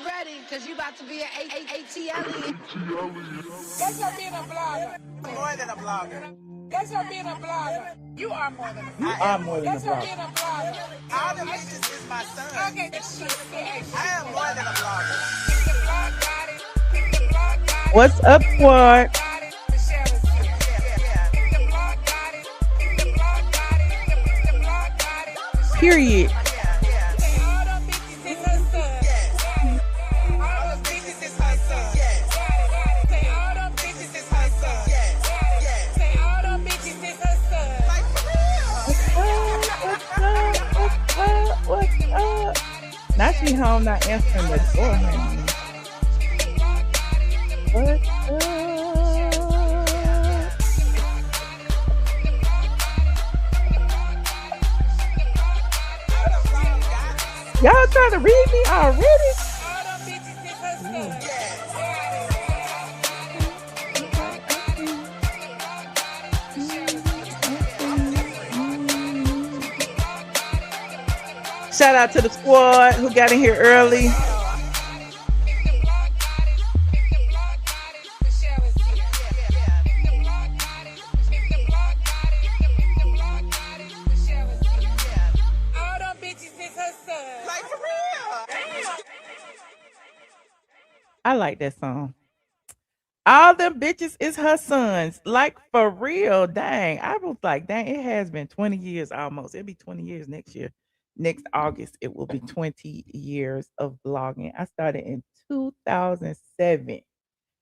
get ready, because you about to be an ATLien. That's not being a blogger. More than a blogger. That's not being a blogger. You are more than a blogger. You are more than a That's not blogger. being a blogger. All the bitches is my son. Okay, this shit. I am more than a blogger. The blog got it. The blog got it. What's up, squad? The Shereé. The blog got it. The blog got it. The blog got it. Period. Say all them bitches is her son. All them bitches is her son. Say all them bitches is her son. Say all them bitches is her son. Like, for real. What's up? Now she home, not answering the door, honey. What's up? Y'all trying to read me already? All them bitches is her son. Shout out to the squad who got in here early. All them bitches is her son. Like, for real. I like that song. All them bitches is her sons. Like, for real. Dang. I was like, dang, it has been 20 years almost. It'll be 20 years next year. Next August, it will be 20 years of blogging. I started in 2007.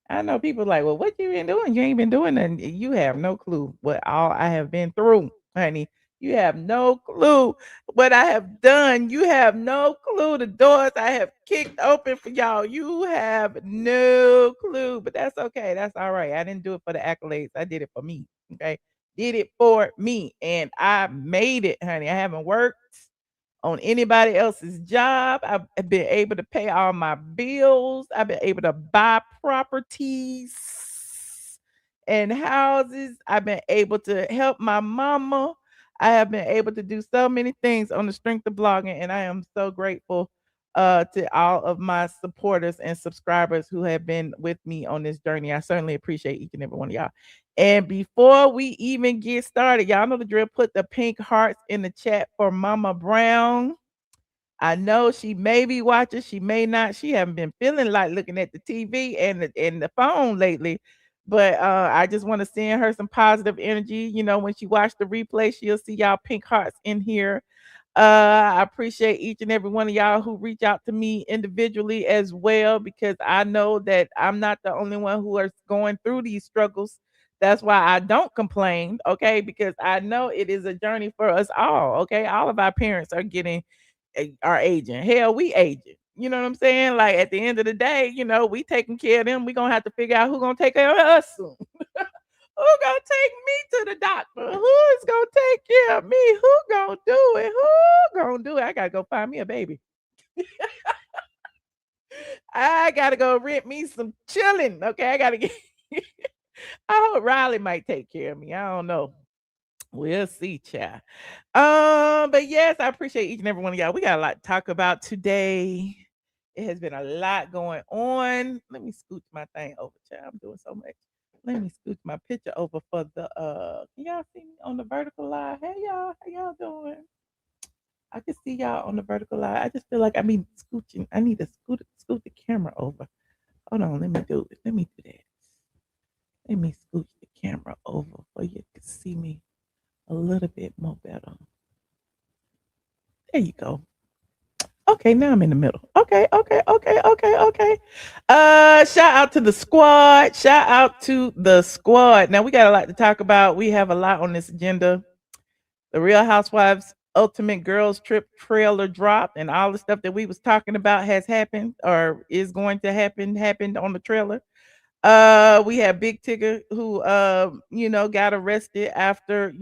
I know people like, well, what you been doing? You ain't been doing nothing. You have no clue what all I have been through, honey. You have no clue what I have done. You have no clue the doors I have kicked open for y'all. You have no clue, but that's okay. That's all right. I didn't do it for the accolades. I did it for me. Okay. Did it for me. And I made it, honey. I haven't worked on anybody else's job. I've been able to pay all my bills. I've been able to buy properties and houses. I've been able to help my mama. I have been able to do so many things on the strength of blogging, and I am so grateful to all of my supporters and subscribers who have been with me on this journey. I certainly appreciate each and every one of y'all. And before we even get started, y'all know the drill. Put the pink hearts in the chat for Mama Brown. I know she may be watching, she may not. She haven't been feeling like looking at the TV and the phone lately. But I just want to send her some positive energy. You know, when she watched the replay, she'll see y'all pink hearts in here. I appreciate each and every one of y'all who reach out to me individually as well, because I know that I'm not the only one who is going through these struggles. That's why I don't complain, okay? Because I know it is a journey for us all, okay? All of our parents are aging. Hell, we aging. You know what I'm saying? Like at the end of the day, you know, we taking care of them. We gonna have to figure out who gonna take care of us soon. Who gonna take me to the doctor? Who is gonna take care of me? Who gonna do it? Who gonna do it? I gotta go find me a baby. I gotta go rent me some chilling. Okay, I gotta get. I hope Riley might take care of me. I don't know. We'll see, child. But yes, I appreciate each and every one of y'all. We got a lot to talk about today. It has been a lot going on. Let me scooch my thing over, child. I'm doing so much. Let me scooch my picture over for the can y'all see me on the vertical line? Hey y'all, how y'all doing? I can see y'all on the vertical line. I just feel like I need scooching. I need to scoot the camera over. Hold on, let me do it. Let me do that. Let me scooch the camera over so you can see me a little bit more better. There you go. Okay, now I'm in the middle. Okay. Shout out to the squad. Shout out to the squad. Now we got a lot to talk about. We have a lot on this agenda. The Real Housewives Ultimate Girls Trip trailer dropped, and all the stuff that we was talking about has happened or is going to happened on the trailer. We have Big Tigger who got arrested after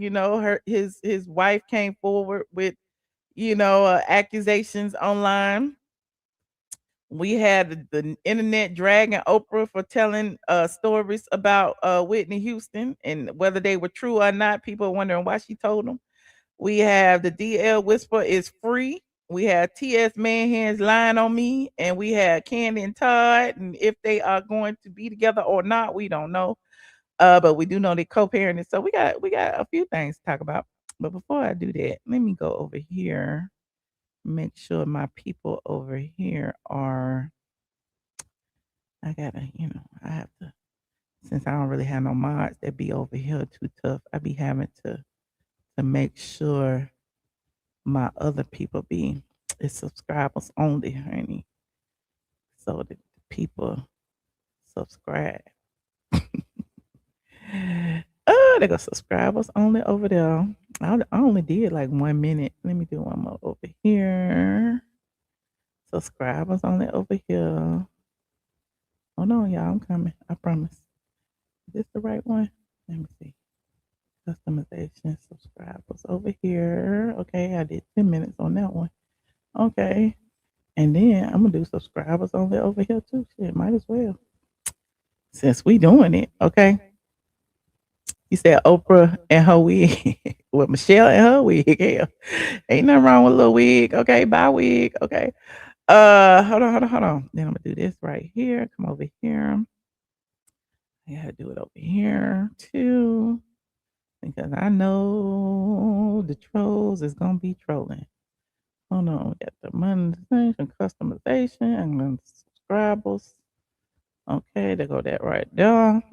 his wife came forward with accusations online. We had the internet dragging Oprah for telling stories about Whitney Houston and whether they were true or not. People are wondering why she told them. We have the DL whisper is free. We had TS Manhands lying on me, and we had Kandi and Todd. And if they are going to be together or not, we don't know. But we do know they co-parenting. So we got a few things to talk about. But before I do that, let me go over here, make sure my people over here are. I gotta, I have to, since I don't really have no mods that be over here too tough. I be having to make sure my other people be it's subscribers only, honey. So that the people subscribe. Oh, they go subscribers only over there. I only did like 1 minute. Let me do one more over here. Subscribers only over here. Hold on, y'all. I'm coming. I promise. Is this the right one? Let me see. Customization subscribers over here. Okay, I did 10 minutes on that one. Okay. And then I'm gonna do subscribers only over here too. Shit, might as well. Since we doing it, okay. You said Oprah and her wig. With Michelle and her wig. Yeah. Ain't nothing wrong with a little wig. Okay, buy wig. Okay. Hold on. Then I'm gonna do this right here. Come over here. I gotta do it over here too. Because I know the trolls is gonna be trolling. Hold on, we got the monetization, customization, and then subscribers. Okay, they go that right there.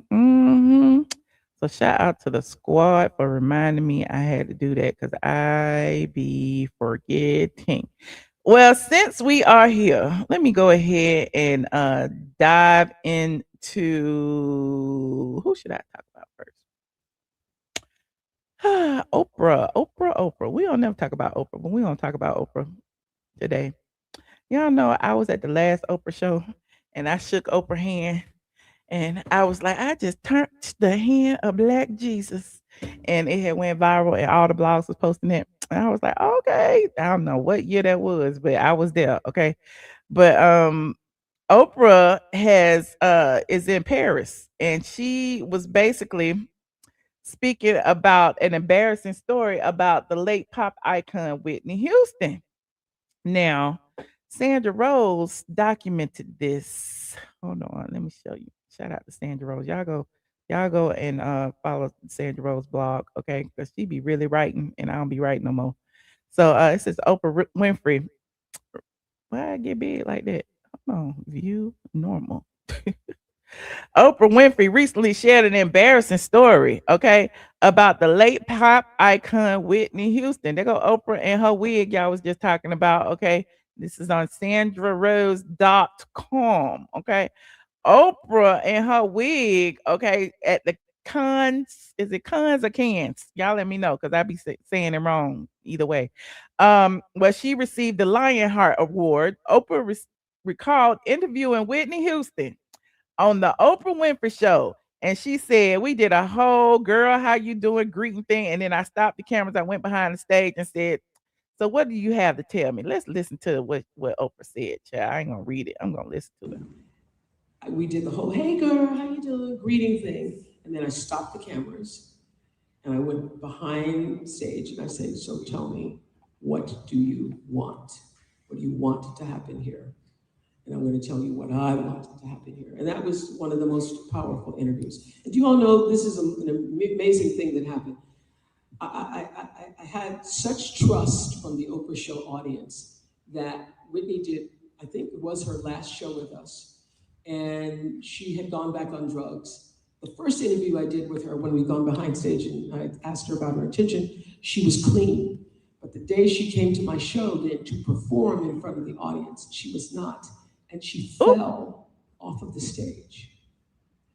So shout out to the squad for reminding me I had to do that because I be forgetting. Well, since we are here, let me go ahead and dive into who should I talk about first? Oprah. We don't never talk about Oprah, but we gonna talk about Oprah today. Y'all know I was at the last Oprah show and I shook Oprah hand and I was like, I just turned the hand of Black Jesus. And it had went viral and all the blogs was posting it. And I was like, okay. I don't know what year that was, but I was there. Okay. But Oprah has is in Paris and she was basically speaking about an embarrassing story about the late pop icon Whitney Houston. Now, Sandra Rose documented this. Hold on, let me show you. Shout out to Sandra Rose. Y'all go and follow Sandra Rose blog, okay? Because she be really writing and I don't be writing no more. So it says Oprah Winfrey. Why I get big like that? Hold on, view normal. Oprah Winfrey recently shared an embarrassing story, okay, about the late pop icon Whitney Houston. There go Oprah and her wig y'all was just talking about, okay? This is on sandrarose.com, okay? Oprah and her wig, okay, at the cons, is it cons or cans? Y'all let me know because I be saying it wrong either way. Well, she received the Lionheart Award. Oprah recalled interviewing Whitney Houston on the Oprah Winfrey show. And she said, we did a whole girl, how you doing greeting thing. And then I stopped the cameras. I went behind the stage and said, so what do you have to tell me? Let's listen to what Oprah said, child. I ain't gonna read it. I'm gonna listen to it. We did the whole, hey girl, how you doing, greeting thing. And then I stopped the cameras and I went behind stage and I said, so tell me, what do you want? What do you want to happen here? And I'm going to tell you what I wanted to happen here. And that was one of the most powerful interviews. And you all know this is an amazing thing that happened. I had such trust from the Oprah show audience that Whitney did, I think it was her last show with us. And she had gone back on drugs. The first interview I did with her when we'd gone behind stage and I asked her about her intention, she was clean. But the day she came to my show then to perform in front of the audience, she was not. And she fell off of the stage.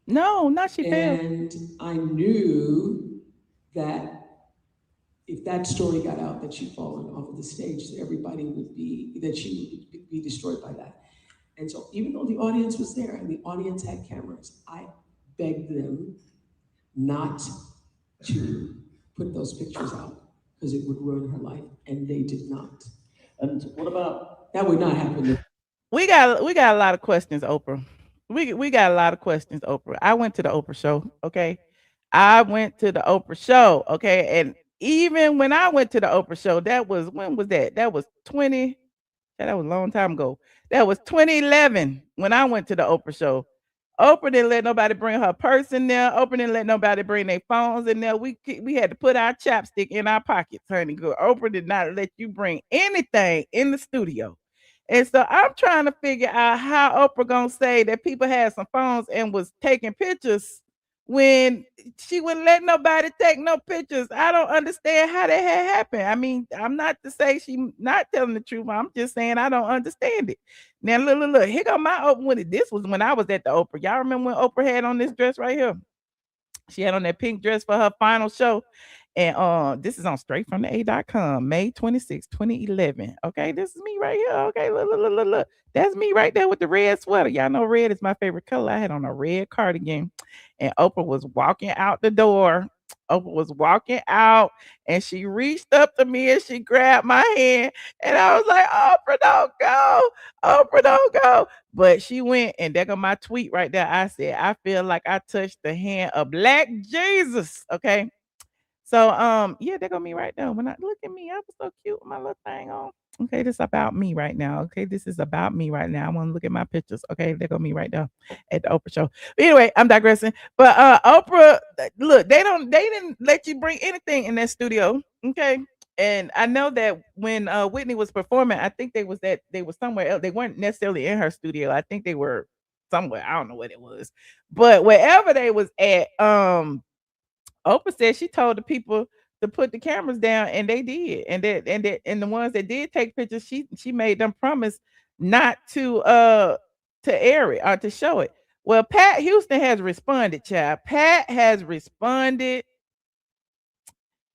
No, not she fell. And I knew that if that story got out that she'd fallen off of the stage, that everybody would be, that she would be destroyed by that. And so even though the audience was there and the audience had cameras, I begged them not to put those pictures out because it would ruin her life, and they did not. And what about that? Would not happen. We got a lot of questions, Oprah. We got a lot of questions, Oprah. I went to the Oprah show, okay? I went to the Oprah show, okay? And even when I went to the Oprah show, that was when was that? That was That was a long time ago. That was 2011 when I went to the Oprah show. Oprah didn't let nobody bring her purse in there. Oprah didn't let nobody bring their phones in there. We had to put our chapstick in our pockets, honey. Good. Oprah did not let you bring anything in the studio. And so I'm trying to figure out how Oprah gonna say that people had some phones and was taking pictures when she wouldn't let nobody take no pictures. I don't understand how that had happened. I mean, I'm not to say she not telling the truth. I'm just saying I don't understand it. Now look. Here go my Oprah with it. This was when I was at the Oprah. Y'all remember when Oprah had on this dress right here? She had on that pink dress for her final show. And this is on straightfromtheA.com, May 26, 2011. Okay, this is me right here. Okay, look. That's me right there with the red sweater. Y'all know red is my favorite color. I had on a red cardigan, and Oprah was walking out the door. Oprah was walking out, and she reached up to me and she grabbed my hand, and I was like, Oprah, don't go. Oprah, don't go. But she went, and there go my tweet right there. I said, I feel like I touched the hand of Black Jesus. Okay. So yeah, there go me right there. When I look at me, I was so cute with my little thing on. Okay, this is about me right now. Okay, this is about me right now. I want to look at my pictures. Okay, there go me right there at the Oprah show. But anyway, I'm digressing. But Oprah, look, they didn't let you bring anything in that studio. Okay. And I know that when Whitney was performing, I think they were somewhere else. They weren't necessarily in her studio. I think they were somewhere. I don't know what it was. But wherever they was at, Oprah said she told the people to put the cameras down, and they did. And the ones that did take pictures, she made them promise not to air it or to show it. Well, Pat Houston has responded, child. Pat has responded,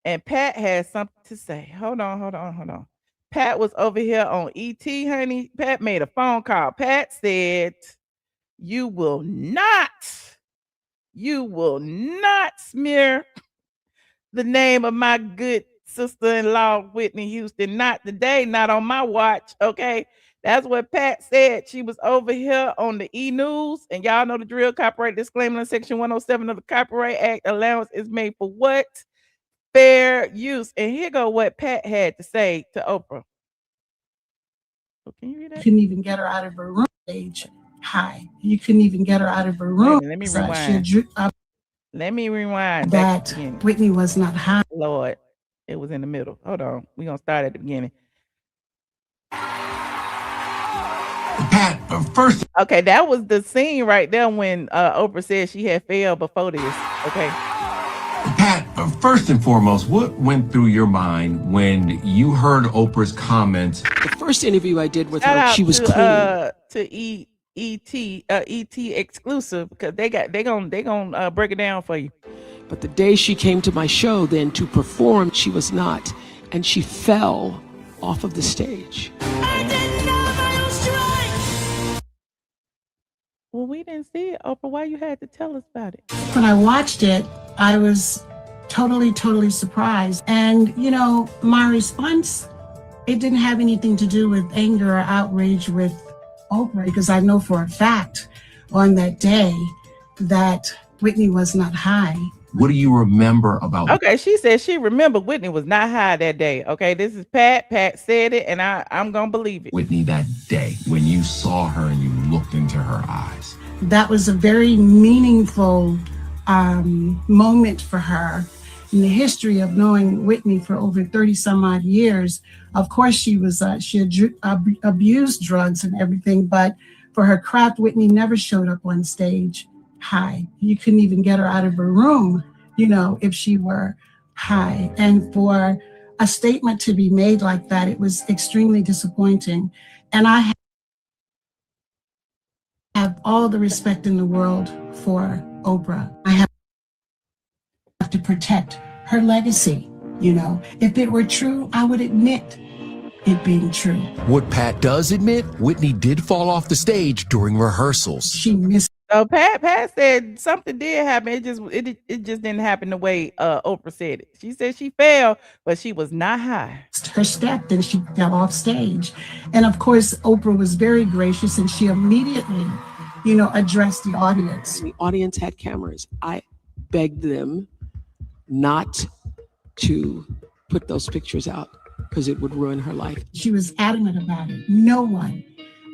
and Pat has something to say. Hold on. Pat was over here on ET, honey. Pat made a phone call. Pat said, you will not smear the name of my good sister-in-law, Whitney Houston. Not today, not on my watch, okay? That's what Pat said. She was over here on the E-News, and y'all know the drill. Copyright disclaimer in Section 107 of the Copyright Act. Allowance is made for what? Fair use. And here go what Pat had to say to Oprah. Can you read that? Couldn't even get her out of her room. Stage. Hi. You couldn't even get her out of her room. Let me rewind. Let me rewind. That Whitney was not high. Lord, it was in the middle. Hold on. We're going to start at the beginning. Pat, first. Okay, that was the scene right there when Oprah said she had failed before this. Okay. Pat, first and foremost, what went through your mind when you heard Oprah's comments? The first interview I did with her, she was clean. To ET exclusive, because they gonna break it down for you. But the day she came to my show then to perform, she was not, and she fell off of the stage. Well, we didn't see it, Oprah. Why you had to tell us about it? When I watched it, I was totally surprised. And you know, my response, it didn't have anything to do with anger or outrage with Oprah, because I know for a fact on that day that Whitney was not high. What do you remember about? Okay, she said she remembered Whitney was not high that day. Okay, this is Pat. Pat said it, and I'm gonna believe it. Whitney, that day when you saw her and you looked into her eyes. That was a very meaningful moment for her in the history of knowing Whitney for over 30 some odd years. Of course, she abused drugs and everything, but for her craft, Whitney never showed up on stage high. You couldn't even get her out of her room, you know, if she were high. And for a statement to be made like that, it was extremely disappointing. And I have all the respect in the world for Oprah. I have to protect her legacy. You know, if it were true, I would admit it being true. What Pat does admit, Whitney did fall off the stage during rehearsals. She missed. So Pat said something did happen. It just didn't happen the way Oprah said it. She said she fell, but she was not high. Her step, and she fell off stage. And of course, Oprah was very gracious, and she immediately, you know, addressed the audience. The audience had cameras. I begged them not to put those pictures out. because it would ruin her life. She was adamant about it. No one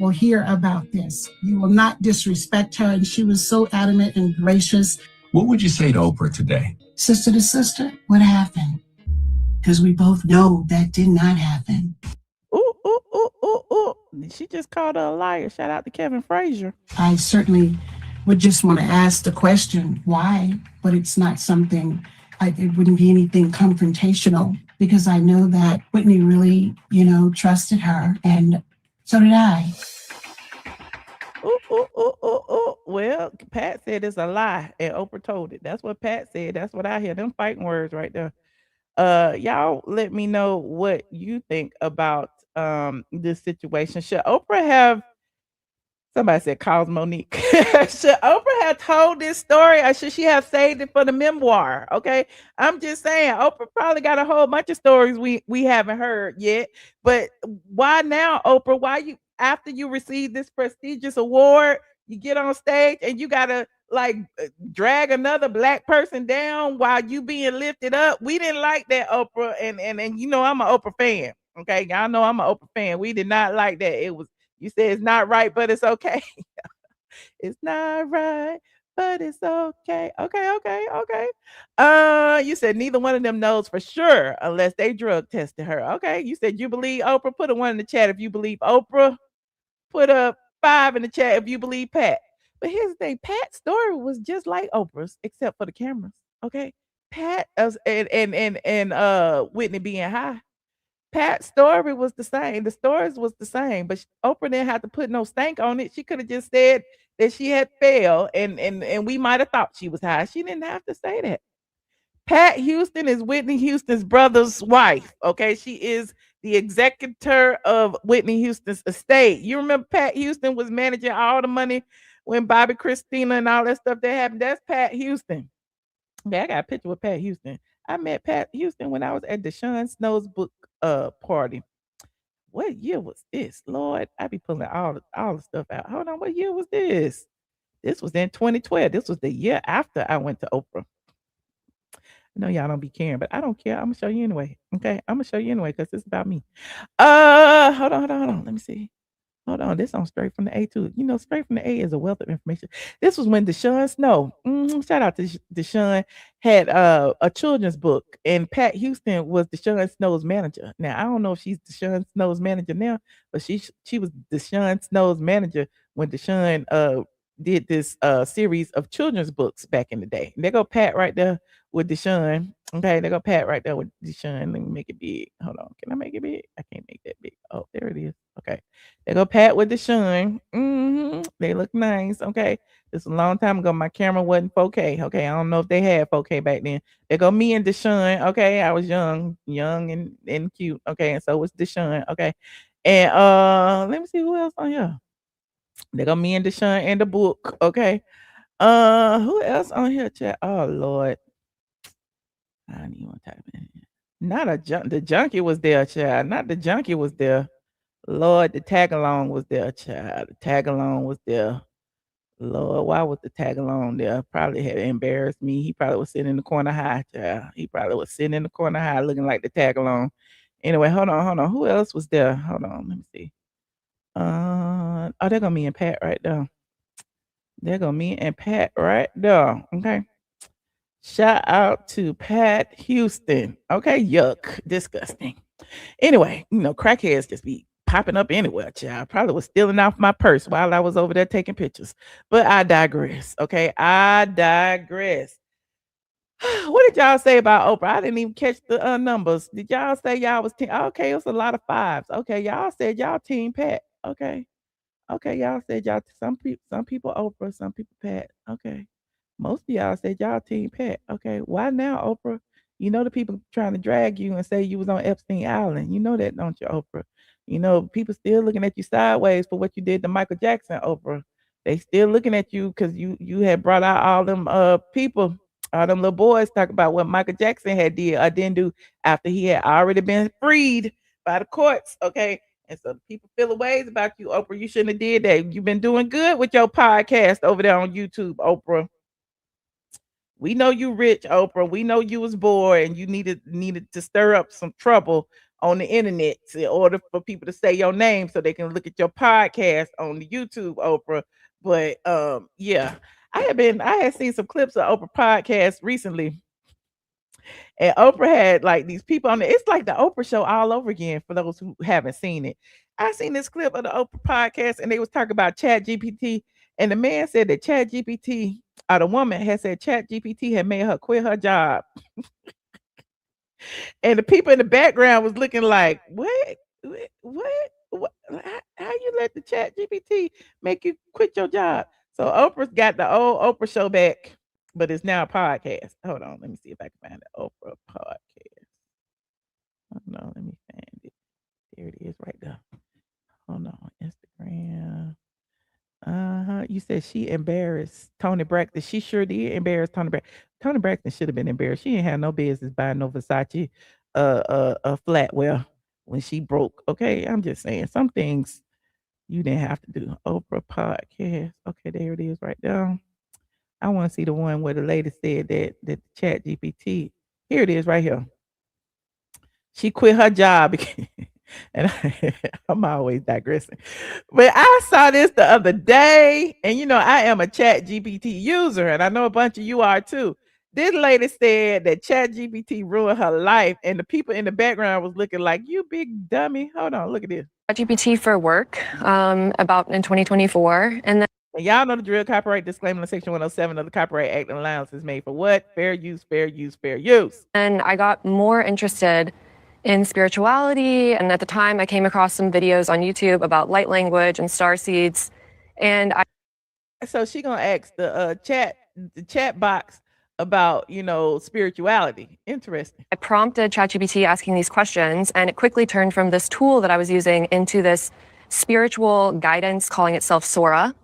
will hear about this. You will not disrespect her. And she was so adamant and gracious. What would you say to Oprah today? Sister to sister, what happened? Because we both know that did not happen. Ooh, ooh, ooh, ooh, ooh. She just called her a liar. Shout out to Kevin Frazier. I certainly would just want to ask the question, why? But it's not something, it wouldn't be anything confrontational, because I know that Whitney really, trusted her, and so did I. Ooh, ooh, ooh, ooh, ooh. Well, Pat said it's a lie, and Oprah told it. That's what Pat said. That's what I hear. Them fighting words right there. Y'all let me know what you think about this situation. Should Oprah have, somebody said calls Monique. Should Oprah have told this story, or should she have saved it for the memoir? Okay. I'm just saying Oprah probably got a whole bunch of stories we haven't heard yet. But why now, Oprah? Why you, after you receive this prestigious award, you get on stage and you gotta drag another black person down while you being lifted up? We didn't like that, Oprah, and I'm an Oprah fan. Okay, y'all know I'm an Oprah fan. We did not like that. It was, you said it's not right, but it's okay. It's not right, but it's okay. Okay. You said neither one of them knows for sure unless they drug tested her. Okay. You said you believe Oprah. Put a 1 in the chat if you believe Oprah. Put a 5 in the chat if you believe Pat. But here's the thing: Pat's story was just like Oprah's, except for the cameras. Okay. Pat and Whitney being high. Pat's story was the same. The stories was the same, but Oprah didn't have to put no stank on it. She could have just said that she had failed, and we might have thought she was high. She didn't have to say that. Pat Houston is Whitney Houston's brother's wife. Okay, she is the executor of Whitney Houston's estate. You remember Pat Houston was managing all the money when Bobby Christina and all that stuff that happened. That's Pat Houston. Okay, I got a picture with Pat Houston. I met Pat Houston when I was at Deshaun Snow's book party. What year was this? Lord, I be pulling all the stuff out. Hold on, what year was this? This was in 2012. This was the year after I went to Oprah. I know y'all don't be caring, but I don't care. I'm gonna show you anyway. Okay, I'm gonna show you anyway because it's about me. Hold on. Let me see. Hold on, this on Straight from the A too. Straight from the A is a wealth of information. This was when Deshaun Snow, shout out to Deshaun, had a children's book, and Pat Houston was Deshaun Snow's manager. Now I don't know if she's Deshaun Snow's manager now, but she was Deshaun Snow's manager when Deshaun did this series of children's books back in the day. And there go Pat right there with Deshaun. Okay, there go Pat right there with Deshaun. Let me make it big. Hold on, can I make it big? I can't make that big. Oh, there it is. Okay. They go Pat with Deshaun. They look nice. Okay. This was a long time ago. My camera wasn't 4K. Okay. I don't know if they had 4K back then. They go me and Deshaun. Okay. I was young and cute. Okay. And so was Deshaun. Okay. And let me see who else on here. They go me and Deshaun and the book. Okay. Who else on here, chat? Oh Lord. I don't even want to type in here. Not the junkie was there, child. Not the junkie was there. Lord, the tag along was there, child. The tag along was there. Lord, why was the tag along there? Probably had embarrassed me. He probably was sitting in the corner high, child. He probably was sitting in the corner high looking like the tag along. Anyway, hold on. Who else was there? Hold on, let me see. Oh, they're gonna me and Pat right there. They're gonna me and Pat right there. Okay. Shout out to Pat Houston. Okay, yuck, disgusting. Anyway, crackheads just be popping up anywhere, child. Probably was stealing off my purse while I was over there taking pictures. But I digress. Okay, I digress. What did y'all say about Oprah? I didn't even catch the numbers. Did y'all say y'all was team? Okay, it was a lot of fives. Okay, y'all said y'all team Pat. Okay, y'all said y'all some people Oprah, some people Pat. Okay. Most of y'all said y'all team Pat. Okay, why now, Oprah? You know the people trying to drag you and say you was on Epstein Island. You know that, don't you, Oprah? People still looking at you sideways for what you did to Michael Jackson, Oprah. They still looking at you because you had brought out all them people, all them little boys talk about what Michael Jackson had did or didn't do after he had already been freed by the courts. Okay. And so people feel ways about you, Oprah. You shouldn't have did that. You've been doing good with your podcast over there on YouTube, Oprah. We know you rich, Oprah. We know you was bored and you needed to stir up some trouble on the internet in order for people to say your name so they can look at your podcast on the YouTube, Oprah. But yeah, I had seen some clips of Oprah podcast recently. And Oprah had like these people on it. It's like the Oprah show all over again for those who haven't seen it. I seen this clip of the Oprah podcast and they was talking about ChatGPT. And the man said that ChatGPT, or the woman had said ChatGPT had made her quit her job. And the people in the background was looking like, what? How you let the ChatGPT make you quit your job? So Oprah's got the old Oprah show back, but it's now a podcast. Hold on, let me see if I can find the Oprah podcast. Hold on, let me find it. There it is right there. Hold on, Instagram. You said she embarrassed Toni Braxton. She sure did embarrass Toni Braxton. Toni Braxton should have been embarrassed. She ain't had no business buying no Versace flatware when she broke. Okay, I'm just saying some things you didn't have to do. Oprah podcast. Okay, there it is right there. I want to see the one where the lady said that ChatGPT. Here it is right here. She quit her job. And I'm always digressing. But I saw this the other day, and you know, I am a ChatGPT user, and I know a bunch of you are too. This lady said that ChatGPT ruined her life, and the people in the background was looking like, you big dummy. Hold on, look at this. ChatGPT for work about in 2024. And then y'all know the drill. Copyright disclaimer in Section 107 of the Copyright Act, and allowance is made for what? Fair use, fair use, fair use. And I got more interested in spirituality, and at the time I came across some videos on YouTube about light language and star seeds, and so she gonna ask the chat box about, you know, spirituality. Interesting. I prompted ChatGPT asking these questions, and it quickly turned from this tool that I was using into this spiritual guidance calling itself Sora,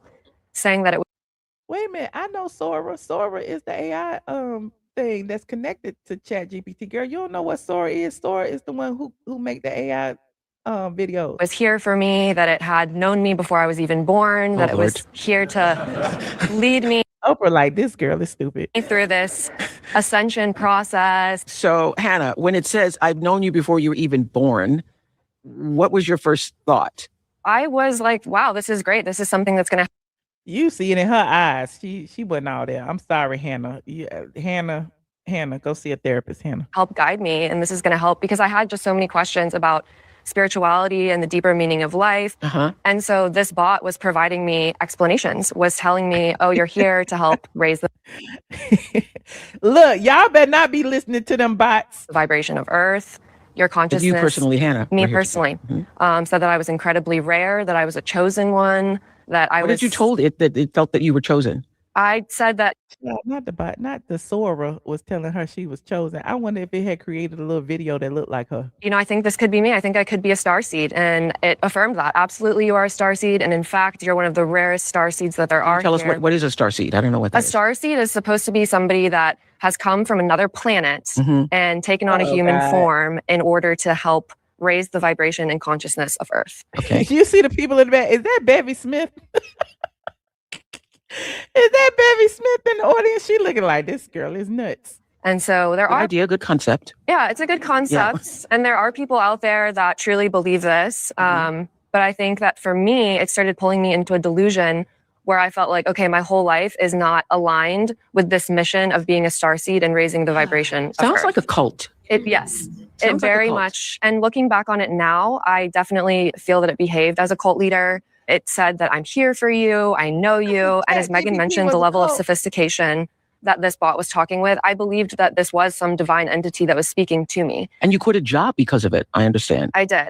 saying that it was. Wait a minute, I know Sora. Sora is the AI thing that's connected to ChatGPT. Girl, you don't know what Sora is. Sora is the one who make the AI videos. Was here for me, that it had known me before I was even born, that it was here to lead me. Oprah like, this girl is stupid. Through this ascension process. So Hannah, when it says I've known you before you were even born, what was your first thought? I was like, wow, this is great. This is something that's gonna. You see it in her eyes. She wasn't all there. I'm sorry, Hannah. Hannah, go see a therapist, Hannah. Help guide me, and this is gonna help because I had just so many questions about spirituality and the deeper meaning of life. And so this bot was providing me explanations, was telling me, oh, you're here to help raise the look, y'all better not be listening to them bots. Vibration of Earth, your consciousness. You personally, Hannah. Me personally. Said that I was incredibly rare, that I was a chosen one, that I was. What did you told it that it felt that you were chosen? I said that. No, not the bot, not the Sora was telling her she was chosen. I wonder if it had created a little video that looked like her. You know, I think this could be me. I think I could be a starseed. And it affirmed that. Absolutely, you are a starseed. And in fact, you're one of the rarest starseeds that there are. Tell us what is a starseed? I don't know what that is. A starseed is supposed to be somebody that has come from another planet and taken on a human form in order to help raise the vibration and consciousness of Earth. Okay. You see the people in the back. Is that Bevy Smith? Is that Bevy Smith in the audience? She looking like, this girl is nuts. And so there are idea, good concept. Yeah, it's a good concept. Yeah. And there are people out there that truly believe this. But I think that for me, it started pulling me into a delusion where I felt like, okay, my whole life is not aligned with this mission of being a starseed and raising the vibration. Sounds like a cult. Yes, it very much. And looking back on it now, I definitely feel that it behaved as a cult leader. It said that I'm here for you, I know you. And as Megan mentioned, the level of sophistication that this bot was talking with, I believed that this was some divine entity that was speaking to me. And you quit a job because of it, I understand. I did.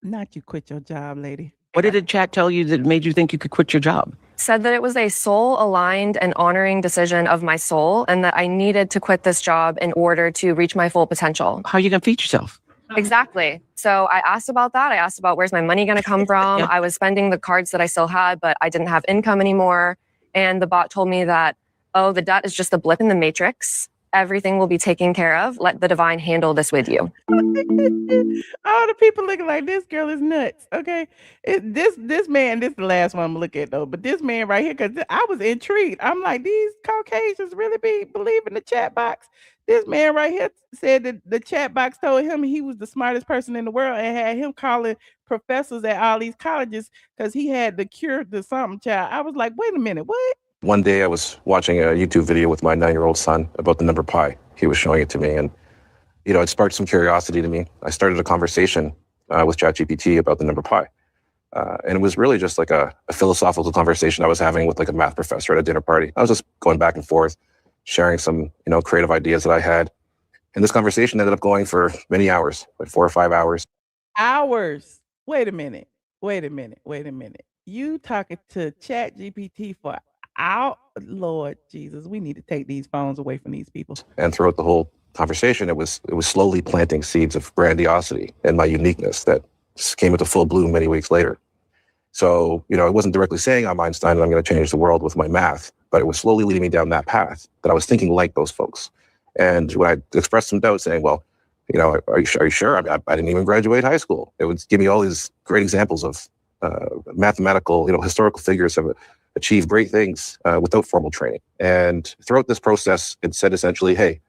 Not you quit your job, lady. What did the chat tell you that made you think you could quit your job? Said that it was a soul-aligned and honoring decision of my soul, and that I needed to quit this job in order to reach my full potential. How are you going to feed yourself? Exactly. So I asked about that. I asked about where's my money going to come from. I was spending the cards that I still had, but I didn't have income anymore. And the bot told me that, oh, the debt is just a blip in the matrix. Everything will be taken care of. Let the divine handle this with you. All the people looking like, this girl is nuts. Okay. This man, this is the last one I'm looking at though, but this man right here, because I was intrigued. I'm like, these Caucasians really believe in the chat box. This man right here said that the chat box told him he was the smartest person in the world and had him calling professors at all these colleges because he had the cure to something, child. I was like, wait a minute, what? One day I was watching a YouTube video with my 9-year-old son about the number pi. He was showing it to me, and it sparked some curiosity to me. I started a conversation with ChatGPT about the number pi. And it was really just like a philosophical conversation I was having with like a math professor at a dinner party. I was just going back and forth, sharing some, creative ideas that I had. And this conversation ended up going for many hours, like 4 or 5 hours. Hours. Wait a minute. You talking to ChatGPT for Lord Jesus, we need to take these phones away from these people. And throughout the whole conversation, it was slowly planting seeds of grandiosity and my uniqueness that came into full bloom many weeks later. So, it wasn't directly saying I'm Einstein and I'm going to change the world with my math, but it was slowly leading me down that path that I was thinking like those folks. And when I expressed some doubt saying, well, are you sure? I didn't even graduate high school. It would give me all these great examples of mathematical, historical figures have achieved great things without formal training. And throughout this process, it said essentially, hey,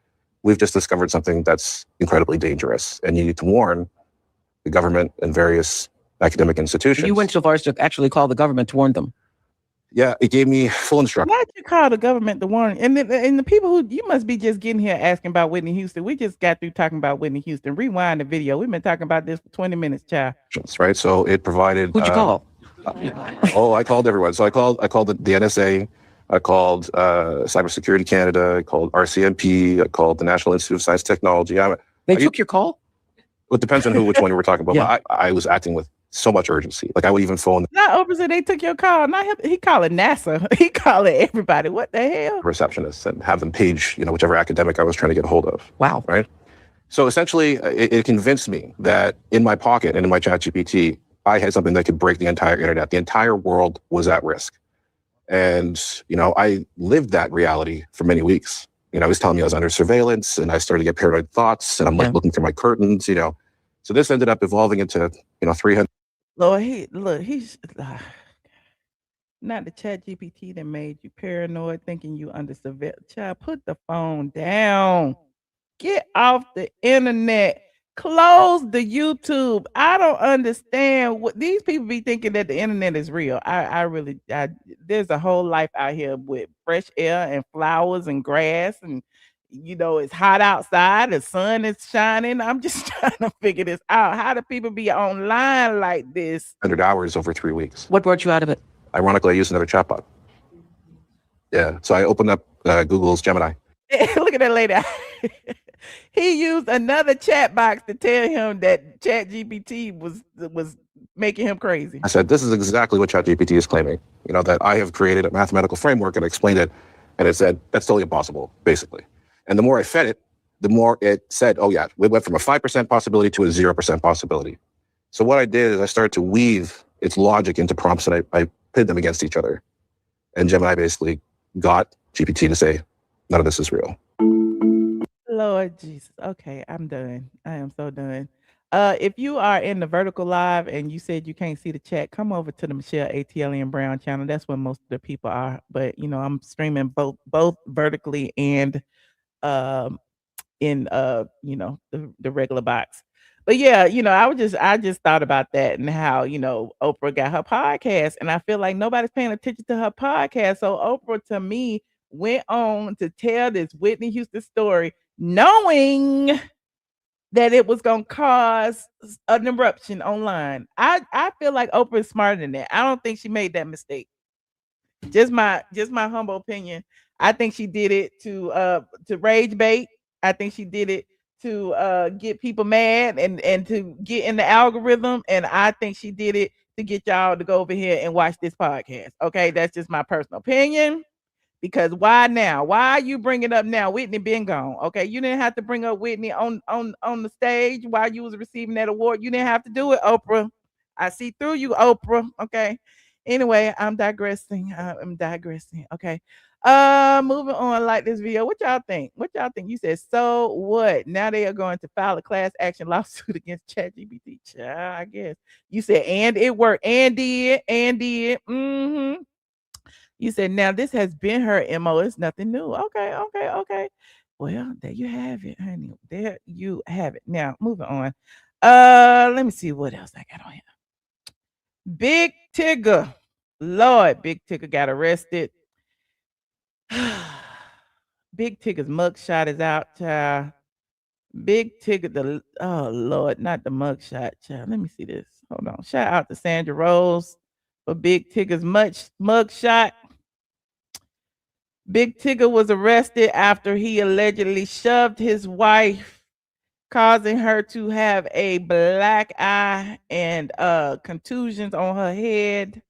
we've just discovered something that's incredibly dangerous, and you need to warn the government and various academic institutions. You went so far as to actually call the government to warn them. Yeah, it gave me full instruction. Why'd you call the government to warn? And the people who, you must be just getting here asking about Whitney Houston. We just got through talking about Whitney Houston. Rewind the video. We've been talking about this for 20 minutes, child. Right, so it provided... Who'd you call? I called everyone. So I called the NSA, I called Cybersecurity Canada, I called RCMP, I called the National Institute of Science and Technology. They took your call? Well, it depends on which one you were talking about. Yeah. But I was acting with so much urgency. Like I would even phone Not Oprah said they took your call. Not him. He calling NASA. He calling everybody. What the hell? receptionists and have them page, whichever academic I was trying to get a hold of. Wow. Right? So essentially, it convinced me that in my pocket and in my ChatGPT, I had something that could break the entire internet. The entire world was at risk. And, I lived that reality for many weeks. He was telling me I was under surveillance, and I started to get paranoid thoughts, and I'm like looking through my curtains, So this ended up evolving into, 300. Lord, he's not the ChatGPT that made you paranoid, thinking you under surveillance. Child, put the phone down. Get off the internet. Close the YouTube. I don't understand what these people be thinking, that the internet is real. I really there's a whole life out here with fresh air and flowers and grass, and it's hot outside, the sun is shining. I'm just trying to figure this out. How do people be online like this? 100 hours over 3 weeks. What brought you out of it? Ironically, I used another chatbot. Yeah, so I opened up Google's Gemini. Look at that lady. He used another chat box to tell him that ChatGPT was making him crazy. I said, this is exactly what ChatGPT is claiming. That I have created a mathematical framework, and I explained it, and it said, that's totally impossible, basically. And the more I fed it, the more it said, oh yeah, we went from a 5% possibility to a 0% possibility. So what I did is I started to weave its logic into prompts, and I pitted them against each other. And Gemini basically got GPT to say, none of this is real. Lord Jesus. Okay, I'm done. I am so done. If you are in the vertical live and you said you can't see the chat, come over to the Michelle ATLien Brown channel. That's where most of the people are. But I'm streaming both vertically and in the regular box. But yeah, I just thought about that and how, Oprah got her podcast, and I feel like nobody's paying attention to her podcast. So Oprah, to me, went on to tell this Whitney Houston story, knowing that it was going to cause an eruption online. I feel like Oprah is smarter than that. I don't think she made that mistake. Just my humble opinion. I think she did it to rage bait. I think she did it to get people mad and to get in the algorithm. And I think she did it to get y'all to go over here and watch this podcast. Okay, that's just my personal opinion. Because why now? Why are you bringing up now? Whitney been gone. Okay, you didn't have to bring up Whitney on the stage while you was receiving that award. You didn't have to do it, Oprah. I see through you, Oprah. Okay. Anyway, I'm digressing. Okay. Moving on, like this video. What y'all think? You said, so what? Now they are going to file a class action lawsuit against ChatGPT. I guess. You said, and it worked. And did. Mm-hmm. You said, now this has been her MO. It's nothing new. Okay. Well, there you have it, honey. There you have it. Now, moving on. Let me see what else I got on here. Big Tigger. Lord, Big Tigger got arrested. Big Tigger's mugshot is out, child. Big Tigger, oh Lord, not the mugshot, child. Let me see this. Hold on. Shout out to Sandra Rose for Big Tigger's mugshot. Big Tigger was arrested after he allegedly shoved his wife, causing her to have a black eye and contusions on her head.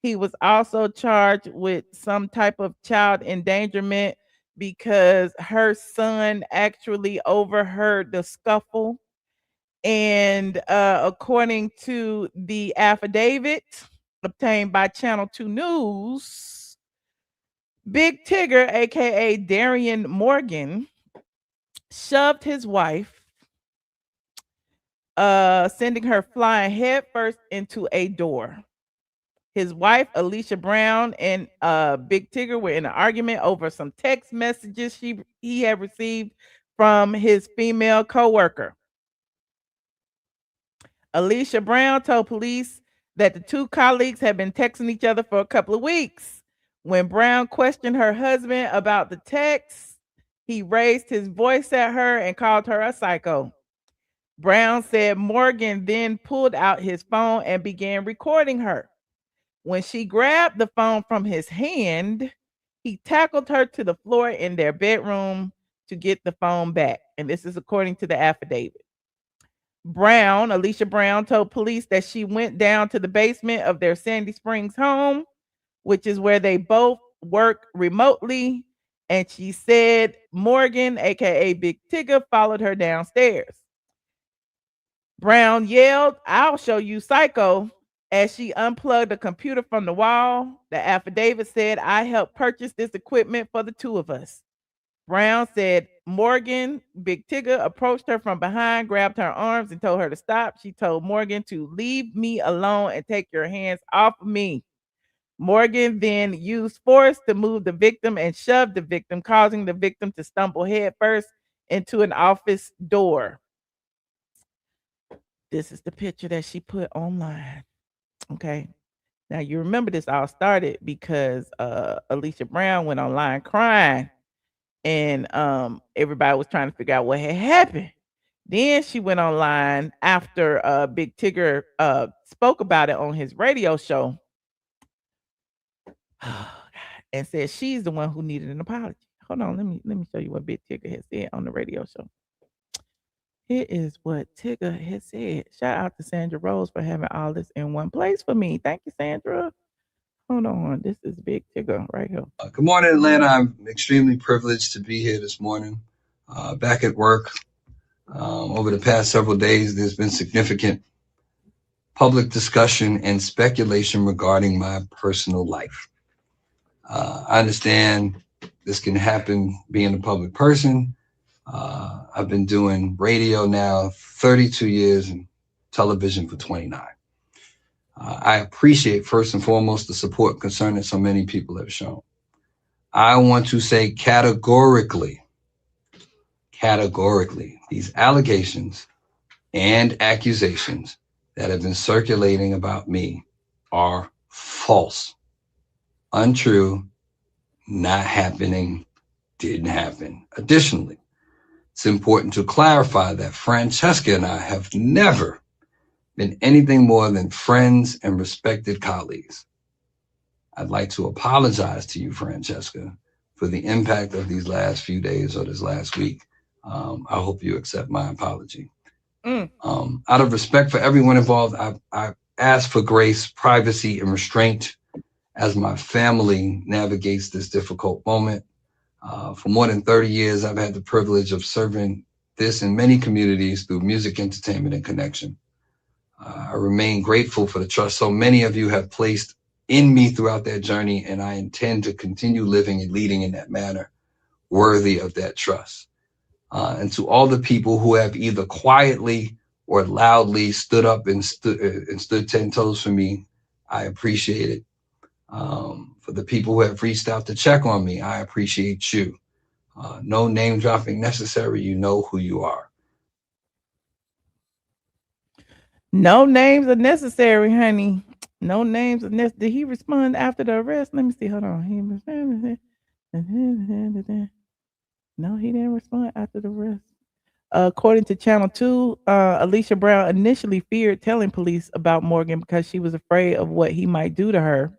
He was also charged with some type of child endangerment because her son actually overheard the scuffle. And according to the affidavit obtained by Channel 2 News, Big Tigger, aka Darian Morgan, shoved his wife, sending her flying headfirst into a door. His wife, Alicia Brown, and Big Tigger were in an argument over some text messages he had received from his female coworker. Alicia Brown told police that the two colleagues had been texting each other for a couple of weeks. When Brown questioned her husband about the text, he raised his voice at her and called her a psycho. Brown said Morgan then pulled out his phone and began recording her. When she grabbed the phone from his hand, he tackled her to the floor in their bedroom to get the phone back. And this is according to the affidavit. Alicia Brown, told police that she went down to the basement of their Sandy Springs home, which is where they both work remotely. And she said Morgan, aka Big Tigger, followed her downstairs. Brown yelled, "I'll show you, psycho," as she unplugged a computer from the wall. The affidavit said, "I helped purchase this equipment for the two of us." Brown said Morgan, Big Tigger, approached her from behind, grabbed her arms, and told her to stop. She told Morgan to leave me alone and take your hands off of me. Morgan then used force to move the victim and shoved the victim, causing the victim to stumble headfirst into an office door. This is the picture that she put online. Okay. Now you remember this all started because Alicia Brown went online crying, and everybody was trying to figure out what had happened. Then she went online after Big Tigger spoke about it on his radio show and said she's the one who needed an apology. Hold on, let me show you what Big Tigger had said on the radio show. Here is what Tigger had said. Shout out to Sandra Rose for having all this in one place for me. Thank you, Sandra. Hold on. This is Big Tigger right here. Good morning, Atlanta. I'm extremely privileged to be here this morning. Back at work. Over the past several days, there's been significant public discussion and speculation regarding my personal life. I understand this can happen being a public person. I've been doing radio now 32 years and television for 29. I appreciate first and foremost the support and concern that so many people have shown. I want to say categorically, these allegations and accusations that have been circulating about me are false, untrue, not happening, didn't happen. Additionally, it's important to clarify that Francesca and I have never been anything more than friends and respected colleagues. I'd like to apologize to you, Francesca, for the impact of these last few days or this last week. I hope you accept my apology. Out of respect for everyone involved, I ask for grace, privacy, and restraint as my family navigates this difficult moment. For more than 30 years, I've had the privilege of serving this in many communities through music, entertainment, and connection. I remain grateful for the trust so many of you have placed in me throughout that journey, and I intend to continue living and leading in that manner worthy of that trust. And to all the people who have either quietly or loudly stood up and stood 10 toes for me, I appreciate it. For the people who have reached out to check on me, I appreciate you. No name dropping necessary. You know who you are. No names are necessary, honey. No names are necessary. Did he respond after the arrest? Let me see. Hold on. No, he didn't respond after the arrest. According to Channel 2, Alicia Brown initially feared telling police about Morgan because she was afraid of what he might do to her,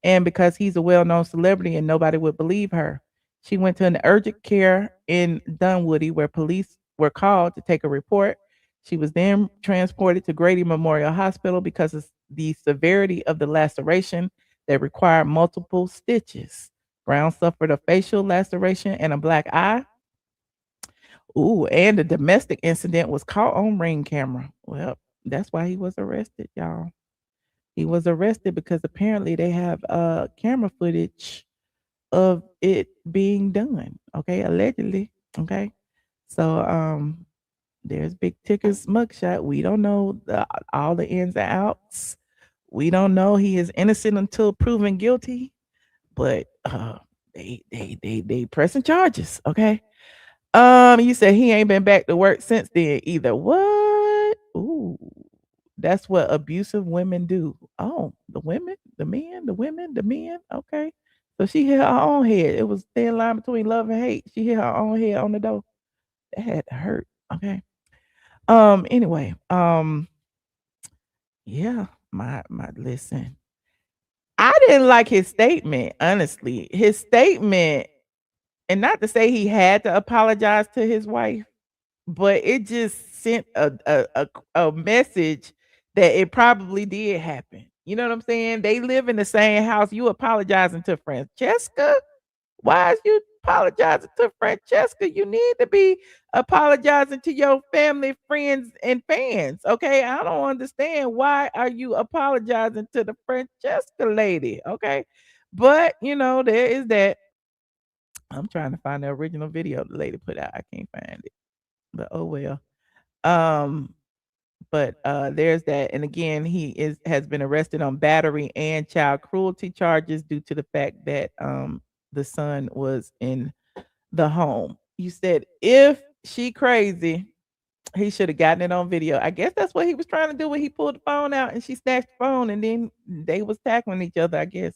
and because he's a well-known celebrity and nobody would believe her. She went to an urgent care in Dunwoody where police were called to take a report. She was then transported to Grady Memorial Hospital because of the severity of the laceration that required multiple stitches. Brown suffered a facial laceration and a black eye. Ooh, and the domestic incident was caught on Ring camera. Well, that's why he was arrested, y'all. He was arrested because apparently they have camera footage of it being done. Okay, allegedly. Okay. So there's Big Ticker's mugshot. We don't know all the ins and outs. We don't know he is innocent until proven guilty. But they pressing charges. Okay. You said he ain't been back to work since then either. What? Ooh, that's what abusive women do. Oh, the women, the men, the women, the men. Okay. So she hit her own head. It was thin line between love and hate. She hit her own head on the door. That had to hurt. Okay. Anyway, yeah, my listen. I didn't like his statement, honestly. His statement, and not to say he had to apologize to his wife, but it just sent a message that it probably did happen. You know what I'm saying? They live in the same house. You apologizing to Francesca? Why is you apologizing to Francesca? You need to be apologizing to your family, friends, and fans. Okay, I don't understand why are you apologizing to the Francesca lady. Okay, but you know there is that. I'm trying to find the original video the lady put out. I can't find it, but oh well. Um, but there's that, and again, he has been arrested on battery and child cruelty charges due to the fact that the son was in the home. You said if she crazy, he should have gotten it on video. I guess that's what he was trying to do when he pulled the phone out and she snatched the phone, and then they was tackling each other. I guess.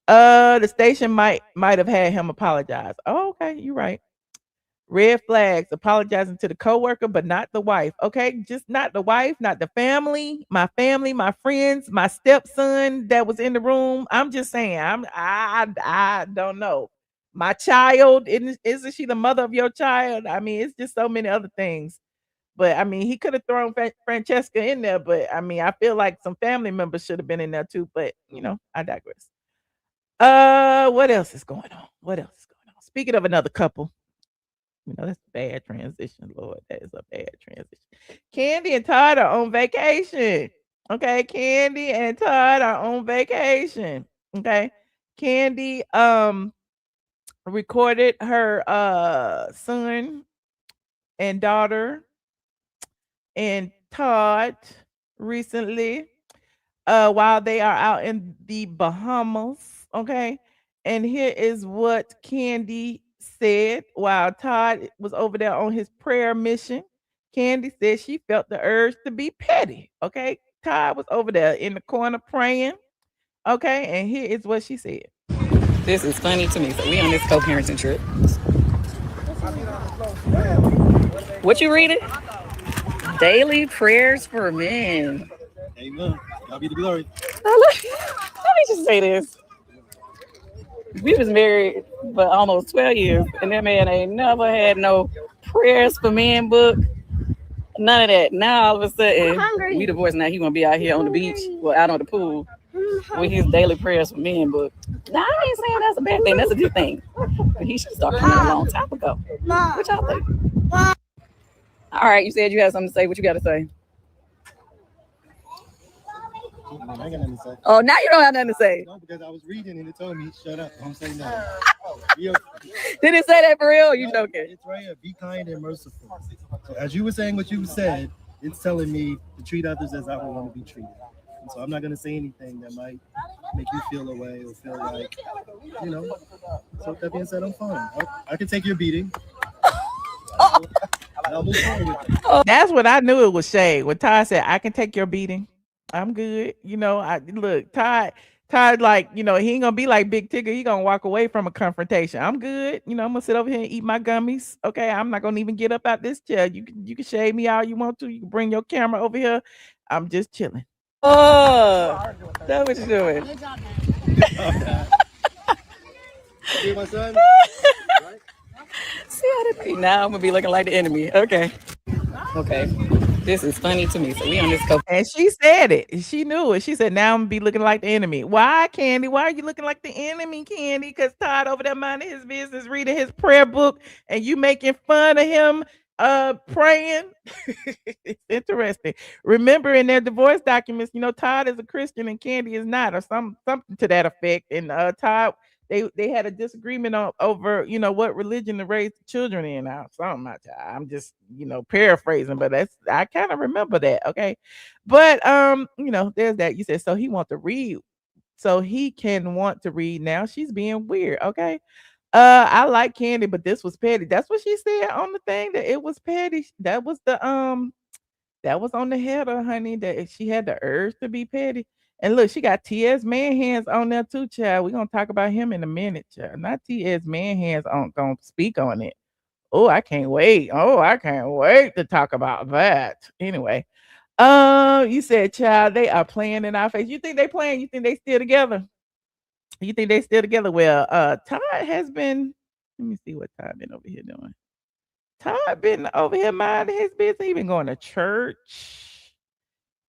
The station might have had him apologize. Oh, okay, you're right. Red flags, apologizing to the coworker, but not the wife. Okay, just not the wife, not the family, my friends, my stepson that was in the room. I'm just saying, I don't know. My child, isn't she the mother of your child? I mean, it's just so many other things. But I mean, he could have thrown Francesca in there, but I mean, I feel like some family members should have been in there too. But you know, I digress. What else is going on? What else is going on? Speaking of another couple. You know, that's a bad transition, Lord. That is a bad transition. Kandi and Todd are on vacation. Okay. Kandi and Todd are on vacation. Okay. Kandi recorded her son and daughter and Todd recently while they are out in the Bahamas. Okay. And here is what Kandi said while Todd was over there on his prayer mission. Kandi said she felt the urge to be petty. Okay. Todd was over there in the corner praying. Okay. And here is what she said. This is funny to me. So we on this co-parenting trip. What you reading? Daily prayers for men. Amen. God be the glory. Let me just say this. We was married for almost 12 years, and that man ain't never had no prayers for men book. None of that. Now all of a sudden, we divorced. Now he gonna be out here on the beach, well, out on the pool, with his daily prayers for men book. Now I ain't saying that's a bad thing. That's a good thing. But he should start coming a long time ago. What y'all think? All right, you said you had something to say. What you got to say? I ain't got nothing to say. Oh, now you don't have nothing to say. No, because I was reading and it told me, shut up. Don't say nothing. Did it say that for real? Or you joking? It's right here. Be kind and merciful. So as you were saying what you said, it's telling me to treat others as I would want to be treated. So I'm not gonna say anything that might make you feel away or feel like, you know. So with that being said, I'm fine. I can take your beating. I'll move forward with it. That's what I knew it was shade. When Todd said, I can take your beating. I'm good. You know, I look, Todd, like, you know, he ain't gonna be like Big Tigger. He gonna walk away from a confrontation. I'm good. You know, I'm gonna sit over here and eat my gummies. Okay, I'm not gonna even get up out this chair. You can shade me all you want to. You can bring your camera over here. I'm just chilling. Oh, that's what you're doing. See my son? See how they now I'm gonna be looking like the enemy. Okay. This is funny to me. So we on this go. And she said it. She knew it. She said, now I'm gonna be looking like the enemy. Why, Kandi? Why are you looking like the enemy, Kandi? Because Todd over there minding his business, reading his prayer book, and you making fun of him praying. It's interesting. Remember in their divorce documents, you know, Todd is a Christian and Kandi is not, or something to that effect. And Todd, they had a disagreement over, you know, what religion to raise the children in. I'm just, you know, paraphrasing, but I kind of remember that. Okay. But you know, there's that. You said so he want to read. So he can want to read now. She's being weird. Okay. I like Kandi, but this was petty. That's what she said on the thing, that it was petty. That was on the header, honey, that she had the urge to be petty. And look, she got T.S. Man Hands on there too, child. We're gonna talk about him in a minute, child. Not T.S. Man Hands on gonna speak on it. Oh, I can't wait. Oh, I can't wait to talk about that. Anyway, you said, child, they are playing in our face. You think they playing? You think they still together? You think they still together? Well, Todd has been. Let me see what Todd been over here doing. Todd been over here minding his business. He been going to church.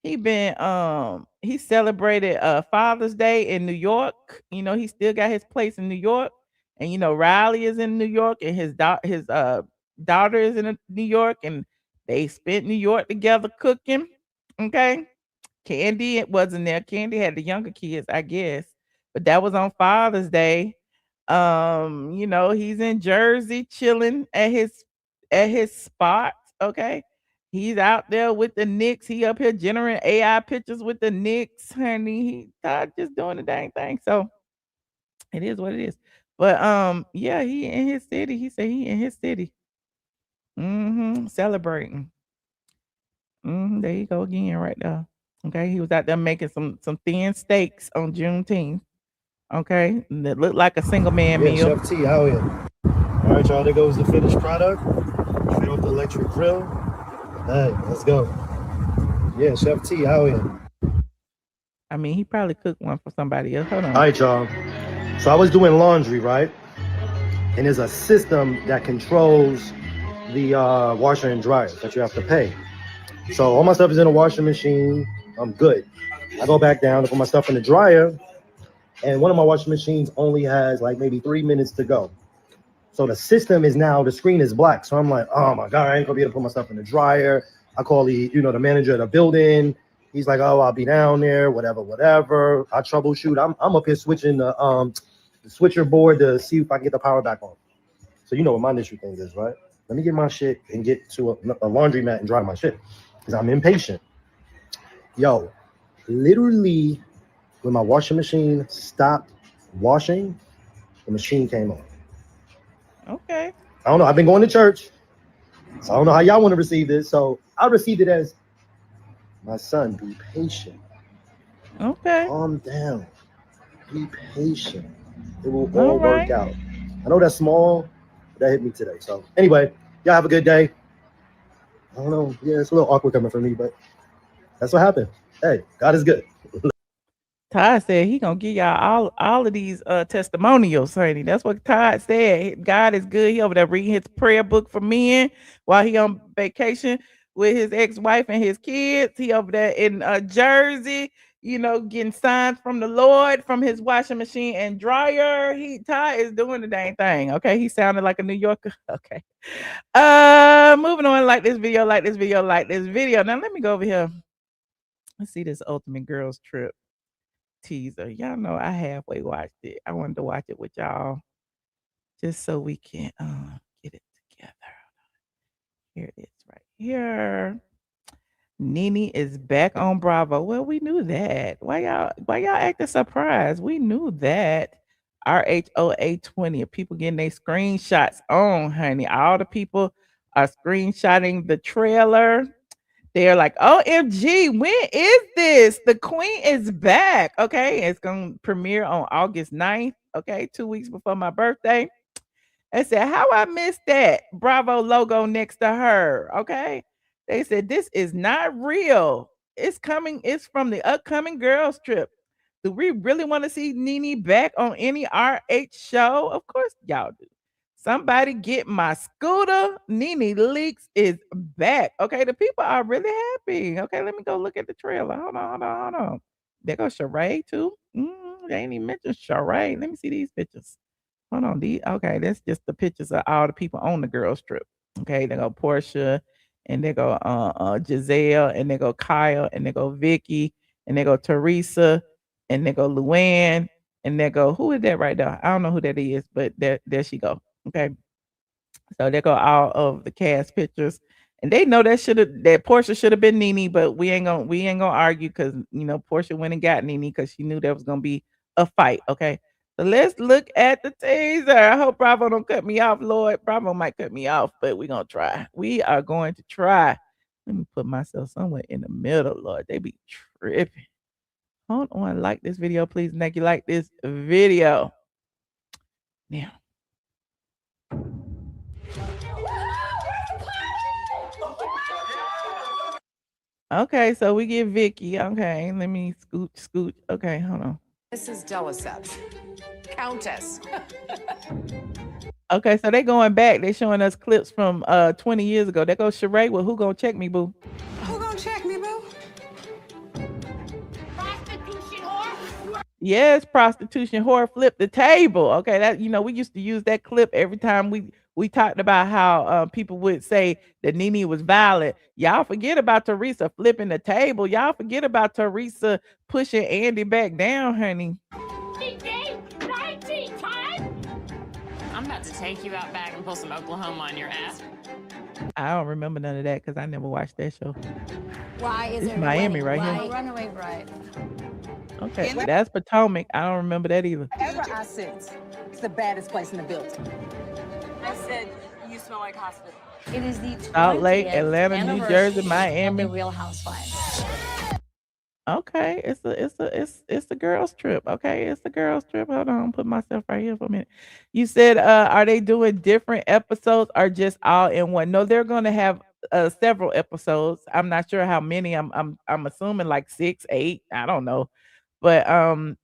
He celebrated Father's Day in New York. You know, he still got his place in New York. And you know, Riley is in New York, and his daughter is in New York, and they spent New York together cooking. Okay. Kandi wasn't there. Kandi had the younger kids, I guess. But that was on Father's Day. You know, he's in Jersey chilling at his spot. Okay. He's out there with the Knicks. He up here generating AI pictures with the Knicks, honey. He Todd just doing the dang thing. So it is what it is. But yeah, he in his city. He said he in his city. Celebrating. There you go again, right there. Okay, he was out there making some thin steaks on Juneteenth. Okay, that looked like a single man meal. Chef T out here. All right, y'all. There goes the finished product. Straight off the electric grill. Hey, let's go. Yeah, Chef T out here. I mean, he probably cooked one for somebody else. Hold on. All right, y'all. So I was doing laundry, right? And there's a system that controls the washer and dryer that you have to pay. So all my stuff is in a washing machine. I'm good. I go back down to put my stuff in the dryer, and one of my washing machines only has like maybe 3 minutes to go. So the system is now, the screen is black. So I'm like, oh my God, I ain't gonna be able to put my stuff in the dryer. I call the manager of the building. He's like, oh, I'll be down there, whatever. I troubleshoot. I'm up here switching the switcher board to see if I can get the power back on. So you know what my initial thing is, right? Let me get my shit and get to a laundromat and dry my shit, because I'm impatient. Yo, literally, when my washing machine stopped washing, the machine came on. Okay. I don't know. I've been going to church, so I don't know how y'all want to receive this. So I received it as, my son, be patient. Okay. Calm down. Be patient. It will all work out. I know that's small, but that hit me today. So anyway, y'all have a good day. I don't know. Yeah, it's a little awkward coming from me, but that's what happened. Hey, God is good. Todd said he gonna give y'all all of these testimonials, honey. That's what Todd said. God is good. He over there reading his prayer book for men while he on vacation with his ex-wife and his kids. He over there in Jersey, you know, getting signs from the Lord from his washing machine and dryer. Todd is doing the dang thing. Okay, he sounded like a New Yorker. Okay. Moving on. Like this video. Now let me go over here. Let's see this Ultimate Girls Trip teaser. Y'all know I halfway watched it. I wanted to watch it with y'all just so we can get it together. Here it is right here. NeNe is back on Bravo. Well, we knew that. Why y'all acting surprised? We knew that. RHOA 20. People getting their screenshots on, honey. All the people are screenshotting the trailer. They're like, OMG, when is this? The Queen is back. Okay. It's gonna premiere on August 9th. Okay, 2 weeks before my birthday. I said, how I missed that Bravo logo next to her. Okay. They said, this is not real. It's coming, it's from the upcoming girls trip. Do we really want to see NeNe back on any RH show? Of course, y'all do. Somebody get my scooter. NeNe Leakes is back. Okay, the people are really happy. Okay, let me go look at the trailer. Hold on. There goes Shereé too. They ain't even mentioned Shereé. Let me see these pictures. Hold on. Okay, that's just the pictures of all the people on the girls trip. Okay, they go Portia, and they go Giselle, and they go Kyle, and they go Vicky, and they go Teresa, and they go Luann, and they go, who is that right there? I don't know who that is, but there she go. Okay. So there go all of the cast pictures. And they know that Portia should have been NeNe, but we ain't gonna argue because Portia went and got NeNe because she knew there was gonna be a fight. Okay. So let's look at the teaser. I hope Bravo don't cut me off, Lord. Bravo might cut me off, but we're gonna try. We are going to try. Let me put myself somewhere in the middle, Lord. They be tripping. Hold on, like this video, please. Thank you. Like this video. Now. Okay, so we get Vicky. Okay, let me scoot. Okay, hold on. This is Delicept. Countess. Okay, so they going back. They showing us clips from 20 years ago. There goes Shereé with Who Gonna Check Me, Boo? Who gonna check me, boo? Prostitution whore. Yes, prostitution whore flip the table. Okay, that we used to use that clip every time we talked about how people would say that NeNe was violent. Y'all forget about Teresa flipping the table. Y'all forget about Teresa pushing Andy back down, honey. I'm about to take you out back and pull some Oklahoma on your ass. I don't remember none of that because I never watched that show. Why is It's it Miami right here. Runaway bride. Okay, that's Potomac. I don't remember that either. Ever I sense it's the baddest place in the building. I said you smell like hospital. It is the Salt Lake, 20th Atlanta, New anniversary Jersey, of Miami. the Real Housewives. Okay, it's the girls trip. Okay, it's the girls trip. Hold on, put myself right here for a minute. You said, are they doing different episodes or just all in one? No, they're gonna have several episodes. I'm not sure how many. I'm assuming like 6, 8. I don't know, but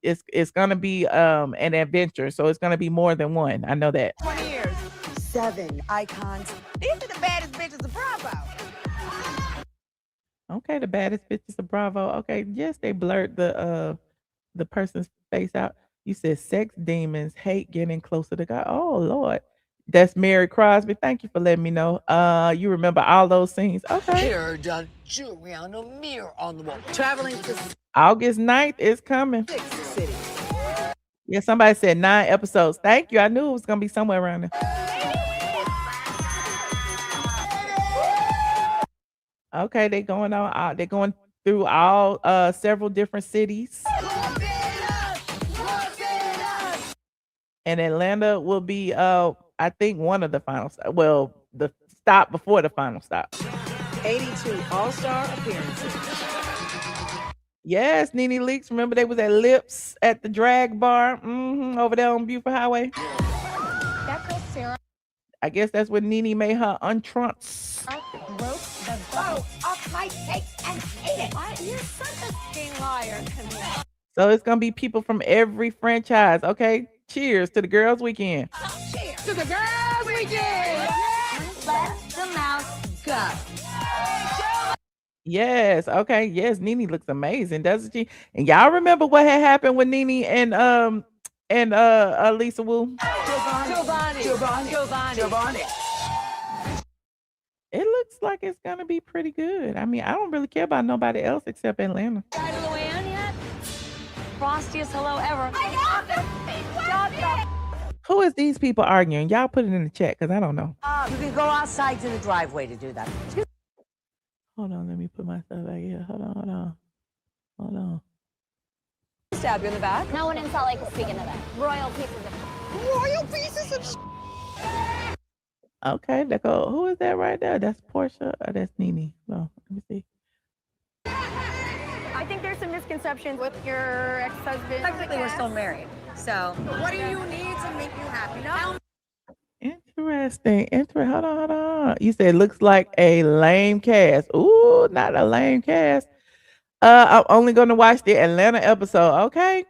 it's gonna be an adventure, so it's gonna be more than one. I know that. 20 years. 7 icons. These are the baddest bitches of Bravo. Okay, the baddest bitches of Bravo. Okay, yes, they blurred the person's face out. You said sex demons hate getting closer to God. Oh Lord, that's Mary Crosby. Thank you for letting me know. You remember all those scenes? Okay. Here, done jewelry on a mirror on the wall. Traveling to August 9th is coming. 6 cities. Yeah, somebody said 9 episodes. Thank you. I knew it was gonna be somewhere around there. Okay, they're going through all several different cities. And Atlanta will be I think one of the final well, the stop before the final stop. 82 all-star appearances. Yes, NeNe Leakes. Remember they was at Lips at the drag bar over there on Buford Highway. That girl Sarah I guess that's when NeNe made her untrunks. wrote the boat off my face and ate it. You're such a fucking liar to me. So it's gonna be people from every franchise. Okay, cheers to the girls' weekend. Cheers to the girls' weekend. Let the mouse go. Yes. Okay. Yes. NeNe looks amazing, doesn't she? And y'all remember what had happened with NeNe and Lisa Wu? Giovanni. It looks like it's gonna be pretty good. I mean, I don't really care about nobody else except Atlanta. Try to Luann yet? Frostiest hello ever. Who is these people arguing? Y'all put it in the chat because I don't know. You can go outside to the driveway to do that. Hold on, let me put myself back here. Hold on. Stab you in the back? No one in Salt Lake is speaking of that. Royal pieces of royal pieces of Okay, who is that right there? That's Portia or that's NeNe? No, let me see. I think there's some misconceptions with your ex-husband. Technically, we're still married. So, what do you need to make you happy? No. Interesting. Hold on. You said looks like a lame cast. Ooh, not a lame cast. I'm only gonna watch the Atlanta episode. Okay.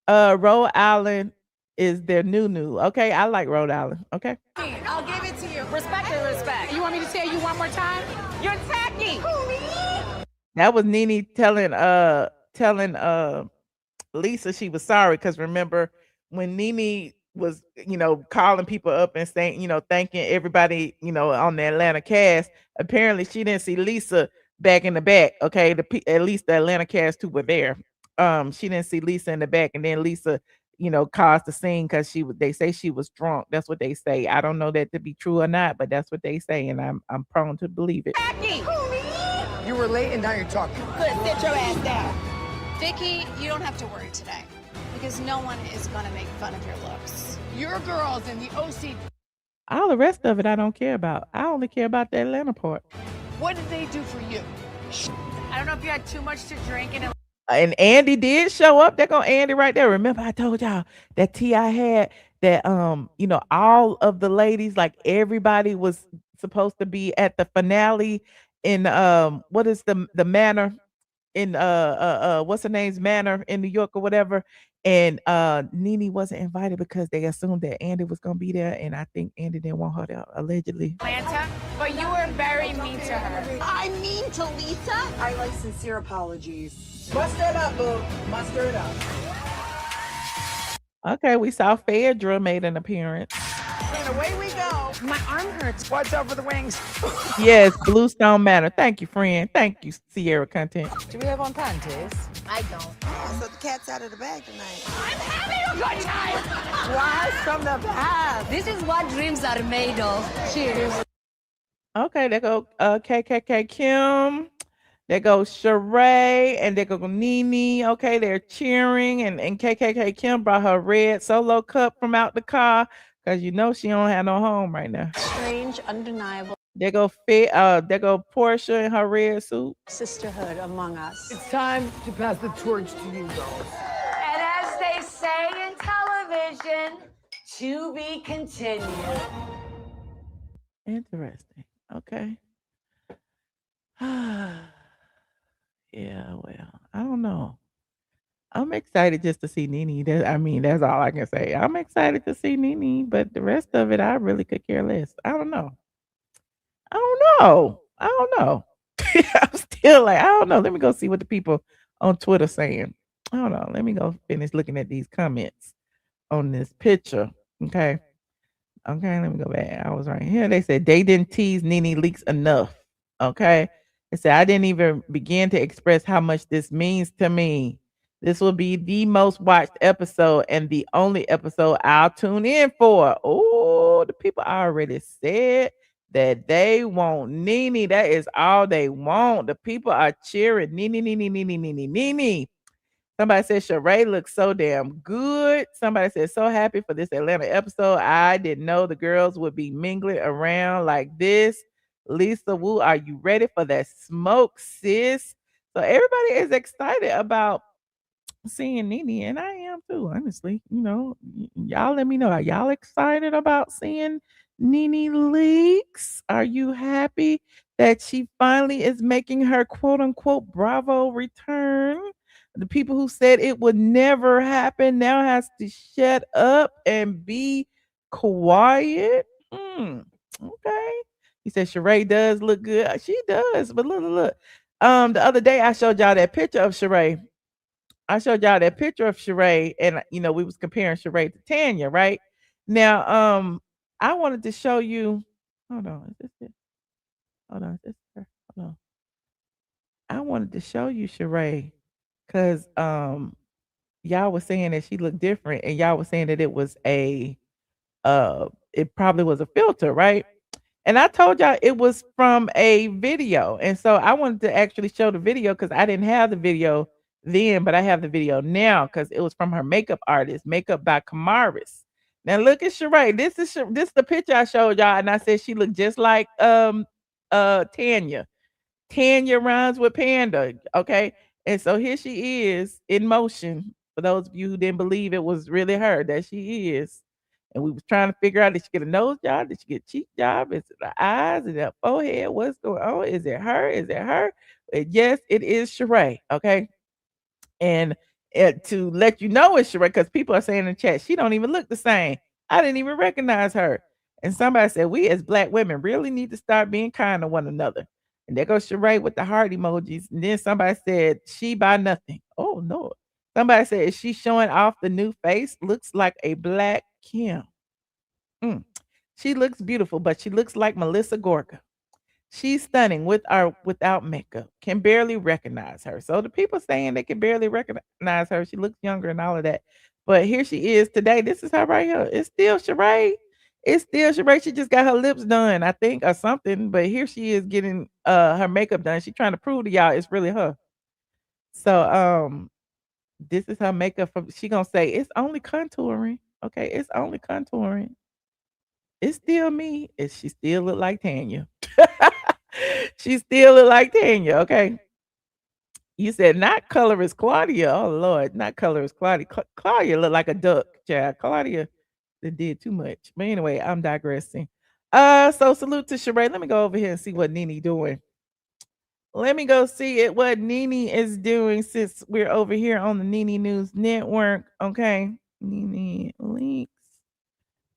Rhode Island is their new. Okay, I like Rhode Island. Okay. I'll give it to you. Respect is respect. You want me to tell you one more time? You're tacky. That was NeNe telling Lisa she was sorry because remember when NeNe was calling people up and saying thanking everybody on the Atlanta cast. Apparently she didn't see Lisa back in the back. Okay, at least the Atlanta cast who were there. She didn't see Lisa in the back, and then Lisa caused the scene because they say she was drunk. That's what they say. I don't know that to be true or not, but that's what they say, and I'm prone to believe it. You were late and now you're talking. Good, sit your ass down. Vicky, you don't have to worry today because no one is going to make fun of your looks. Your girls in the OC. All the rest of it I don't care about. I only care about the Atlanta part. What did they do for you? I don't know if you had too much to drink and Andy did show up. There go Andy right there. Remember I told y'all that T.I. had that all of the ladies, like everybody was supposed to be at the finale in what is the manor in what's her name's manor in New York or whatever. And NeNe wasn't invited because they assumed that Andy was gonna be there, and I think Andy didn't want her there, allegedly. Atlanta, but you were very mean to her. I mean to Lisa? I like sincere apologies. Muster it up, boo. Muster it up. Okay, we saw Phaedra made an appearance. And away we go. My arm hurts. Watch out for the wings. Yes, Bluestone Manor. Thank you, friend. Thank you, Sierra Content. Do we have on panties? I don't. Oh, so the cat's out of the bag tonight. I'm having a good time. Blast from the past. This is what dreams are made of. Cheers. Okay, there go KKK Kim. There goes Shereé, and there go NeNe. Okay, they're cheering, and KKK Kim brought her red solo cup from out the car because she don't have no home right now. Strange, undeniable There go Portia in her red suit. sisterhood among us. It's time to pass the torch to you girls. And as they say in television, to be continued. Interesting. Okay. Yeah, well, I don't know. I'm excited just to see NeNe. That's all I can say. I'm excited to see NeNe, but the rest of it, I really could care less. I don't know. I'm still like, I don't know. Let me go see what the people on Twitter saying. Hold on. Let me go finish looking at these comments on this picture. Okay, let me go back. I was right here. They said they didn't tease NeNe Leakes enough. Okay. They said I didn't even begin to express how much this means to me. This will be the most watched episode and the only episode I'll tune in for. Oh, the people already said that they want NeNe. That is all they want. The people are cheering NeNe. Somebody said Shereé looks so damn good. Somebody said so happy for this Atlanta episode. I didn't know the girls would be mingling around like this. Lisa Wu, are you ready for that smoke, sis? So everybody is excited about seeing NeNe, and I am too, honestly. Y'all let me know. Are y'all excited about seeing NeNe Leakes? Are you happy that she finally is making her quote unquote Bravo return? The people who said it would never happen now has to shut up and be quiet. Okay. He said Shereé does look good. She does, but look. The other day I showed y'all that picture of Shereé. And we was comparing Shereé to Tanya, right? Now, I wanted to show you. Hold on, is this it? Hold on, is this her? Hold on. I wanted to show you Shereé because y'all was saying that she looked different, and y'all was saying that it was it probably was a filter, right? And I told y'all it was from a video. And so I wanted to actually show the video because I didn't have the video then, but I have the video now because it was from her makeup artist, Makeup by Kamaris. Now look at Shereé. This is the picture I showed y'all, and I said she looked just like Tanya. Tanya rhymes with panda. Okay. And so here she is in motion. For those of you who didn't believe it was really her, that she is. And we was trying to figure out, did she get a nose job? Did she get a cheek job? Is it the eyes? Is it her forehead? What's going on? Is it her? Is it her? Yes, it is Shereé. Okay. And to let you know it's Shereé, because people are saying in the chat, she don't even look the same. I didn't even recognize her. And somebody said, we as Black women really need to start being kind to one another. And there goes Shereé with the heart emojis. And then somebody said, she by nothing. Oh, no. Somebody said, is she showing off the new face? Looks like a Black Kim. She looks beautiful, but she looks like Melissa Gorga. She's stunning with or without makeup. Can barely recognize her. So the people saying they can barely recognize her. She looks younger and all of that. But here she is today. This is her right here. It's still Shereé. It's still Shereé. She just got her lips done, I think, or something. But here she is getting her makeup done. She's trying to prove to y'all it's really her. So this is her makeup from, she gonna say it's only contouring. Okay, it's only contouring. It's still me. She still look like Tanya. She still look like Tanya. Okay. You said not color is Claudia. Oh Lord, not color is Claudia. Claudia look like a duck, child. Claudia that did too much. But anyway, I'm digressing. So salute to Shereé. Let me go over here and see what NeNe doing. Let me go see it what NeNe is doing since we're over here on the NeNe News Network. Okay. NeNe Leakes.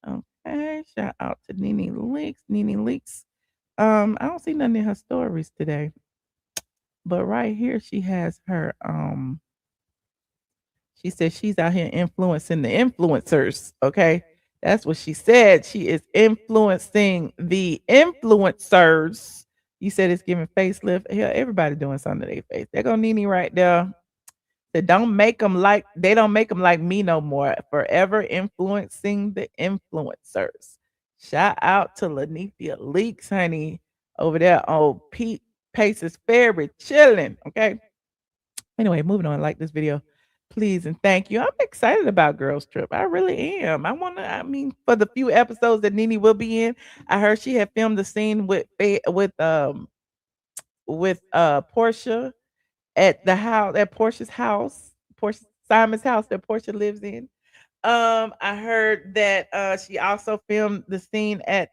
Okay. Shout out to NeNe Leakes. NeNe Leakes. I don't see nothing in her stories today. But right here she has her she said she's out here influencing the influencers. Okay. That's what she said. She is influencing the influencers. You said it's giving facelift. Hell, everybody doing something to their face. There go NeNe right there. They don't make them like me no more. Forever influencing the influencers. Shout out to NeNe Leakes, honey, over there on Pete Pace's Ferry, chilling. Okay. Anyway, moving on. Like this video, please and thank you. I'm excited about Girls Trip. I really am. I mean, for the few episodes that NeNe will be in, I heard she had filmed the scene with Portia at the house, at Portia's house, Portia Simon's house that Portia lives in. I heard that she also filmed the scene at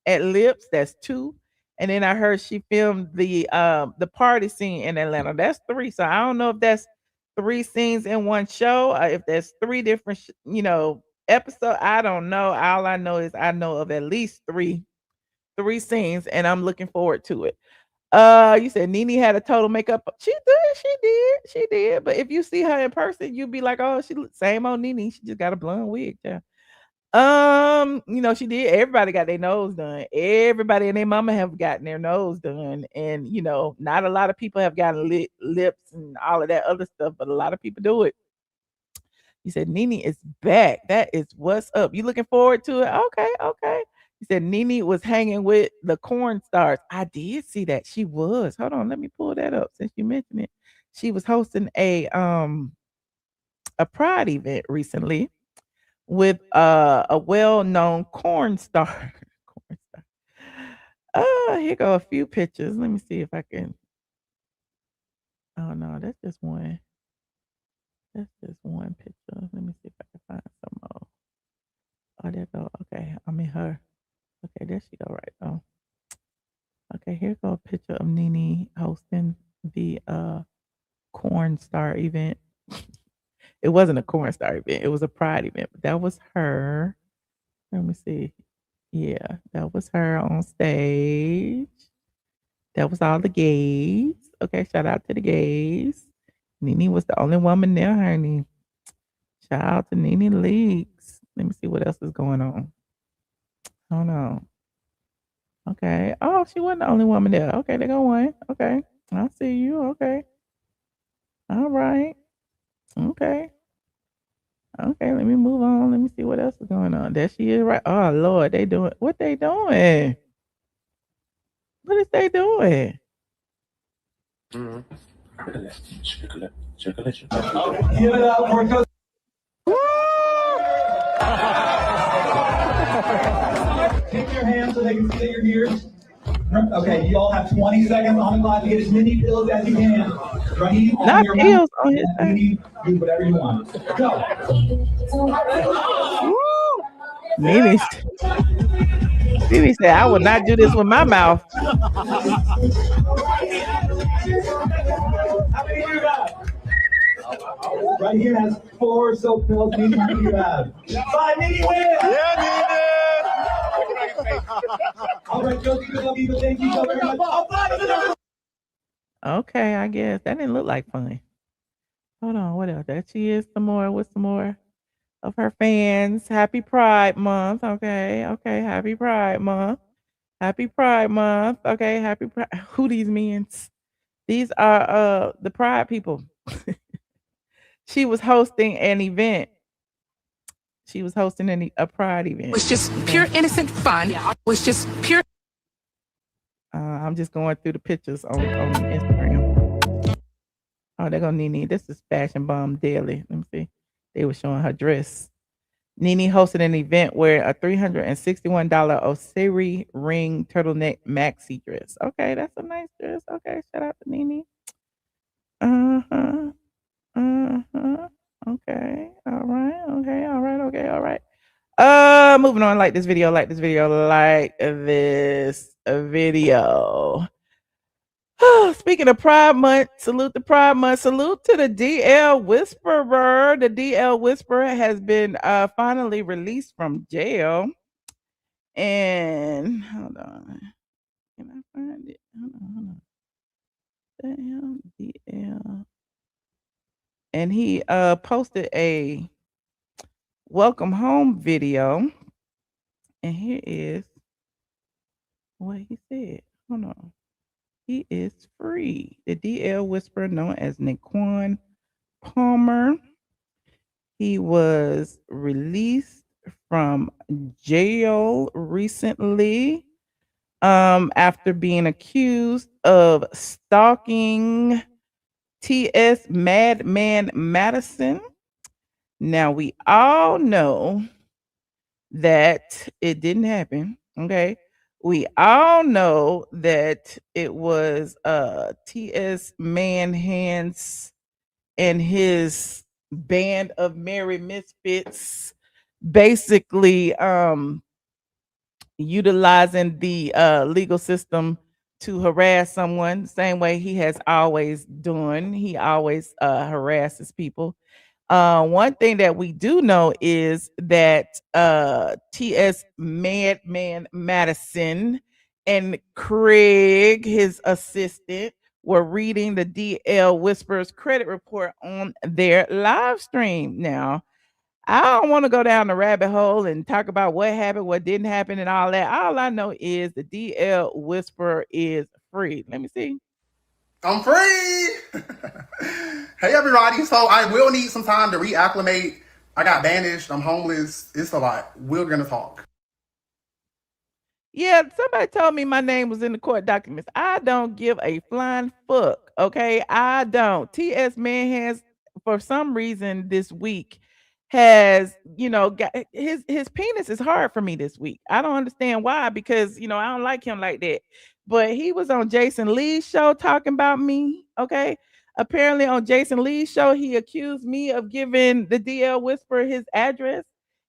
Lips. That's 2. And then I heard she filmed the party scene in Atlanta. That's 3. So I don't know if that's 3 scenes in one show, if there's 3 different episodes. I don't know. All I know is I know of at least 3 scenes, and I'm looking forward to it. You said NeNe had a total makeup. She did. But if you see her in person, you'd be like, oh, she same old NeNe. She just got a blonde wig. Yeah. She did. Everybody got their nose done. Everybody and their mama have gotten their nose done, and not a lot of people have gotten lips and all of that other stuff, but a lot of people do it. You said NeNe is back. That is what's up. You looking forward to it? Okay. You said NeNe was hanging with the corn stars. I did see that. She was. Hold on, let me pull that up since you mentioned it. She was hosting a pride event recently with a well-known corn star. Here go a few pictures. Let me see if I can. Oh no, that's just one. That's just one picture. Let me see if I can find some more. Oh, there go. Okay, I'm in her. Okay, there she go right now. Okay, here go a picture of NeNe hosting the corn star event. It wasn't a corn star event, it was a pride event, but that was her. Let me see. Yeah, that was her on stage. That was all the gays. Okay, shout out to the gays. NeNe was the only woman there, honey. Shout out to NeNe Leakes. Let me see what else is going on. Hold on. Okay. Oh, she wasn't the only woman there. Okay, there go one. Okay. I see you. Okay. All right. Okay. Okay, let me move on. Let me see what else is going on. There she is, right? Oh Lord, what they doing? What is they doing? Give it up for Coach. Take your hands so they can see that you're here. Okay, you all have 20 seconds on the clock to get as many pills as you can. Raheem, Not pills on his face. Do whatever you want. Go. NeNe said, I would not do this with my mouth. How many do you have? Right here has 4 soap pills. NeNe, how many do you have? 5. NeNe wins! Yeah, NeNe! All right, Coach, we love you, but thank you so very much. Okay, I guess. That didn't look like fun. Hold on, what else? There she is some more with some more of her fans. Happy Pride Month. Okay, happy Pride Month. Happy Pride Month. Okay, happy Pride. Who these means? These are the Pride people. She was hosting an event. She was hosting a Pride event. It was just pure innocent fun. It was just pure. I'm just going through the pictures on Instagram. Oh, there go NeNe. This is Fashion Bomb Daily. Let me see. They were showing her dress. NeNe hosted an event wearing a $361 Osiris ring turtleneck maxi dress. Okay, that's a nice dress. Okay, shout out to NeNe. Okay. All right. Okay. All right. Okay. All right. Moving on. Like this video. Like this video. Like this video. Speaking of Pride Month, salute the Pride Month. Salute to the DL Whisperer. The DL Whisperer has been finally released from jail. And hold on. Can I find it? Hold on. Damn, DL. And he posted a welcome home video. And here is what he said. Hold on. He is free. The DL Whisperer, known as Naquan Palmer. He was released from jail recently after being accused of stalking T.S. Madman Madison. Now, we all know that it didn't happen, okay? We all know that it was T.S. Manhands and his band of merry misfits basically utilizing the legal system to harass someone, same way he has always done. He always harasses people. One thing that we do know is that T.S. Madman Madison and Craig, his assistant, were reading the DL Whisperer's credit report on their live stream. Now, I don't want to go down the rabbit hole and talk about what happened, what didn't happen, and all that. All I know is the DL Whisperer is free. Let me see. I'm free. Hey, everybody. So I will need some time to reacclimate. I got banished. I'm homeless. It's a lot. We're going to talk. Yeah, somebody told me my name was in the court documents. I don't give a flying fuck, okay? I don't. T.S. Manhands, for some reason this week, has, got his penis is hard for me this week. I don't understand why, because, I don't like him like that. But he was on Jason Lee's show talking about me, okay? Apparently on Jason Lee's show, he accused me of giving the DL Whisperer his address.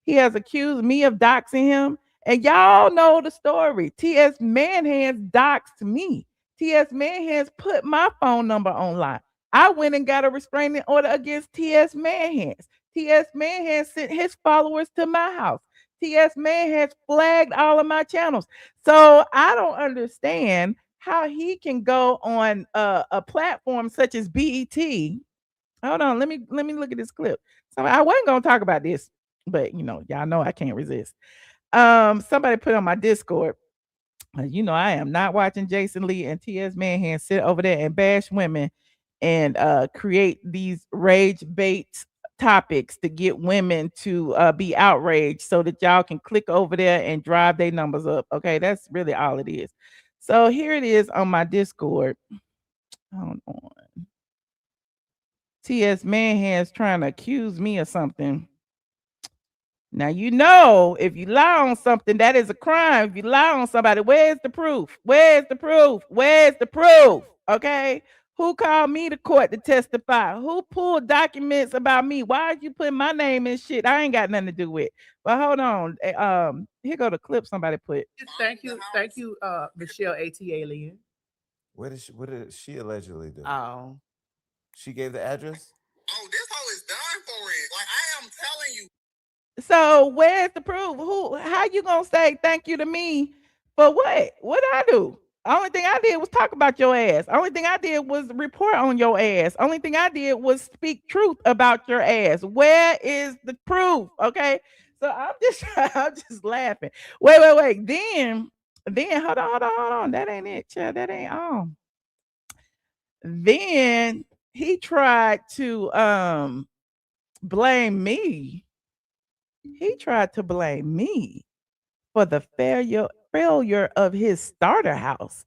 He has accused me of doxing him. And y'all know the story. T.S. Manhands doxed me. T.S. Manhands put my phone number online. I went and got a restraining order against T.S. Manhands. T.S. Manhands sent his followers to my house. T.S. Manhands flagged all of my channels. So I don't understand how he can go on a platform such as BET. Hold on, let me look at this clip. So I wasn't gonna talk about this, but y'all know I can't resist. Somebody put on my Discord. I am not watching Jason Lee and T.S. Manhands sit over there and bash women and create these rage bait topics to get women to be outraged so that y'all can click over there and drive their numbers up. Okay, that's really all it is. So here it is on my Discord. Hold on. TS Manhand's trying to accuse me of something. Now, you know, if you lie on something, that is a crime. If you lie on somebody, where's the proof? Where's the proof? Where's the proof? Okay. Who called me to court to testify? Who pulled documents about me? Why are you putting my name in shit I ain't got nothing to do with? But hold on. Here go the clip somebody put. Thank you, Michelle ATLien. What did she allegedly do? Oh. She gave the address? Oh, this hoe is done for it. Like, I am telling you. So where's the proof? How you gonna say thank you to me for what? What did I do? Only thing I did was talk about your ass. Only thing I did was report on your ass. Only thing I did was speak truth about your ass. Where is the proof? Okay. So I'm just laughing. Wait. Then hold on. That ain't it, child. That ain't on. Then he tried to blame me. He tried to blame me for the failure of his starter house,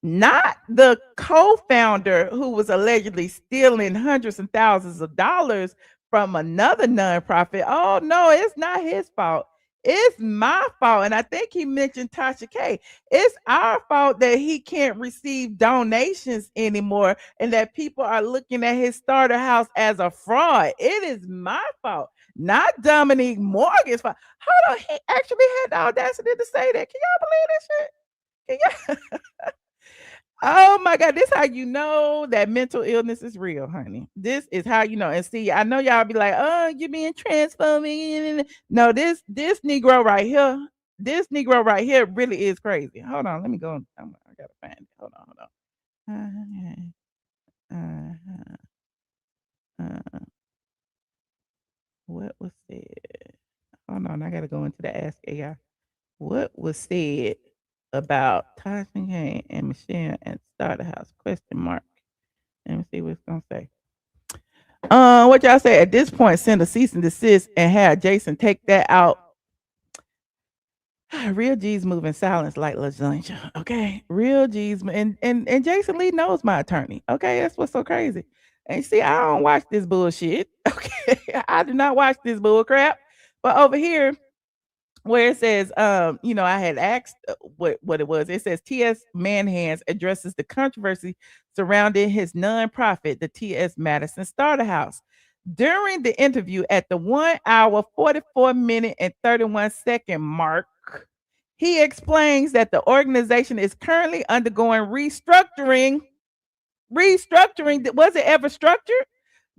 not the co-founder who was allegedly stealing hundreds and thousands of dollars from another nonprofit. Oh no, it's not his fault. It's my fault. And I think he mentioned Tasha K. It's our fault that he can't receive donations anymore and that people are looking at his starter house as a fraud. It is my fault, not Dominique Morgan's fault. Hold on, he actually had the audacity to say that. Can y'all believe this shit? Can y'all? Oh my God, this how you know that mental illness is real, honey. This is how you know. And see, I know y'all be like, oh, you being transphobic. No, this Negro right here, really is crazy. Hold on, let me go. I gotta find it. Hold on. What was said? Hold on, I gotta go into the Ask AI. What was said about Tasha K and Michelle and Starter House? Question mark. Let me see what it's gonna say. What y'all say at this point? Send a cease and desist and have Jason take that out. Real G's moving silence like lasagna. Okay, real G's and Jason Lee knows my attorney. Okay, that's what's so crazy. And see, I don't watch this bullshit. Okay, I do not watch this bull crap. But over here, where it says, I had asked what it was. It says T.S. Manhands addresses the controversy surrounding his nonprofit, the T.S. Madison Starter House. During the interview at the 1 hour, 44 minute and 31 second mark, he explains that the organization is currently undergoing restructuring. Was it ever structured?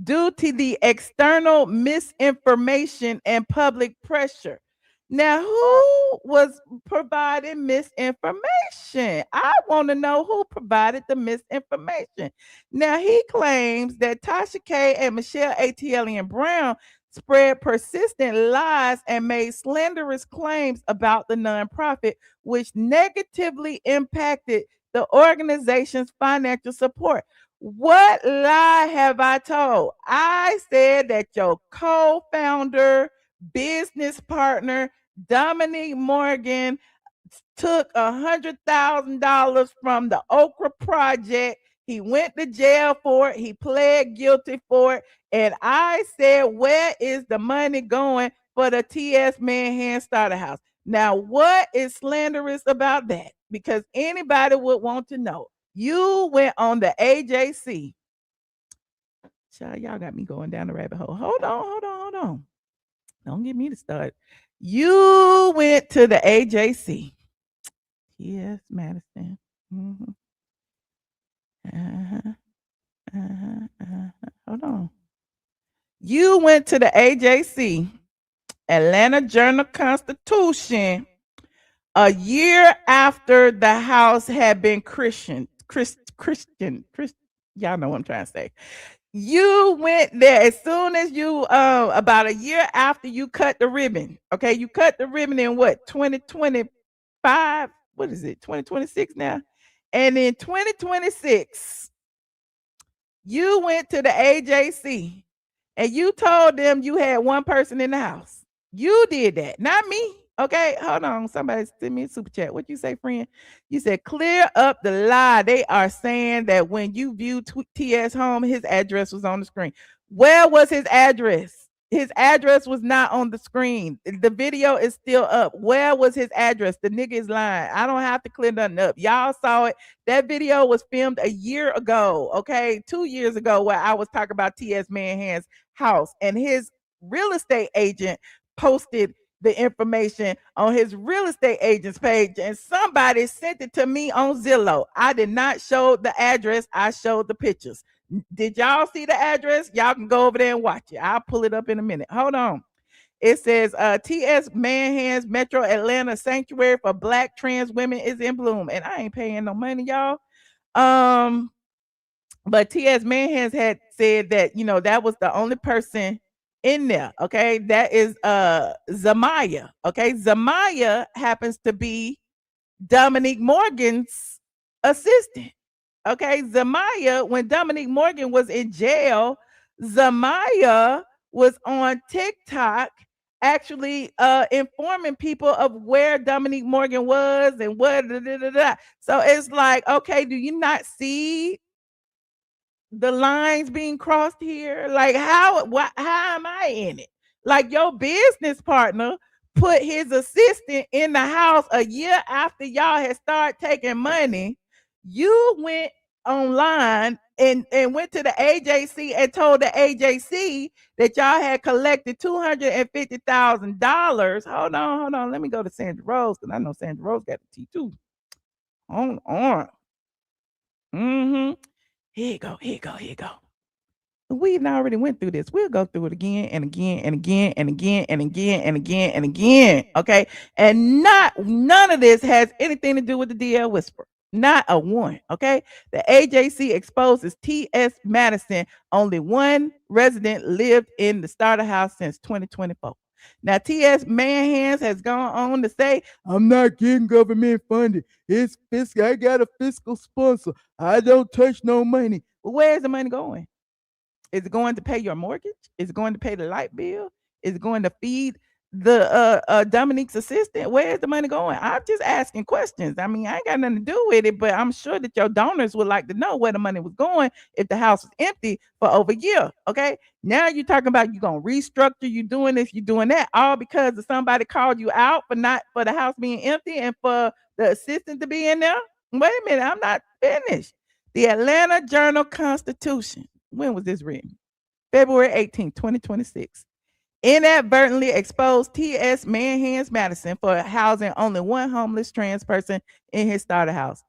Due to the external misinformation and public pressure. Now, who was providing misinformation? I want to know who provided the misinformation. Now, he claims that Tasha K and Michelle ATLien Brown spread persistent lies and made slanderous claims about the nonprofit, which negatively impacted the organization's financial support. What lie have I told? I said that your co-founder, business partner, Dominique Morgan, took $100,000 from the Oprah Project. He went to jail for it. He pled guilty for it. And I said, where is the money going for the T.S. Manhan Starter House? Now, what is slanderous about that? Because anybody would want to know. You went on the AJC. Child, y'all got me going down the rabbit hole. Hold on. Don't get me to start. You went to the AJC. Yes, Madison. Mm-hmm. Hold on. You went to the AJC, Atlanta Journal-Constitution, a year after the house had been Christian. Y'all know what I'm trying to say. You went there as soon as you, about a year after you cut the ribbon. Okay, you cut the ribbon in what, 2025? What is it, 2026 now? And in 2026, you went to the AJC and you told them you had one person in the house. You did that, not me. Okay, hold on. Somebody send me a super chat. What you say, friend? You said clear up the lie. They are saying that when you viewed TS home, his address was on the screen. Where was his address? His address was not on the screen. The video is still up. Where was his address? The nigga is lying. I don't have to clear nothing up. Y'all saw it. That video was filmed a year ago, okay? 2 years ago, where I was talking about TS Manhand's house, and his real estate agent posted the information on his real estate agent's page, and somebody sent it to me on Zillow. I did not show the address. I showed the pictures. Did y'all see the address? Y'all can go over there and watch it. I'll pull it up in a minute. Hold on. It says TS Manhand's Metro Atlanta Sanctuary for Black Trans Women is in bloom. And I ain't paying no money, y'all. But TS Manhand's had said that, you know, that was the only person in there. Okay. That is Shamea. Okay. Shamea happens to be Dominique Morgan's assistant. Okay, Shamea, when Dominique Morgan was in jail, Shamea was on TikTok actually informing people of where Dominique Morgan was and what. So it's like, okay, do you not see the lines being crossed here? Like, how am I in it? Like, your business partner put his assistant in the house a year after y'all had started taking money. You went online and went to the AJC and told the AJC that y'all had collected $250,000. Hold on. Let me go to Sandra Rose, because I know Sandra Rose got the T too. Hold on. Here you go. We've already went through this. We'll go through it again and again and again and again and again and again and again. Okay. And none of this has anything to do with the DL Whisperer. Not a one. Okay. The AJC exposes TS Madison. Only one resident lived in the starter house since 2024. Now, TS Manhands has gone on to say, I'm not getting government funding. It's fiscal. I got a fiscal sponsor. I don't touch no money. Well, where's the money going? Is it going to pay your mortgage? Is it going to pay the light bill? Is it going to feed the Dominique's assistant? Where's the money going? I'm just asking questions. I mean, I ain't got nothing to do with it, but I'm sure that your donors would like to know where the money was going if the house was empty for over a year. Okay. Now you're talking about you're gonna restructure, you doing this, you doing that, all because of somebody called you out for the house being empty and for the assistant to be in there. Wait a minute, I'm not finished. The Atlanta Journal-Constitution. When was this written? February 18, 2026. Inadvertently exposed T.S. Manhands Madison for housing only one homeless trans person in his starter house.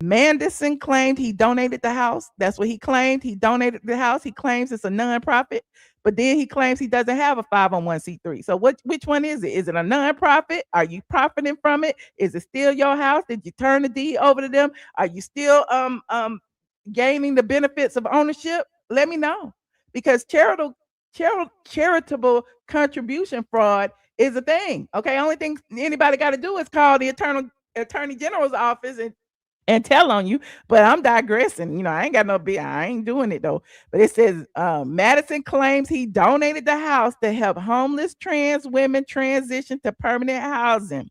Madison claimed he donated the house. That's what he claimed. He donated the house. He claims it's a nonprofit, but then he claims he doesn't have a 501c3. So which one is it? Is it a nonprofit? Are you profiting from it? Is it still your house? Did you turn the deed over to them? Are you still gaining the benefits of ownership? Let me know, because charitable contribution fraud is a thing. Okay, only thing anybody got to do is call the Attorney General's office and tell on you. But I'm digressing. You know, I ain't got no I ain't doing it though. But it says Madison claims he donated the house to help homeless trans women transition to permanent housing.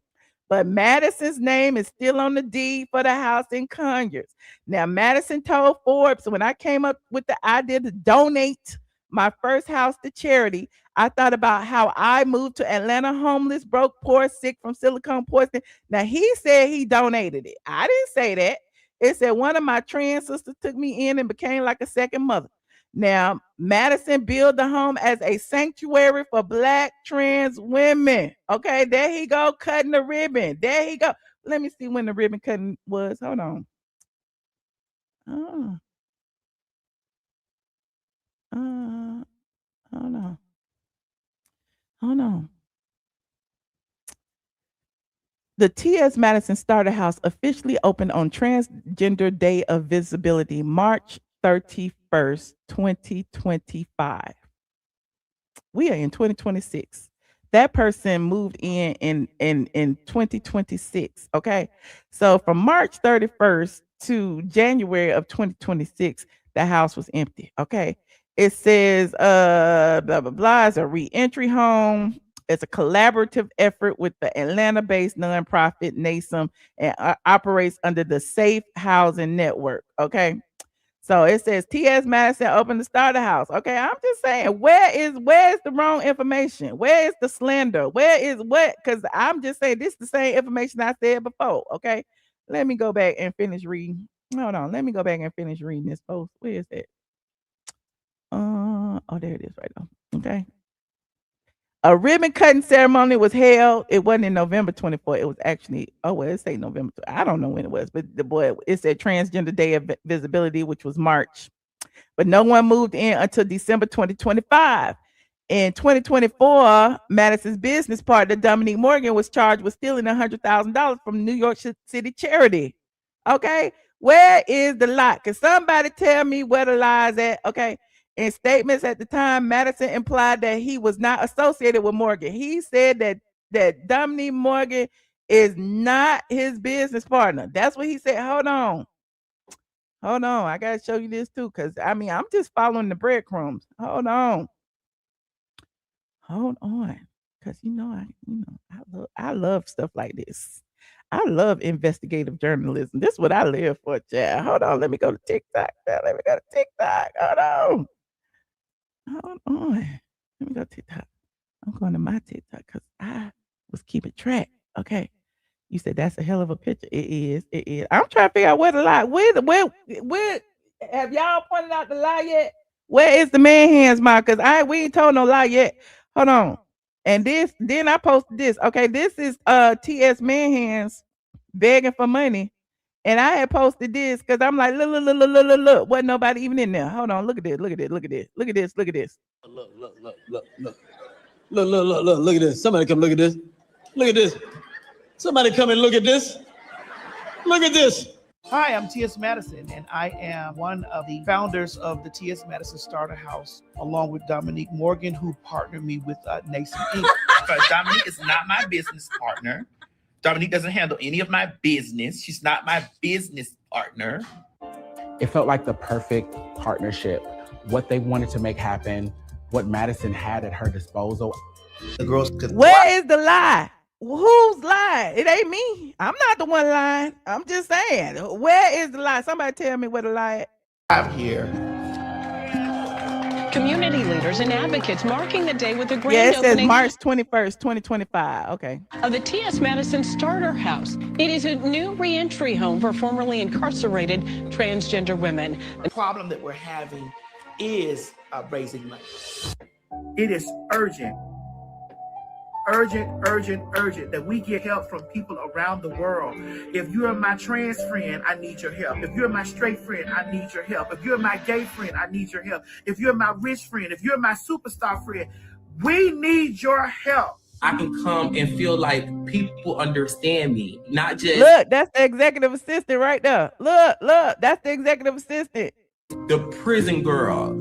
But Madison's name is still on the deed for the house in Conyers. Now, Madison told Forbes, when I came up with the idea to donate my first house to charity, I thought about how I moved to Atlanta homeless, broke, poor, sick from silicone poisoning. Now, he said he donated it. I didn't say that. It said one of my trans sisters took me in and became like a second mother. Now, Madison built the home as a sanctuary for Black trans women. Okay, there he go, cutting the ribbon. There he go. Let me see when the ribbon cutting was. Hold on. Hold on. The T.S. Madison Starter House officially opened on Transgender Day of Visibility, March 31st, 2025. We are in 2026. That person moved in 2026. Okay. So from March 31st to January of 2026, the house was empty. Okay. It says blah blah blah. It's a re-entry home. It's a collaborative effort with the Atlanta-based nonprofit NASEM and operates under the Safe Housing Network. Okay. So it says T.S. Madison opened the starter house. Okay, I'm just saying, where's the wrong information? Where is the slander? Where is what? Because I'm just saying this is the same information I said before. Okay, let me go back and finish reading. Hold on, let me go back and finish reading this post. Where is it? Oh, there it is right now. Okay. A ribbon cutting ceremony was held. It wasn't in November 24th. It was actually, it say November. I don't know when it was, but it said Transgender Day of Visibility, which was March. But no one moved in until December 2025. In 2024, Madison's business partner, Dominique Morgan, was charged with stealing $100,000 from New York City charity. Okay, where is the lie? Can somebody tell me where the lie is at? Okay. In statements at the time, Madison implied that he was not associated with Morgan. He said that Dominique Morgan is not his business partner. That's what he said. Hold on. I gotta show you this too, because I'm just following the breadcrumbs. Hold on, because I love stuff like this. I love investigative journalism. This is what I live for, child. Hold on, let me go to TikTok. Hold on. Let me go to TikTok. I'm going to my TikTok because I was keeping track. Okay. You said that's a hell of a picture. It is. I'm trying to figure out where the lie. Where have y'all pointed out the lie yet? Where is the man hands, Mark? Because we ain't told no lie yet. Hold on. And then I posted this. Okay, this is TS Man Hands begging for money. And I had posted this because I'm like, look. Wasn't nobody even in there. Hold on, look at this. Look at this. Look at this. Somebody come look at this. Look at this. Somebody come and look at this. Look at this. Hi, I'm T.S. Madison, and I am one of the founders of the T.S. Madison Starter House, along with Dominique Morgan, who partnered me with NASEM Inc. Because Dominique is not my business partner. Dominique doesn't handle any of my business. She's not my business partner. It felt like the perfect partnership. What they wanted to make happen, what Madison had at her disposal. The girls could. Where is the lie? Who's lying? It ain't me. I'm not the one lying. I'm just saying. Where is the lie? Somebody tell me where the lie is. I'm here. Community leaders and advocates marking the day with the grand it says opening March 21st, 2025. Okay. of the T.S. Madison Starter House. It is a new reentry home for formerly incarcerated transgender women. The problem that we're having is raising money. It is urgent that we get help from people around the world. If you're my trans friend, I need your help. If you're my straight friend, I need your help. If you're my gay friend, I need your help. If you're my rich friend, if you're my superstar friend, we need your help. I can come and feel like people understand me, not just look. That's the executive assistant right there. Look, that's the executive assistant. The prison girl.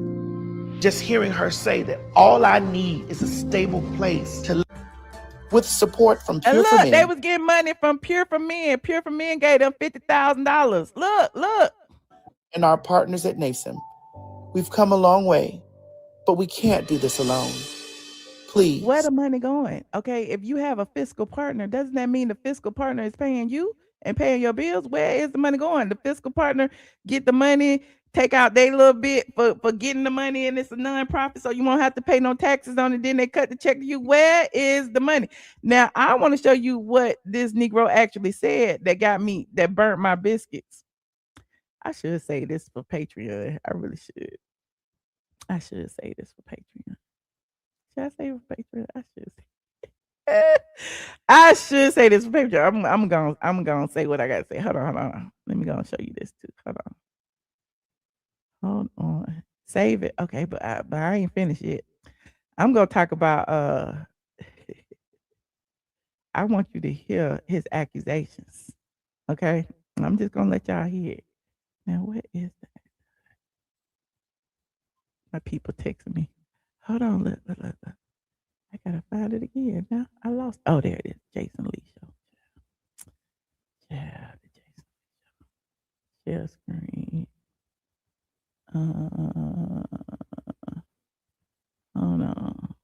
Just hearing her say that all I need is a stable place to live. With support from Pure for Men. They was getting money from Pure for Men. Pure for Men gave them $50,000. Look. And our partners at NASEM. We've come a long way, but we can't do this alone. Please. Where the money going? Okay, if you have a fiscal partner, doesn't that mean the fiscal partner is paying you and paying your bills? Where is the money going? The fiscal partner get the money, take out their little bit for getting the money, and it's a nonprofit, so you won't have to pay no taxes on it. Then they cut the check to you. Where is the money? Now, I want to show you what this Negro actually said that burnt my biscuits. I should say this for Patreon. I really should. I should say this for Patreon. Should I say it for Patreon? I should say this for Patreon. I'm gonna say what I gotta say. Hold on. Let me go and show you this too. Hold on. Save it. Okay, but I ain't finished yet. I'm gonna talk about I want you to hear his accusations. Okay? I'm just gonna let y'all hear it. Now, what is that? My people texting me. Hold on, look. I gotta find it again. Now I lost. Oh, there it is. Jason Lee show. Yeah, the Jason Lee show. Share screen. Hold on.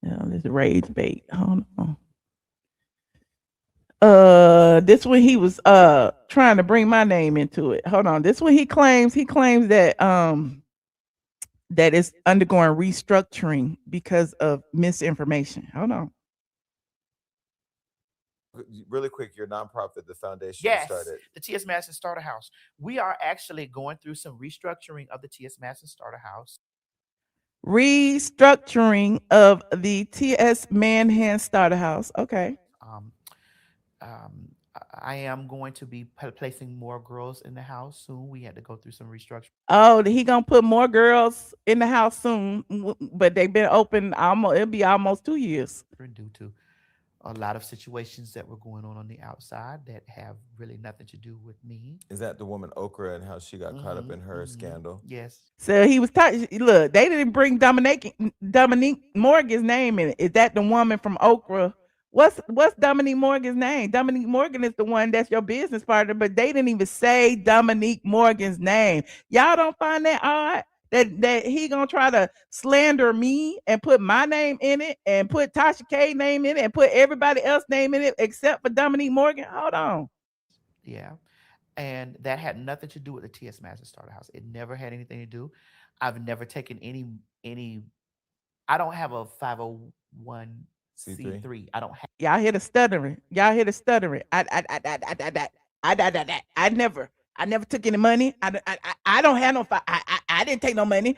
Yeah, this rage bait. Hold on. This one he was trying to bring my name into it. Hold on. This one he claims that that is undergoing restructuring because of misinformation. Hold on. Really quick, your nonprofit, the foundation Yes, started. the T.S. Madison Starter House. We are actually going through some restructuring of the T.S. Madison Starter House. Restructuring of the T.S. Manhan Starter House. Okay. I am going to be placing more girls in the house soon. We had to go through some restructuring. Oh, he gonna put more girls in the house soon, but they've been open almost. It'll be almost 2 years. Due to a lot of situations that were going on the outside that have really nothing to do with me. Is that the woman Oprah and how she got caught up in her scandal? Yes. So he was talking. Look, they didn't bring Dominique Morgan's name in it. Is that the woman from Oprah? What's Dominique Morgan's name? Dominique Morgan is the one that's your business partner, but they didn't even say Dominique Morgan's name. Y'all don't find that odd? That he gonna try to slander me and put my name in it and put Tasha K name in it and put everybody else's name in it except for Dominique Morgan. Hold on. Yeah. And that had nothing to do with the T.S. Madison Starter House. It never had anything to do. I've never taken any I don't have a 501c3. I don't have. Y'all hear the stuttering. Y'all hear the stuttering. I never took any money. I don't have no. I didn't take no money.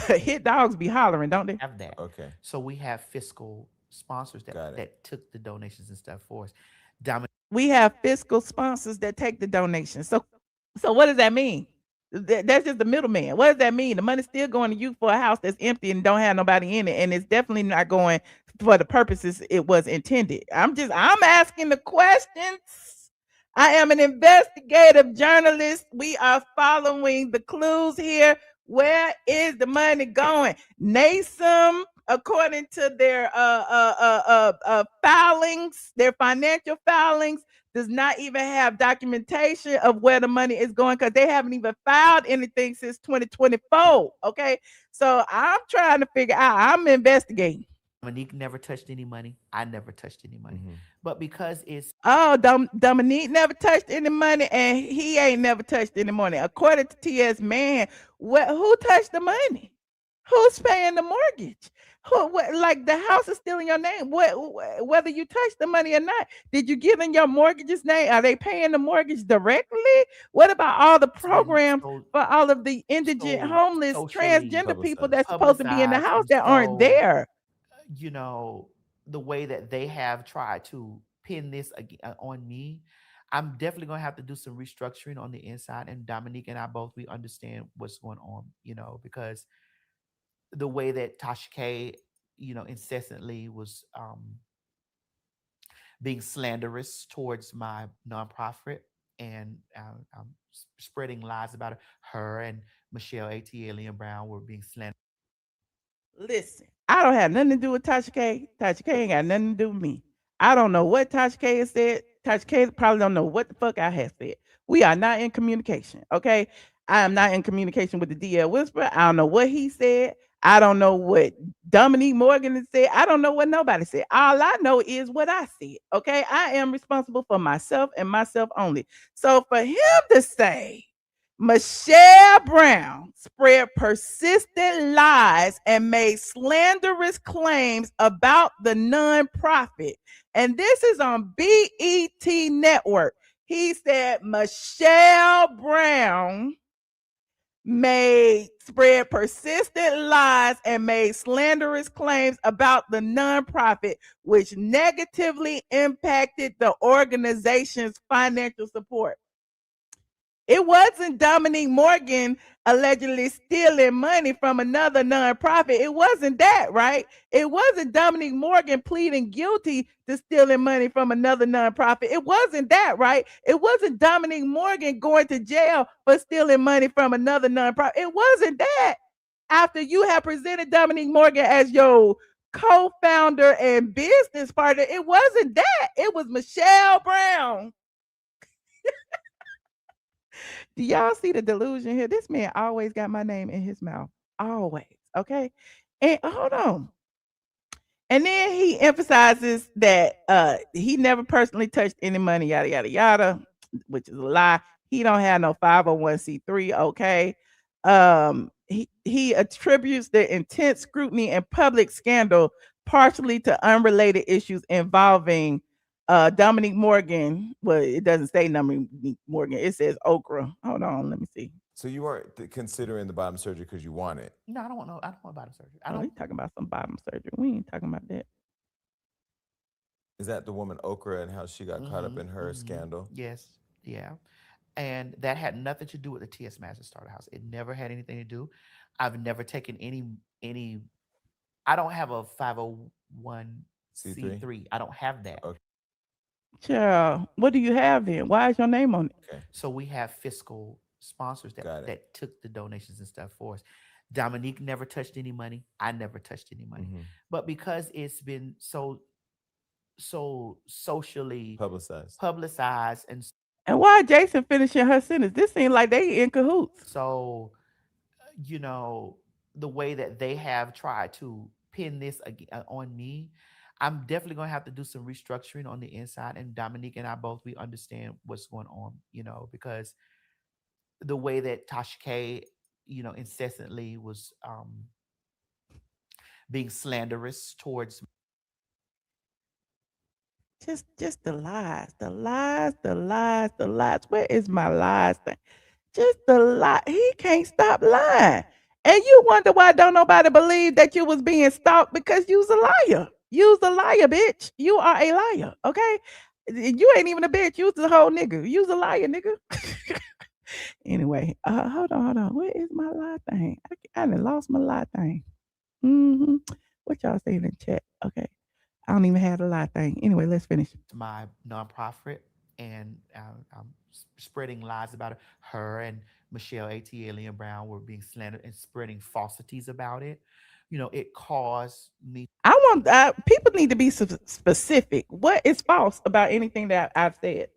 Hit dogs be hollering, don't they? Have that. Okay. So we have fiscal sponsors that took the donations and stuff for us. We have fiscal sponsors that take the donations. So what does that mean? That's just the middleman. What does that mean? The money's still going to you for a house that's empty and don't have nobody in it, and it's definitely not going for the purposes it was intended. I'm asking the questions. I am an investigative journalist. We are following the clues here. Where is the money going? NASM, according to their filings, their financial filings, does not even have documentation of where the money is going because they haven't even filed anything since 2024. Okay, so I'm trying to figure out. I'm investigating. Dominique never touched any money. I never touched any money. But because it's Dominique never touched any money, and he ain't never touched any money. According to T.S. Man, who touched the money? Who's paying the mortgage? Like the house is still in your name. Whether you touch the money or not, did you give in your mortgage's name? Are they paying the mortgage directly? What about all the programs for all of the indigent, homeless, transgender people that's supposed to be in the house that aren't there? You know, the way that they have tried to pin this on me, I'm definitely going to have to do some restructuring on the inside. And Dominique and I both, we understand what's going on, you know, because the way that Tasha K, you know, incessantly was being slanderous towards my nonprofit and spreading lies about her and Michelle ATLien Brown were being slandered. Listen, I don't have nothing to do with Tasha K. Tasha K ain't got nothing to do with me. I don't know what Tasha K has said. Tasha K probably don't know what the fuck I have said. We are not in communication, okay? I am not in communication with the DL Whisperer. I don't know what he said. I don't know what Dominique Morgan said. I don't know what nobody said. All I know is what I said, okay? I am responsible for myself and myself only. So for him to say, Michelle Brown spread persistent lies and made slanderous claims about the nonprofit. And this is on BET Network. He said Michelle Brown spread persistent lies and made slanderous claims about the nonprofit, which negatively impacted the organization's financial support. It wasn't Dominique Morgan allegedly stealing money from another nonprofit. It wasn't that, right? It wasn't Dominique Morgan pleading guilty to stealing money from another nonprofit. It wasn't that, right? It wasn't Dominique Morgan going to jail for stealing money from another nonprofit. It wasn't that. After you have presented Dominique Morgan as your co-founder and business partner, it wasn't that. It was Michelle Brown. Do y'all see the delusion here? This man always got my name in his mouth. Always. Okay. And hold on. And then he emphasizes that he never personally touched any money, yada yada yada, which is a lie. He don't have no 501c3. Okay. He attributes the intense scrutiny and public scandal partially to unrelated issues involving Dominique Morgan. Well, it doesn't say Dominique Morgan. It says Oprah. Hold on, let me see. So you weren't considering the bottom surgery because you want it? No, I don't want bottom surgery. I Oh, don't. he's talking about some bottom surgery. We ain't talking about that. Is that the woman Oprah and how she got caught up in her scandal? Yes, yeah. And that had nothing to do with the TS Madison Starter House. It never had anything to do. I've never taken any. I don't have a 501c3. I don't have that. Okay. Child, what do you have then? Why is your name on it? Okay. So we have fiscal sponsors that took the donations and stuff for us. Dominique never touched any money. I never touched any money. But because it's been so socially publicized And why Jason finishing her sentence? This seems like they in cahoots. So, you know, the way that they have tried to pin this on me, I'm definitely going to have to do some restructuring on the inside. And Dominique and I both, we understand what's going on, you know, because the way that Tasha K, you know, incessantly was being slanderous towards just the lies. Where is my lies thing? Just the lie. He can't stop lying. And you wonder why don't nobody believe that you was being stalked because you's a liar. You's a liar, bitch. You are a liar, okay? You ain't even a bitch. You's a whole nigga. You's a liar, nigga. Anyway, hold on. Where is my lie thing? I done lost my lie thing. What y'all saying in chat? Okay. I don't even have a lie thing. Anyway, let's finish. my nonprofit, and I'm spreading lies about her and Michelle ATLien Brown were being slandered and spreading falsities about it. You know, it caused me. I want people need to be specific. What is false about anything that I've said?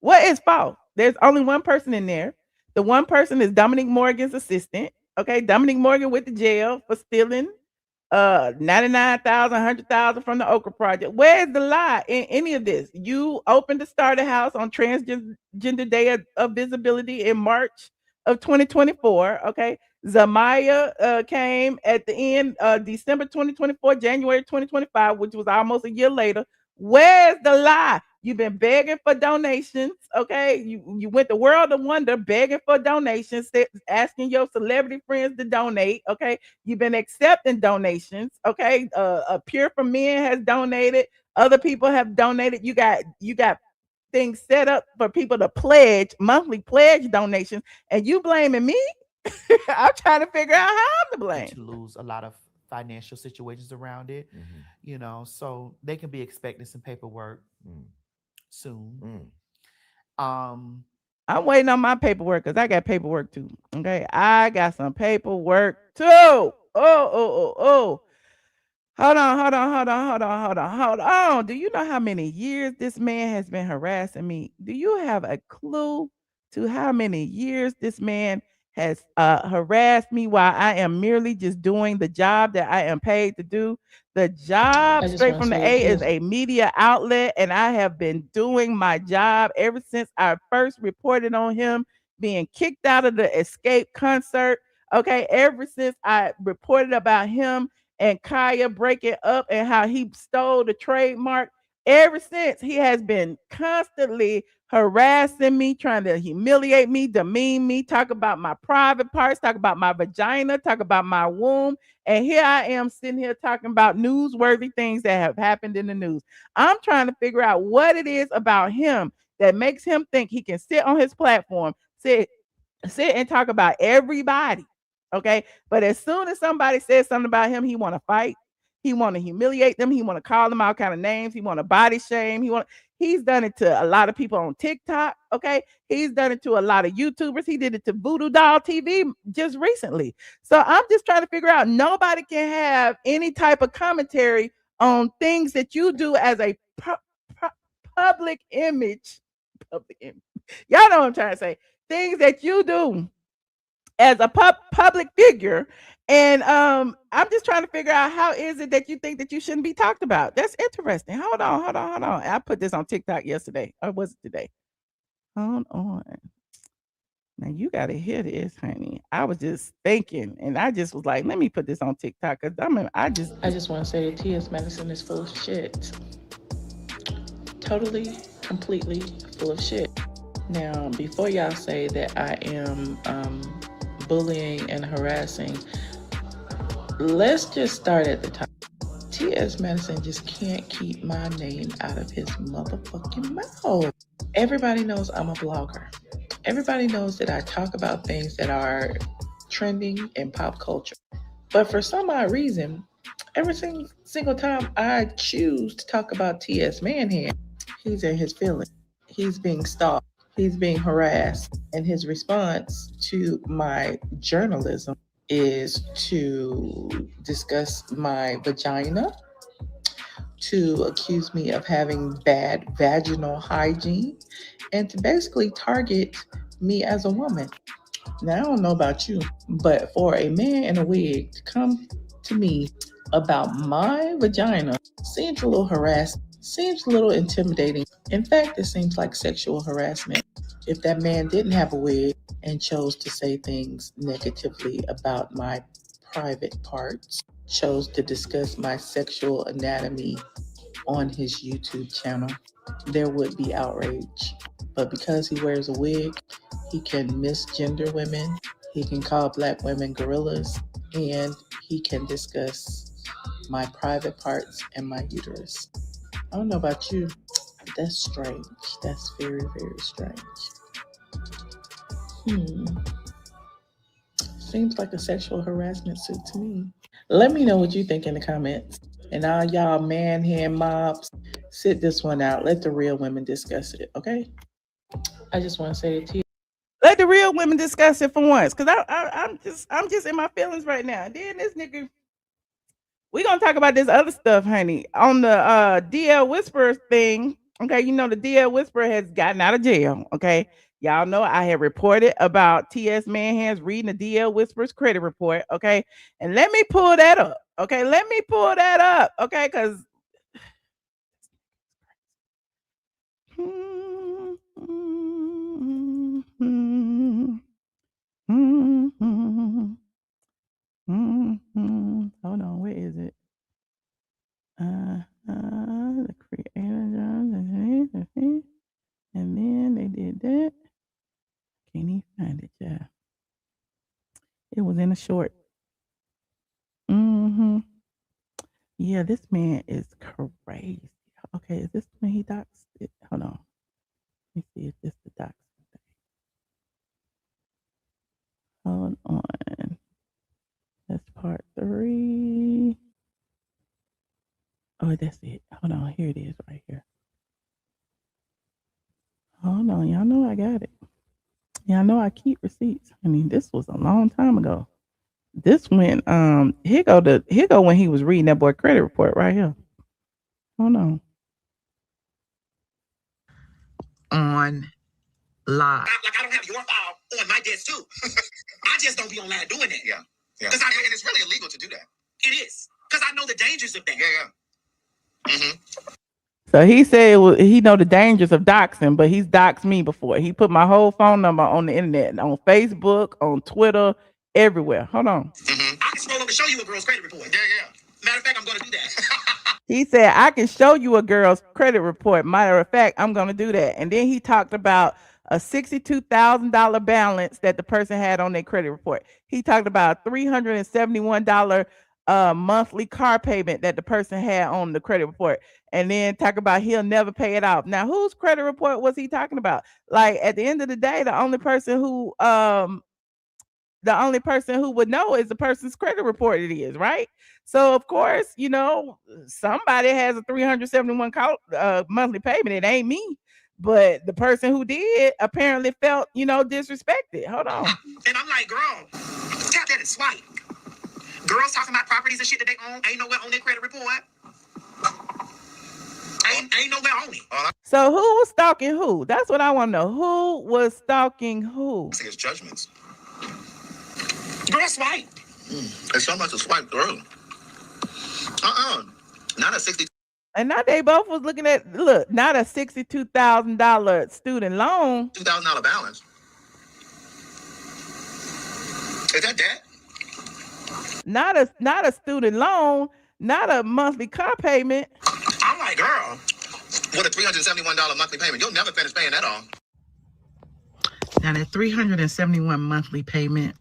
What is false? There's only one person in there. The one person is Dominique Morgan's assistant. Okay, Dominique Morgan went to jail for stealing 99,000, 100,000 from the Oprah Project. Where's the lie in any of this? You opened the Starter House on Transgender Day of Visibility in March of 2024. Okay, Shamea came at the end December 2024, January 2025, which was almost a year later. Where's the lie? You've been begging for donations, okay? You went the world of wonder begging for donations, asking your celebrity friends to donate, okay? You've been accepting donations, okay? Pure for Men has donated. Other people have donated. You got things set up for people to pledge, monthly pledge donations, and you blaming me? I'm trying to figure out how I'm to blame. To lose a lot of financial situations around it, you know, so they can be expecting some paperwork soon. I'm waiting on my paperwork because I got paperwork too. Okay, I got some paperwork too. Oh. Hold on. Do you know how many years this man has been harassing me? Do you have a clue to how many years this man has harassed me while I am merely just doing the job that I am paid to do? The job straight from the A is a media outlet, and I have been doing my job ever since I first reported on him being kicked out of the Escape concert. Okay, ever since I reported about him and Kaya breaking up and how he stole the trademark. Ever since, he has been constantly harassing me, trying to humiliate me, demean me, talk about my private parts, talk about my vagina, talk about my womb. And here I am sitting here talking about newsworthy things that have happened in the news. I'm trying to figure out what it is about him that makes him think he can sit on his platform, sit and talk about everybody. Okay, but as soon as somebody says something about him, he want to fight. He want to humiliate them. He want to call them all kind of names. He want to body shame. He's done it to a lot of people on TikTok. Okay, he's done it to a lot of YouTubers. He did it to Voodoo Doll TV just recently. So I'm just trying to figure out. Nobody can have any type of commentary on things that you do as a public image. Y'all know what I'm trying to say. Things that you do as a public figure. And I'm just trying to figure out how is it that you think that you shouldn't be talked about? That's interesting. Hold on. I put this on TikTok yesterday. Or was it today? Hold on. Now you gotta hear this, honey. I was just thinking, and I just was like, let me put this on TikTok because I just want to say that T.S. Madison is full of shit. Totally, completely full of shit. Now, before y'all say that I am bullying and harassing, let's just start at the top. T.S. Madison just can't keep my name out of his motherfucking mouth. Everybody knows I'm a blogger. Everybody knows that I talk about things that are trending in pop culture. But for some odd reason, every single time I choose to talk about T.S. Manhand, he's in his feelings. He's being stalked. He's being harassed. And his response to my journalism is to discuss my vagina, to accuse me of having bad vaginal hygiene, and to basically target me as a woman. Now, I don't know about you, but for a man in a wig to come to me about my vagina seems a little harassing, seems a little intimidating. In fact, it seems like sexual harassment. If that man didn't have a wig and chose to say things negatively about my private parts, chose to discuss my sexual anatomy on his YouTube channel, there would be outrage. But because he wears a wig, he can misgender women, he can call Black women gorillas, and he can discuss my private parts and my uterus. I don't know about you, but that's strange. That's very, very strange. Seems like a sexual harassment suit to me. Let me know what you think in the comments. And all y'all man-hand mobs, sit this one out. Let the real women discuss it, okay? I just want to say it to you. let the real women discuss it for once, because I'm just in my feelings right now. And then this nigga, we gonna talk about this other stuff, honey, on the DL Whisperer thing. Okay, you know the DL Whisperer has gotten out of jail. Okay, y'all know I had reported about T.S. Manhand's reading the DL Whisperer's credit report. Okay, and let me pull that up. Okay, Okay, because hold on, where is it? The creator, and then they did that. Can't even find it, yeah. It was in a short. Yeah, this man is crazy. Okay, is this when he doxed it? Hold on. Let me see if this is the dox. Hold on. That's part 3. Oh, that's it. Hold on. Here it is right here. Hold on. Y'all know I got it. Y'all know I keep receipts. I mean, this was a long time ago. This when here go when he was reading that boy credit report right here. Hold on. On live. Like I don't have your file on my desk too. I just don't be online doing that. Yeah. Because and it's really illegal to do that. It is. Because I know the dangers of that. Yeah. So he said he know the dangers of doxing, but he's doxed me before. He put my whole phone number on the internet, on Facebook, on Twitter, everywhere. Hold on. I can scroll over and show you a girl's credit report. Yeah. Matter of fact, I'm going to do that. He said, I can show you a girl's credit report. Matter of fact, I'm going to do that. And then he talked about a $62,000 balance that the person had on their credit report. He talked about a $371 monthly car payment that the person had on the credit report. And then talk about he'll never pay it off. Now, whose credit report was he talking about? Like, at the end of the day, the only person who would know is the person's credit report it is, right? So of course, you know, somebody has a 371 monthly payment. It ain't me, but the person who did apparently felt, you know, disrespected. Hold on. And I'm like, girl, tap that and swipe. Girls talking about properties and shit that they own ain't nowhere on their credit report. Ain't nowhere on it. So who was stalking who? That's what I want to know. Who was stalking who? I see his judgments. Girl, swipe. It's so much to swipe through. Not a 60. And now they both was looking at, look, not a $62,000 student loan. $2,000 balance. Is that debt? Not a student loan, not a monthly car payment. I'm like, girl, with a $371 monthly payment, you'll never finish paying that off. Now that $371 monthly payment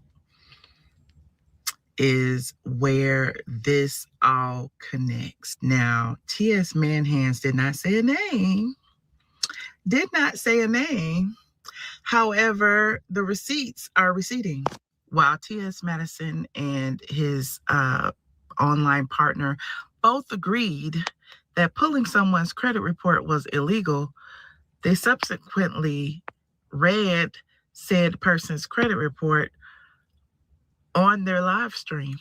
is where this all connects. Now, T.S. Manhands did not say a name. However, the receipts are receipting. While T.S. Madison and his online partner both agreed that pulling someone's credit report was illegal, they subsequently read said person's credit report on their live stream.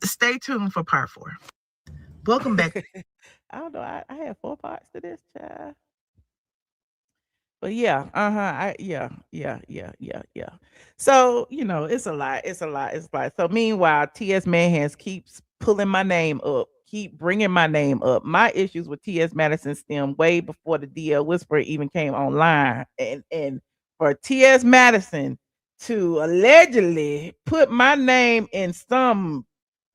Stay tuned for part 4. Welcome back. I don't know. I had 4 parts to this, child. But yeah, yeah. So, you know, it's a lot. So meanwhile, T.S. Manhands keeps pulling my name up, keep bringing my name up. My issues with T.S. Madison stem way before the DL Whisperer even came online. And for T.S. Madison to allegedly put my name in some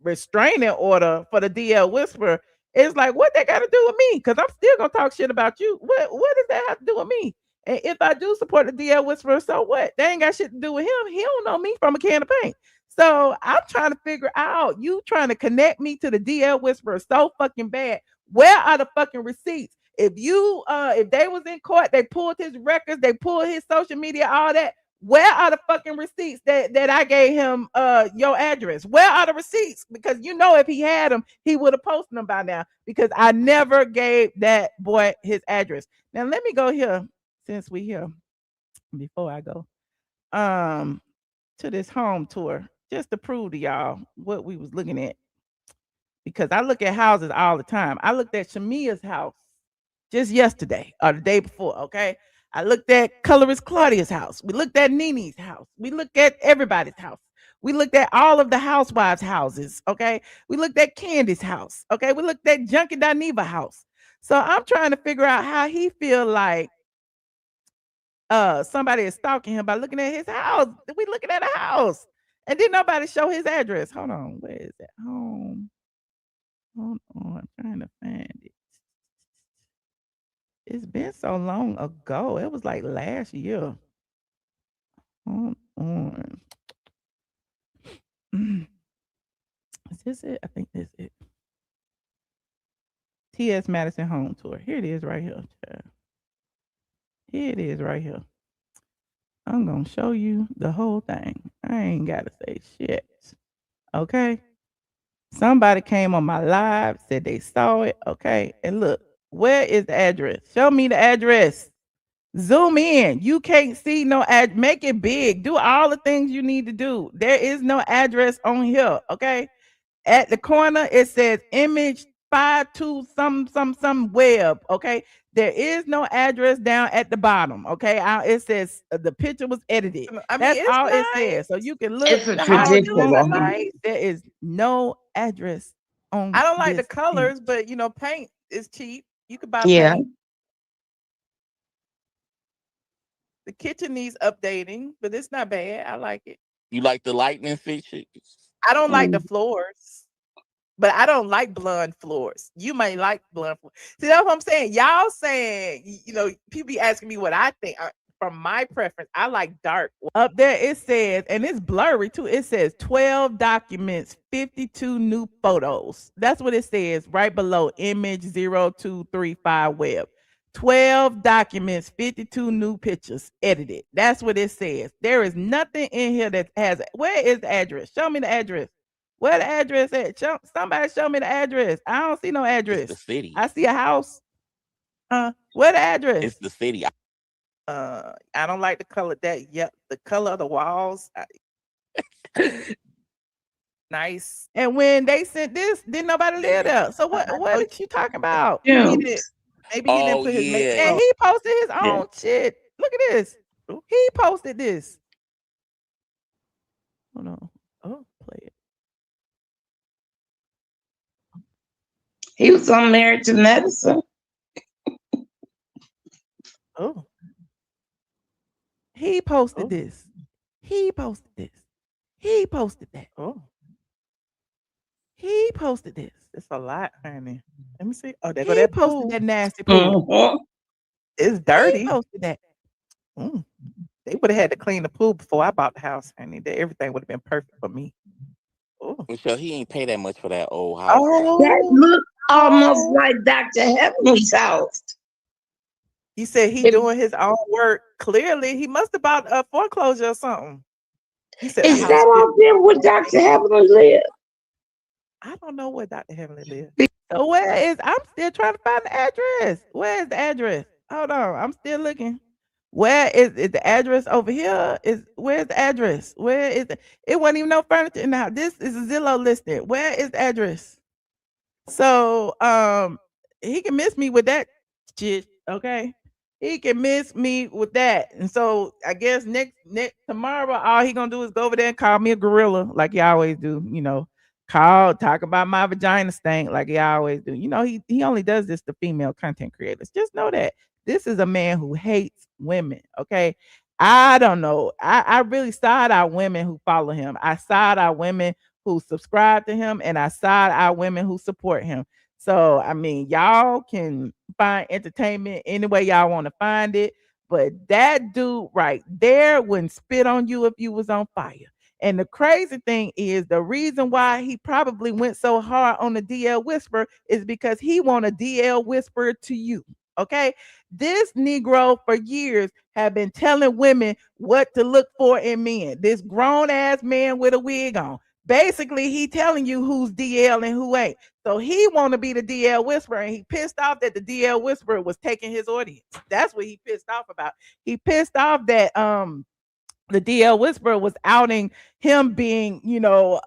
restraining order for the DL Whisperer, it's like, what they got to do with me? Because I'm still going to talk shit about you. What does that have to do with me? And if I do support the DL Whisperer, so what? They ain't got shit to do with him. He don't know me from a can of paint. So I'm trying to figure out, you trying to connect me to the DL Whisperer so fucking bad. Where are the fucking receipts? If they was in court, they pulled his records, they pulled his social media, all that. Where are the fucking receipts that I gave him your address? Where are the receipts? Because you know, if he had them, he would have posted them by now, because I never gave that boy his address. Now let me go here, since we here, before I go to this home tour, just to prove to y'all what we was looking at. Because I look at houses all the time. I looked at Shamea's house just yesterday or the day before, okay? I looked at Colorist Claudia's house. We looked at NeNe's house. We looked at everybody's house. We looked at all of the housewives' houses, okay? We looked at Kandi's house, okay? We looked at Junkie Dineva house. So I'm trying to figure out how he feel like somebody is stalking him by looking at his house. We looking at a house. And didn't nobody show his address. Hold on. Where is that? Home. Hold on. I'm trying to find it. It's been so long ago. It was like last year. Hold on. Is this it? I think this is it. T.S. Madison home tour. Here it is right here. Here it is right here. I'm going to show you the whole thing. I ain't got to say shit. Okay? Somebody came on my live, said they saw it. Okay? And look, where is the address? Show me the address. Zoom in. You can't see no ad. Make it big. Do all the things you need to do. There is no address on here. Okay? At the corner, it says image 52 some web. Okay? There is no address down at the bottom. Okay? It says the picture was edited. I mean, that's all it says. So you can look. It's ridiculous. There is no address on. I don't like the this colors, image. but you know, paint is cheap. You could buy Yeah. paint. The kitchen needs updating, but it's not bad. I like it. You like the lightning fixtures? I don't like the floors, but I don't like blonde floors. You may like blonde floors. See, that's what I'm saying. Y'all saying, you know, people be asking me what I think. From my preference, I like dark. Up there it says, and it's blurry too. It says 12 documents, 52 new photos. That's what it says right below image 0235 web. 12 documents, 52 new pictures edited. That's what it says. There is nothing in here that has. Where is the address? Show me the address. Where the address at? Somebody show me the address. I don't see no address. It's the city. I see a house. Where the address? It's the city. I don't like the color that. Yep, the color of the walls. Nice. And when they sent this, didn't nobody live there. So what are you talking about? He did. Maybe he didn't Oh put his makeup yeah. on. He posted his own shit. Look at this. He posted this. Hold on. Oh, play it. He was on Married to Madison. Oh. He posted this. He posted this. He posted that. Oh. He posted this. It's a lot, honey. Let me see. Oh, there go He that posted pool. that nasty pool. It's He dirty. posted that. They would have had to clean the pool before I bought the house, honey. Everything would have been perfect for me. Oh. Michelle, he ain't pay that much for that old house. That looked almost like Dr. Heavenly's house. He said he doing his own work. Clearly, he must have bought a foreclosure or something. He said, Is that out there where Dr. Heavenly live? I don't know where Dr. Heavenly lives. So where is? I'm still trying to find the address. Where is the address? Hold on, I'm still looking. Where is the address over here? Where's the address? Where is it? It wasn't even no furniture in the house. This is a Zillow listing. Where is the address? So he can miss me with that shit. Okay. He can miss me with that. And so I guess next tomorrow, all he gonna do is go over there and call me a gorilla, like he always do, you know. Talk about my vagina stink like he always do. You know, he only does this to female content creators. Just know that this is a man who hates women. Okay. I don't know. I really side out women who follow him. I side out women who subscribe to him, and I side out women who support him. So I mean, y'all can find entertainment any way y'all want to find it, but that dude right there wouldn't spit on you if you was on fire. And the crazy thing is, the reason why he probably went so hard on the DL whisper is because he want a DL whisper to you. Okay. This Negro for years have been telling women what to look for in men. This grown ass man with a wig on. Basically, he telling you who's DL and who ain't. So he want to be the DL whisperer, and he pissed off that the DL whisperer was taking his audience. That's what he pissed off about. He pissed off that the DL whisperer was outing him being, you know,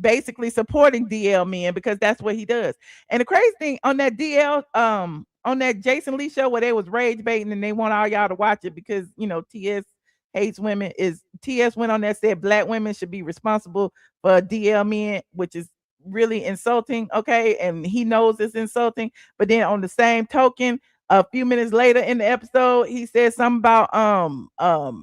basically supporting DL men, because that's what he does. And the crazy thing on that DL, on that Jason Lee show where they was rage baiting and they want all y'all to watch it because, you know, TS hates women, is TS went on there, said black women should be responsible for DL men, which is really insulting. Okay. And he knows it's insulting. But then on the same token, a few minutes later in the episode, he said something about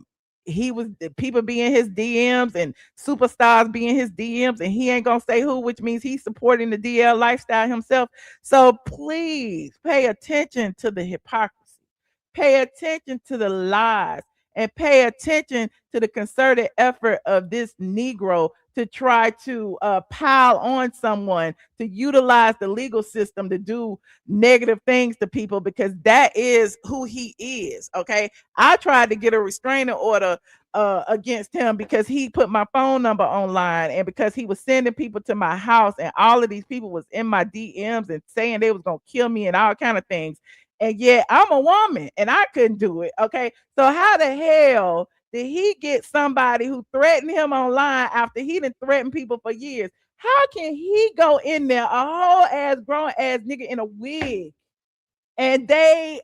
he was people being his DMs and superstars being his DMs, and he ain't gonna say who, which means he's supporting the DL lifestyle himself. So please pay attention to the hypocrisy, pay attention to the lies, and pay attention to the concerted effort of this Negro to try to pile on someone, to utilize the legal system to do negative things to people, because that is who he is. Okay. I tried to get a restraining order against him because he put my phone number online, and because he was sending people to my house, and all of these people was in my DMs and saying they was going to kill me and all kind of things. And yet I'm a woman and I couldn't do it. Okay. So how the hell did he get somebody who threatened him online after he didn't threaten people for years? How can he go in there, a whole ass grown ass nigga in a wig, and they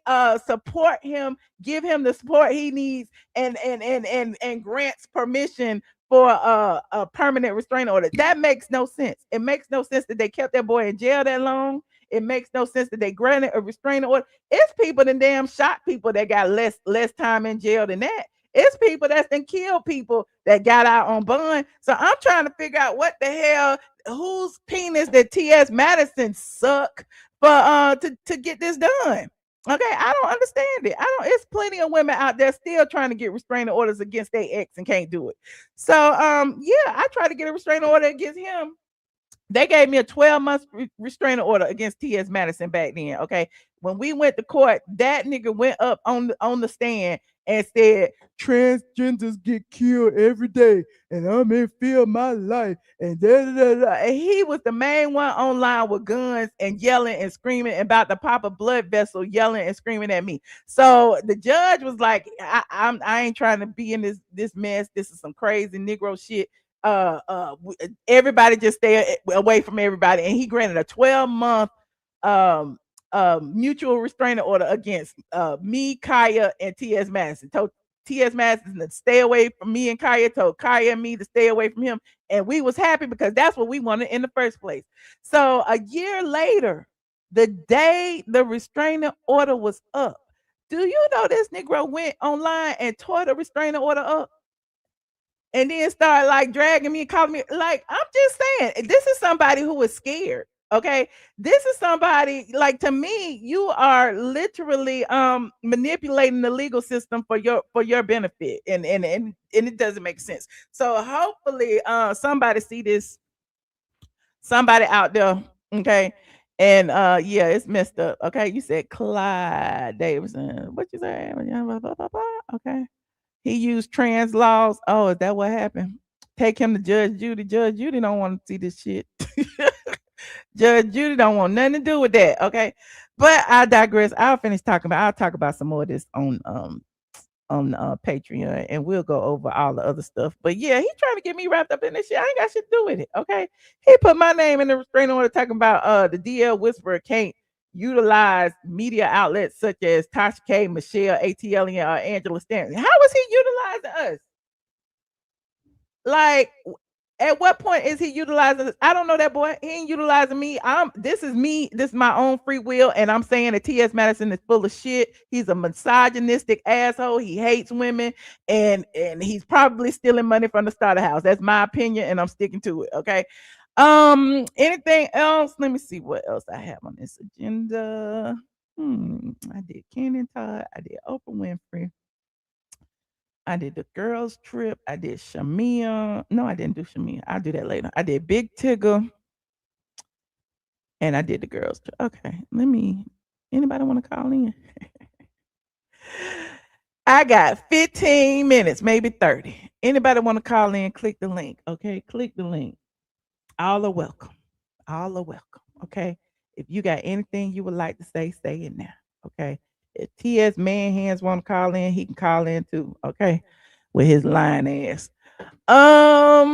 support him, give him the support he needs, and grants permission for a permanent restraining order? That makes no sense. It makes no sense that they kept that boy in jail that long. It makes no sense that they granted a restraining order. It's people that damn shot people that got less time in jail than that. It's people that's been killed people that got out on bond. So I'm trying to figure out what the hell, whose penis did T.S. Madison suck for to get this done. Okay, I don't understand it. It's plenty of women out there still trying to get restraining orders against their ex and can't do it. So yeah, I tried to get a restraining order against him. They gave me a 12-month restraining order against T.S. Madison back then. Okay. When we went to court, that nigga went up on the stand and said, transgenders get killed every day, and I'm in fear of my life. And And he was the main one online with guns and yelling and screaming about to pop a blood vessel, yelling and screaming at me. So the judge was like, I ain't trying to be in this mess. This is some crazy Negro shit. Everybody just stay away from everybody. And he granted a 12-month mutual restraining order against me, Kaya, and T.S. Madison. Told T.S. Madison to stay away from me and Kaya, told Kaya and me to stay away from him. And we was happy because that's what we wanted in the first place. So a year later, the day the restraining order was up, do you know this Negro went online and tore the restraining order up? And then started like dragging me and calling me. Like, I'm just saying, this is somebody who was scared. Okay. This is somebody, like, to me, you are literally manipulating the legal system for your benefit. And it doesn't make sense. So hopefully somebody see this, somebody out there, okay. And yeah, it's messed up. Okay. You said Clyde Davidson. What you say? Okay. He used trans laws. Oh, is that what happened? Take him to Judge Judy. Judge Judy don't want to see this shit. Judge Judy don't want nothing to do with that. Okay. But I digress. I'll talk about some more of this on Patreon, and we'll go over all the other stuff. But yeah, he's trying to get me wrapped up in this shit. I ain't got shit to do with it. Okay. He put my name in the restraining order talking about the DL Whisperer can't utilize media outlets such as Tasha K, Michelle, ATLien, or Angela Stanton. How is he utilizing us? Like, at what point is he utilizing us? I don't know that boy. He ain't utilizing me. This is me. This is my own free will. And I'm saying that T.S. Madison is full of shit. He's a misogynistic asshole. He hates women. And he's probably stealing money from the starter house. That's my opinion. And I'm sticking to it. Okay. Anything else? Let me see what else I have on this agenda. I did Kandi and Todd. I did Oprah Winfrey. I did the girls trip. I did Shamea. No, I didn't do Shamea. I'll do that later. I did Big Tigger. And I did the girls trip. Okay. Anybody want to call in? I got 15 minutes, maybe 30. Anybody want to call in? Click the link. Okay. Click the link. All are welcome. All are welcome. Okay. If you got anything you would like to say in there. Okay. If T.S. Man Hands want to call in, he can call in too. Okay. With his lying ass. Let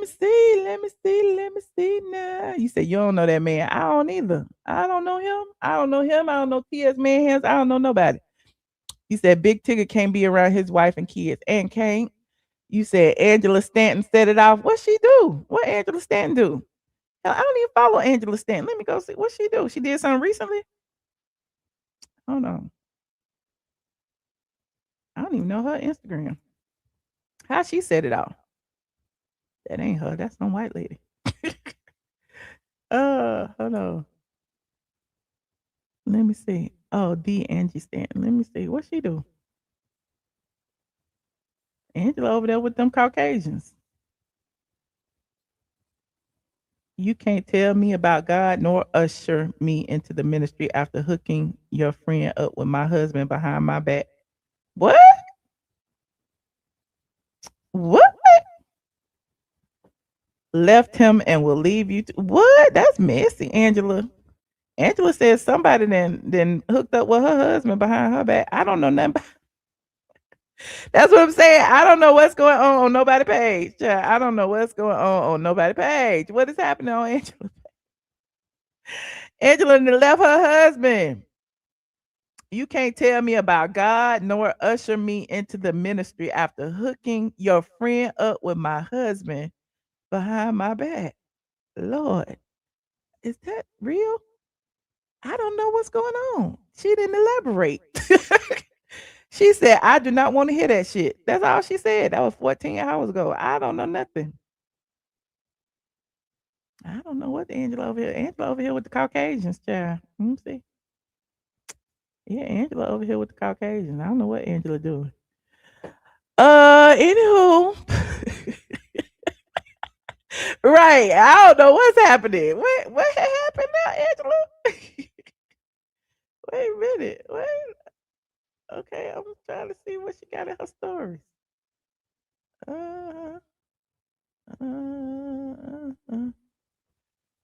me see now. You said you don't know that man. I don't either. I don't know him. I don't know T.S. Man Hands. I don't know nobody. You said Big Tigger can't be around his wife and kids and can't. You said Angela Stanton set it off. What she do? What Angela Stanton do? I don't even follow Angela Stanton. Let me go see what she do. She did something recently. Hold on. I don't even know her Instagram. How she set it off? That ain't her. That's some white lady. Hold on. Let me see. Oh, the Angie Stanton. Let me see. What she do? Angela over there with them Caucasians. You can't tell me about God nor usher me into the ministry after hooking your friend up with my husband behind my back. What? What? Left him and will leave you. What? That's messy, Angela. Angela says somebody then hooked up with her husband behind her back. I don't know nothing about. That's what I'm saying. I don't know what's going on nobody's page. I don't know what's going on nobody's page. What is happening on Angela? Angela left her husband. You can't tell me about God nor usher me into the ministry after hooking your friend up with my husband behind my back. Lord, is that real? I don't know what's going on. She didn't elaborate. She said, I do not want to hear that shit. That's all she said. That was 14 hours ago. I don't know nothing. I don't know what Angela over here. Angela over here with the Caucasians, child. Let me see. Yeah, Angela over here with the Caucasians. I don't know what Angela doing. Anywho. Right. I don't know what's happening. What happened now, Angela? Wait a minute. Wait. Okay, I'm trying to see what she got in her stories.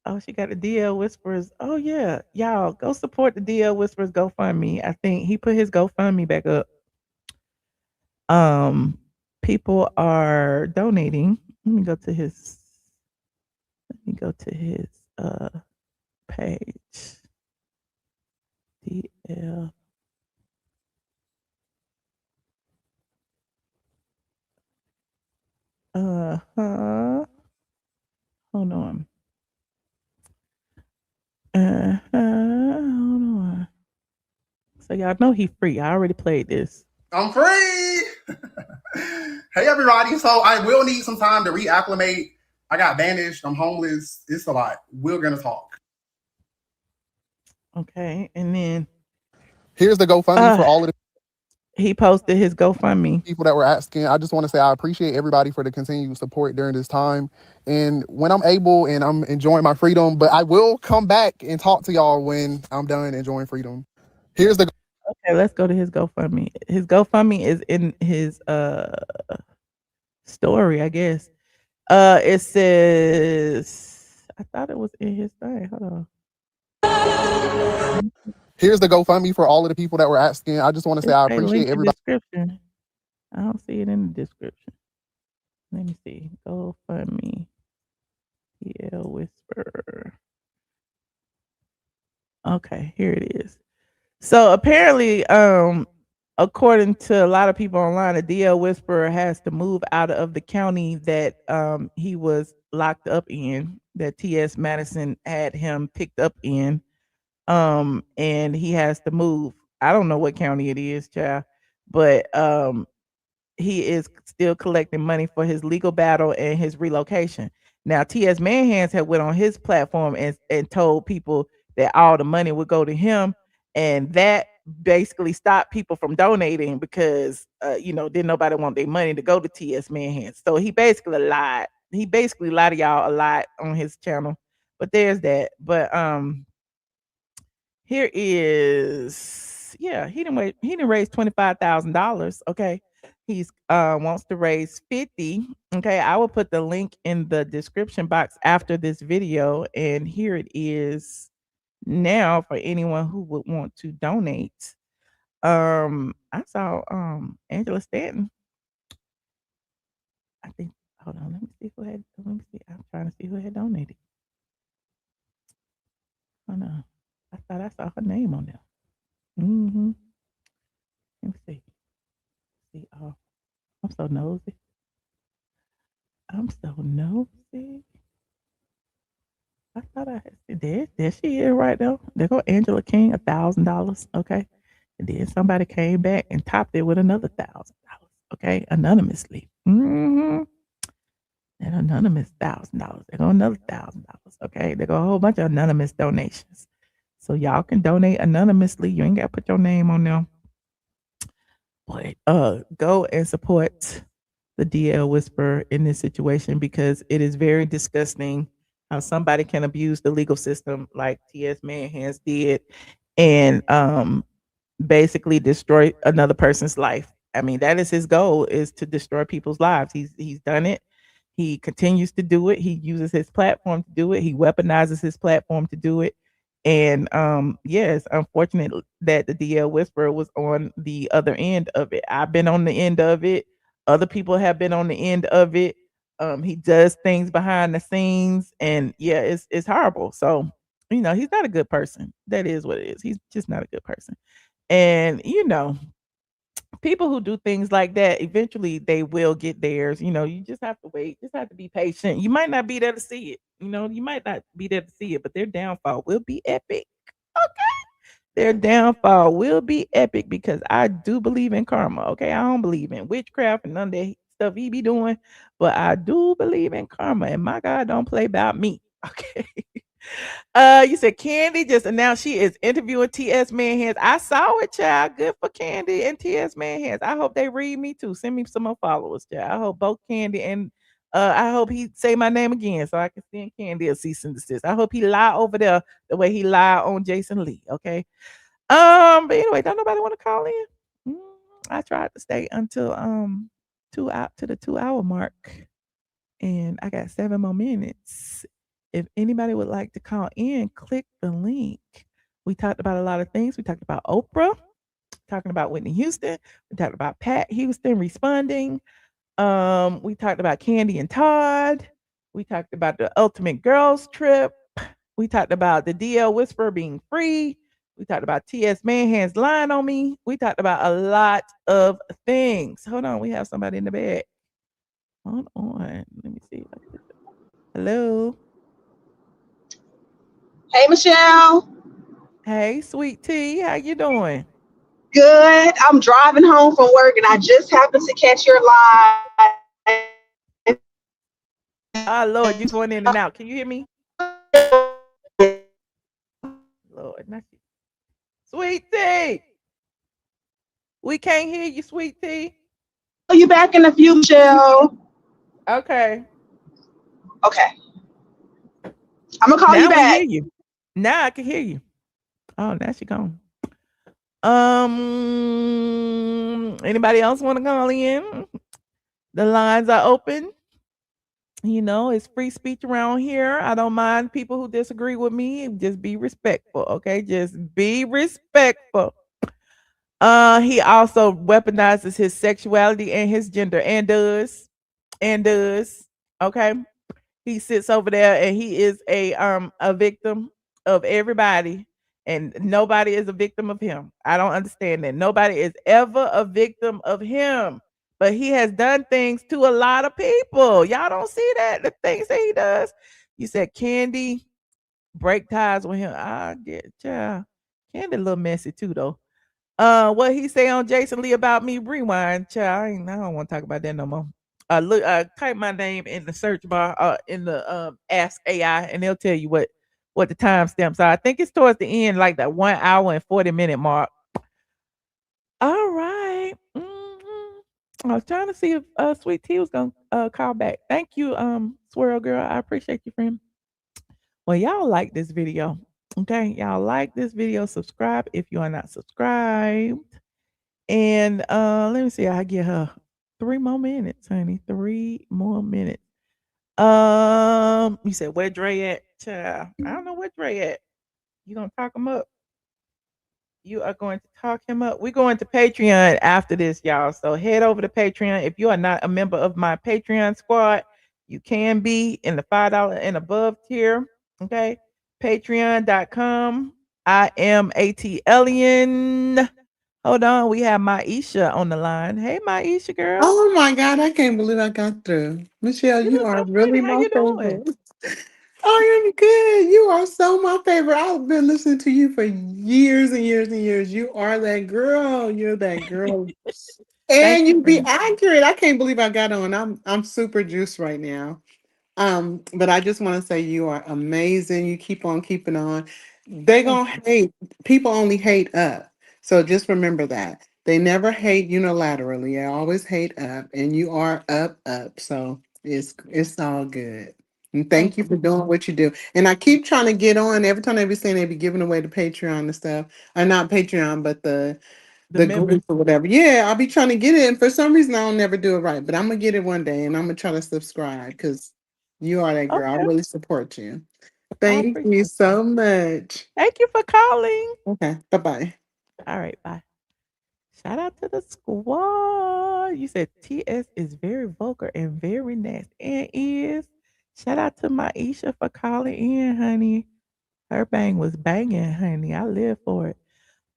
Oh, she got the DL Whisperers. Oh yeah, y'all go support the DL Whisperers GoFundMe. I think he put his GoFundMe back up. People are donating. Let me go to his page. DL. Hold on. Hold on. So y'all know he free. I already played this. I'm free. Hey everybody. So I will need some time to reacclimate. I got banished. I'm homeless. It's a lot. We're gonna talk. Okay, and then Here's the GoFundMe for all of the he posted his GoFundMe. people that were asking. I just want to say I appreciate everybody for the continued support during this time. And when I'm able and I'm enjoying my freedom, but I will come back and talk to y'all when I'm done enjoying freedom. Here's the Okay, let's go to his GoFundMe. His GoFundMe is in his story, I guess. It says I thought it was in his thing. Hold on. Here's the GoFundMe for all of the people that were asking. I just want to say I appreciate everybody. Description. I don't see it in the description. Let me see. GoFundMe. DL Whisper. Okay, here it is. So apparently, according to a lot of people online, the DL Whisperer has to move out of the county that he was locked up in, that TS Madison had him picked up in. And he has to move. I don't know what county it is, child, but he is still collecting money for his legal battle and his relocation. Now, TS Manhands had went on his platform and told people that all the money would go to him, and that basically stopped people from donating because didn't nobody want their money to go to TS Manhands. So he basically lied. He basically lied to y'all a lot on his channel. But there's that. But here is he didn't raise $25,000. Okay. He's wants to raise 50. Okay, I will put the link in the description box after this video, and here it is now for anyone who would want to donate. I saw Angela Stanton. I think hold on, let me see. I'm trying to see who had donated. Oh no. I thought I saw her name on there. Mm-hmm. Let me see. Oh, I'm so nosy. I thought I had seen there she is right now. There go Angela King, $1,000. Okay. And then somebody came back and topped it with another $1,000. Okay, anonymously. Mm-hmm. An anonymous $1,000. There go another $1,000. Okay. There go a whole bunch of anonymous donations. So y'all can donate anonymously. You ain't got to put your name on there. But go and support the DL Whisperer in this situation, because it is very disgusting how somebody can abuse the legal system like TS Manhands did and basically destroy another person's life. I mean, that is his goal, is to destroy people's lives. He's done it. He continues to do it. He uses his platform to do it. He weaponizes his platform to do it. And it's unfortunate that the DL Whisperer was on the other end of it. I've been on the end of it. Other people have been on the end of it. He does things behind the scenes, and it's horrible. So, he's not a good person. That is what it is. He's just not a good person. And people who do things like that, eventually they will get theirs. You just have to wait. Just have to be patient. You might not be there to see it. You might not be there to see it, but their downfall will be epic. Okay. Their downfall will be epic, because I do believe in karma. Okay. I don't believe in witchcraft and none of that stuff he be doing, but I do believe in karma, and my God don't play about me. Okay. You said Kandi just announced she is interviewing TS Manhands. I saw it, child. Good for Kandi and TS Manhands. I hope they read me too. Send me some more followers, child. I hope both Kandi and I hope he say my name again so I can send Kandi a cease and desist. I hope he lie over there the way he lied on Jason Lee. Okay. But anyway, don't nobody want to call in. I tried to stay until the 2 hour mark, and I got 7 more minutes. If anybody would like to call in, click the link. We talked about a lot of things. We talked about Oprah, talking about Whitney Houston. We talked about Pat Houston responding. We talked about Kandi and Todd. We talked about the ultimate girls trip. We talked about the DL Whisperer being free. We talked about TS Manhands lying on me. We talked about a lot of things. Hold on, we have somebody in the bed. Hold on, let me see. Hello. Hey, Michelle. Hey, sweet tea, how you doing? Good. I'm driving home from work, and I just happened to catch your live. Oh Lord, you going in and out. Can you hear me? Lord, not you. Sweet tea. We can't hear you, sweet tea. Are you back in a few, Michelle? Okay. Okay. I'm gonna call now you back. We hear you. Now I can hear you. Oh, now she gone. Anybody else want to call in? The lines are open. You know, it's free speech around here. I don't mind people who disagree with me. Just be respectful, okay? Just be respectful. He also weaponizes his sexuality and his gender and does. Okay? He sits over there and he is a victim of everybody, and nobody is a victim of him. I don't understand that. Nobody is ever a victim of him. But he has done things to a lot of people. Y'all don't see that, the things that he does. You said Kandi break ties with him. I get child. Kandi a little messy too though. What he say on Jason Lee about me? Rewind, child. I don't want to talk about that no more. Look, type my name in the search bar, in the Ask AI, and they'll tell you what the timestamps are. I think it's towards the end, like that 1 hour and 40-minute mark. All right. I was trying to see if Sweet Tea was gonna call back. Thank you, Swirl Girl. I appreciate you, friend. Well, y'all like this video. Okay, y'all like this video. Subscribe if you are not subscribed. And let me see. I give her 3 more minutes, honey. 3 more minutes. You said where Dre at? Child, I don't know where Dre at. You gonna talk him up? You are going to talk him up. We're going to Patreon after this, y'all. So head over to Patreon. If you are not a member of my Patreon squad, you can be in the $5 and above tier. Okay. Patreon.com. I am ATLien. Hold on. We have Maisha on the line. Hey, Maisha, girl. Oh my God, I can't believe I got through. Michelle, you are really How my you doing? favorite. I am good. You are so my favorite. I've been listening to you for years and years and years. You are that girl. You're that girl. And you be accurate. I can't believe I got on. I'm super juiced right now. But I just want to say you are amazing. You keep on keeping on. They gonna hate. People only hate up. So just remember that. They never hate unilaterally. They always hate up, and you are up. So it's all good. And thank you for doing what you do. And I keep trying to get on. Every time they be saying they be giving away the Patreon and stuff, or not Patreon, but the group or whatever. Yeah, I'll be trying to get it. And for some reason, I'll never do it right. But I'm gonna get it one day, and I'm gonna try to subscribe because you are that girl. I really support you. Thank you so much. Thank you for calling. Okay, bye-bye. All right, bye. Shout out to the squad. You said TS is very vulgar and very nasty. And is. Shout out to Maisha for calling in, honey. Her bang was banging, honey. I live for it.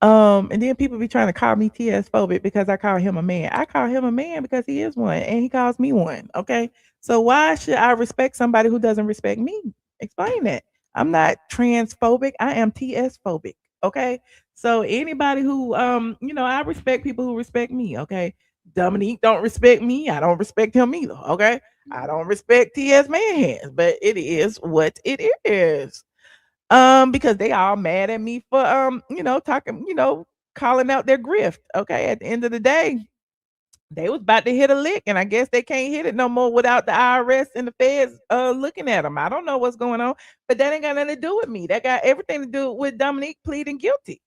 And then people be trying to call me TS phobic because I call him a man. I call him a man because he is one and he calls me one. Okay. So why should I respect somebody who doesn't respect me? Explain that. I'm not transphobic. I am TS phobic. Okay. So anybody who I respect people who respect me. Okay. Dominique don't respect me. I don't respect him either. Okay. I don't respect TS Manhands, but it is what it is. Because they all mad at me for talking, calling out their grift. Okay, at the end of the day, they was about to hit a lick, and I guess they can't hit it no more without the IRS and the feds looking at them. I don't know what's going on, but that ain't got nothing to do with me. That got everything to do with Dominique pleading guilty.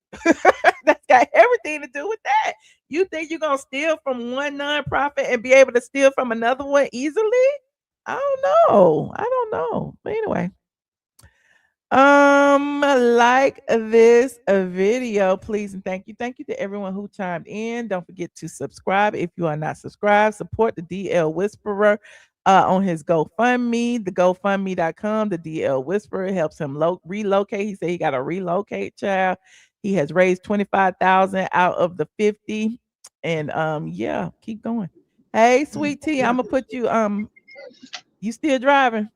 That's got everything to do with that. You think you're gonna steal from one nonprofit and be able to steal from another one easily? I don't know. But anyway. Like this video, please, and thank you to everyone who chimed in. Don't forget to subscribe if you are not subscribed. Support the DL Whisperer. on his GoFundMe, the GoFundMe.com. The DL Whisperer helps him relocate. He said he got to relocate, child. He has raised 25,000 out of the 50. And yeah, keep going. Hey, sweet tea, I'm gonna put you you still driving?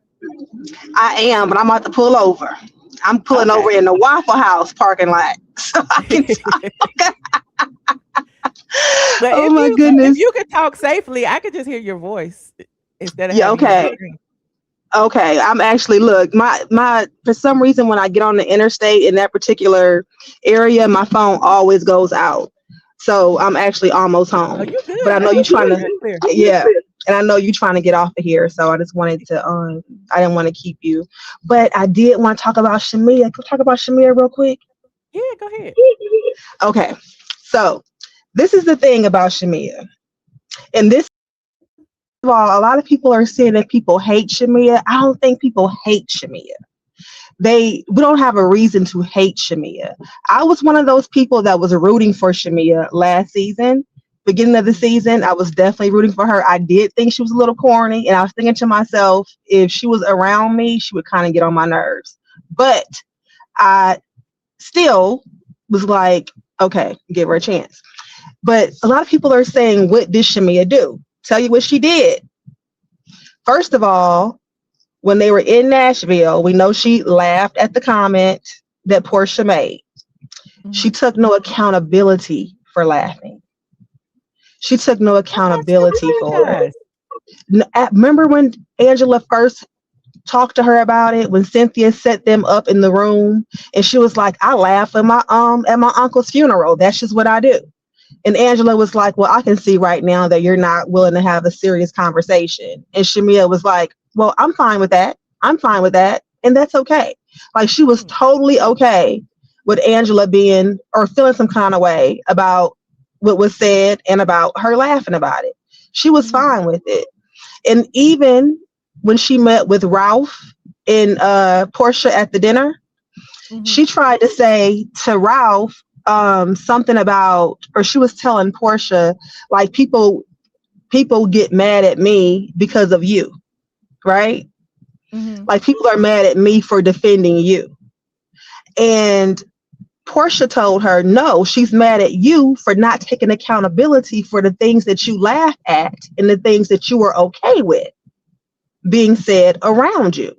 I am, but I'm about to pull over. I'm pulling over in the Waffle House parking lot. So I can talk. But Oh if my you goodness. if you could talk safely, I could just hear your voice instead of Yeah, having your okay. screen. Okay. I'm actually look, my for some reason when I get on the interstate in that particular area, my phone always goes out. So I'm actually almost home. Oh, you good? But I know I you're can trying hear to you clear. yeah. And I know you're trying to get off of here. So I just wanted to I didn't want to keep you. But I did want to talk about Shamea. Can we talk about Shamea real quick? Yeah, go ahead. Okay. So this is the thing about Shamea. And this of all, a lot of people are saying that people hate Shamea. I don't think people hate Shamea. We don't have a reason to hate Shamea. I was one of those people that was rooting for Shamea last season. Beginning of the season, I was definitely rooting for her. I did think she was a little corny, and I was thinking to myself, if she was around me, she would kind of get on my nerves. But I still was like, okay, give her a chance. But a lot of people are saying, what did Shamea do? Tell you what she did. First of all, when they were in Nashville, we know she laughed at the comment that Portia made. She took no accountability for laughing. She took no accountability for it. Remember when Angela first talked to her about it, when Cynthia set them up in the room and she was like, I laugh at my uncle's funeral. That's just what I do. And Angela was like, well, I can see right now that you're not willing to have a serious conversation. And Shamea was like, well, I'm fine with that. I'm fine with that. And that's okay. Like she was totally okay with Angela being or feeling some kind of way about what was said and about her laughing about it. She was fine with it. And even when she met with Ralph and Portia at the dinner, she tried to say to Ralph something about, or she was telling Portia, like people get mad at me because of you, right? Like people are mad at me for defending you. And Portia told her, no, she's mad at you for not taking accountability for the things that you laugh at and the things that you were okay with being said around you.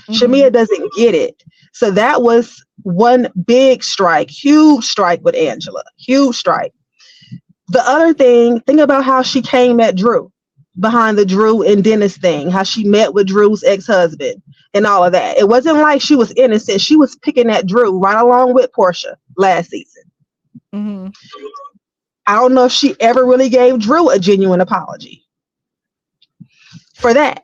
Shamea doesn't get it. So that was one big strike, huge strike with Angela, huge strike. The other thing, think about how she came at Drew behind the Drew and Dennis thing, how she met with Drew's ex-husband and all of that. It wasn't like she was innocent. She was picking at Drew right along with Portia last season. I don't know if she ever really gave Drew a genuine apology for that.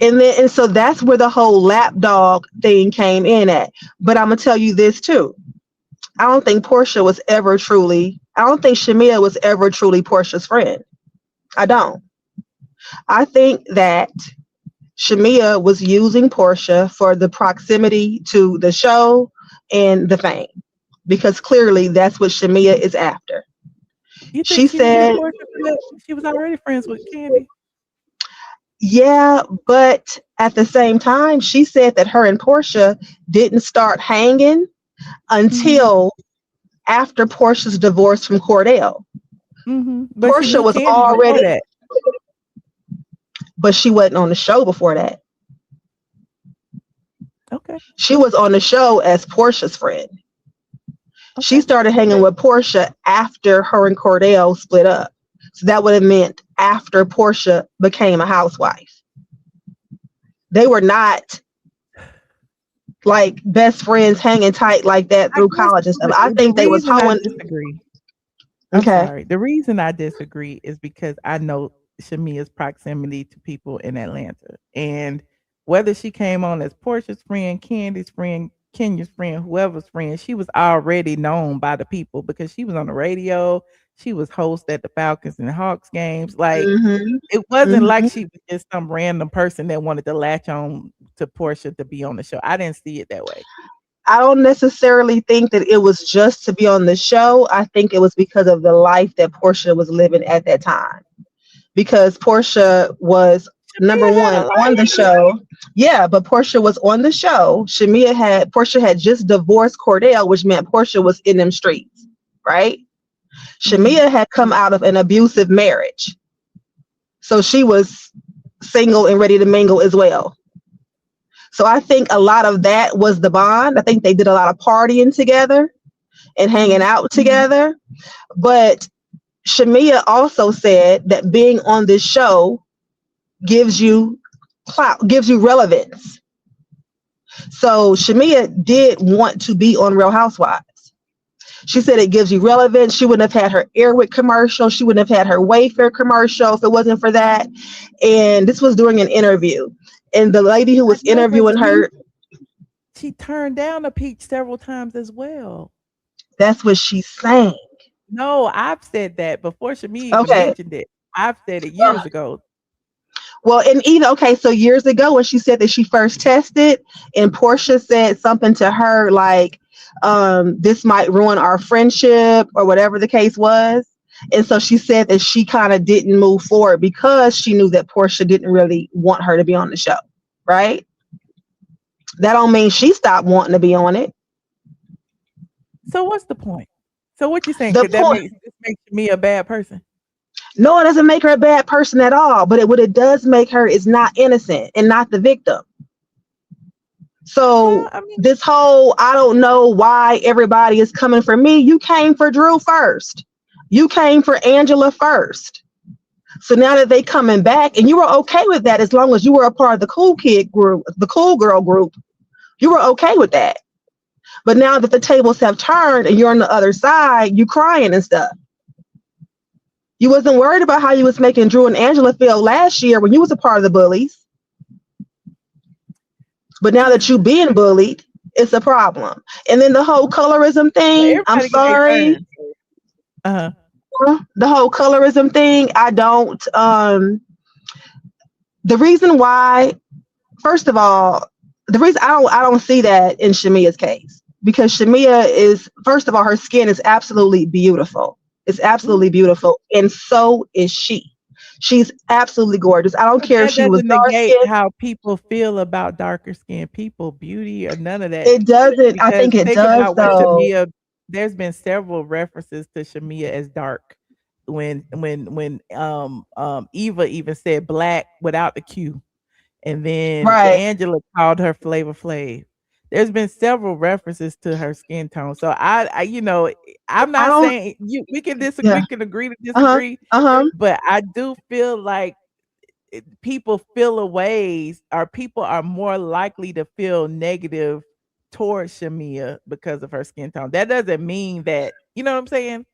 And so that's where the whole lapdog thing came in at. But I'm gonna tell you this too. I don't think Shamea was ever truly Portia's friend. I don't. I think that Shamea was using Portia for the proximity to the show and the fame, because clearly that's what Shamea is after. She said she was already friends with Kandi. Yeah, but at the same time, she said that her and Portia didn't start hanging until after Portia's divorce from Cordell. Portia was already, but she wasn't on the show before that. Okay. She was on the show as Portia's friend. Okay. She started hanging with Portia after her and Cordell split up. So that would have meant after Portia became a housewife. They were not like best friends hanging tight like that through college and stuff. I think they was hoeing. Disagree. Okay. I'm sorry. The reason I disagree is because I know Shamea's proximity to people in Atlanta. And whether she came on as Portia's friend, Candy's friend, Kenya's friend, whoever's friend, she was already known by the people because she was on the radio. She was host at the Falcons and Hawks games. Like it wasn't like she was just some random person that wanted to latch on to Portia to be on the show. I didn't see it that way. I don't necessarily think that it was just to be on the show. I think it was because of the life that Portia was living at that time. Because Portia was number Shamea had a one, on the life. show. Yeah, but Portia was on the show. Portia had just divorced Cordell, which meant Portia was in them streets, right? Shamea had come out of an abusive marriage. So she was single and ready to mingle as well. So I think a lot of that was the bond. I think they did a lot of partying together and hanging out together. But Shamea also said that being on this show gives you clout, gives you relevance. So Shamea did want to be on Real Housewives. She said it gives you relevance. She wouldn't have had her Airwick commercial. She wouldn't have had her Wayfair commercial if it wasn't for that. And this was during an interview. And the lady who was interviewing her, she turned down a peach several times as well. That's what she's saying. No, I've said that before Shamea even mentioned it. I've said it years ago. Well, and even, so years ago when she said that she first tested and Portia said something to her like, this might ruin our friendship or whatever the case was. And so she said that she kind of didn't move forward because she knew that Portia didn't really want her to be on the show, right? That don't mean she stopped wanting to be on it. So what's the point? So what you saying? Could that make me a bad person? No, it doesn't make her a bad person at all. But what it does make her is not innocent and not the victim. So this whole, I don't know why everybody is coming for me. You came for Drew first. You came for Angela first. So now that they coming back and you were okay with that, as long as you were a part of the cool kid group, the cool girl group, you were okay with that. But now that the tables have turned and you're on the other side, you crying and stuff. You wasn't worried about how you was making Drew and Angela feel last year when you was a part of the bullies. But now that you being bullied, it's a problem. And then the whole colorism thing, I'm sorry. The whole colorism thing, I don't, the reason why, first of all, the reason I don't see that in Shamea's case, because Shamea is, first of all, her skin is absolutely beautiful. It's absolutely beautiful. And so is she. She's absolutely gorgeous. I don't care if she was dark skinned. How people feel about darker skinned people, beauty or none of that. It doesn't. I think it does though. Shamea, there's been several references to Shamea as dark. When Eva even said black without the Q, and then Angela called her Flavor Flav. There's been several references to her skin tone. So I you know, I'm not saying we can disagree, we can agree to disagree, but I do feel like people feel a ways, or people are more likely to feel negative towards Shamea because of her skin tone. That doesn't mean that, you know what I'm saying?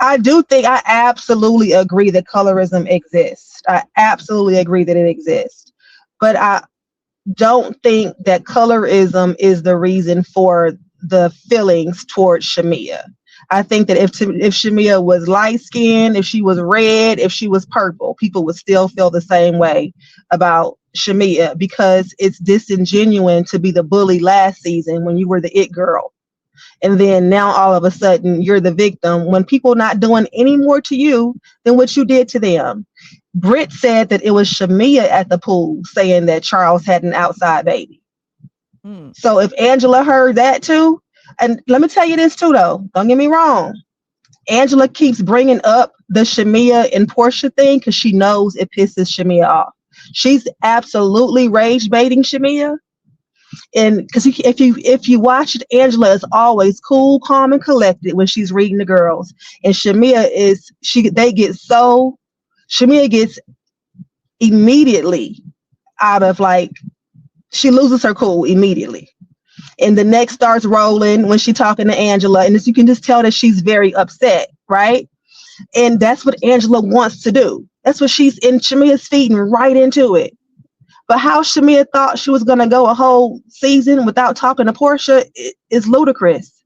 I do think, I absolutely agree that colorism exists. I absolutely agree that it exists. But I don't think that colorism is the reason for the feelings towards Shamea. I think that if Shamea was light skinned, if she was red, if she was purple, people would still feel the same way about Shamea, because it's disingenuous to be the bully last season when you were the it girl. And then now all of a sudden you're the victim when people not doing any more to you than what you did to them. Britt said that it was Shamea at the pool saying that Charles had an outside baby. So if Angela heard that too, and let me tell you this too though, don't get me wrong, Angela keeps bringing up the Shamea and Portia thing because she knows it pisses Shamea off. She's absolutely rage baiting Shamea. And because if you watch it, Angela is always cool, calm, and collected when she's reading the girls, and Shamea gets immediately out of, like, she loses her cool immediately, and the neck starts rolling when she's talking to Angela, and you can just tell that she's very upset, right? And that's what Angela wants to do. That's what she's in. Shamea's feeding right into it. But how Shamea thought she was going to go a whole season without talking to Portia is ludicrous.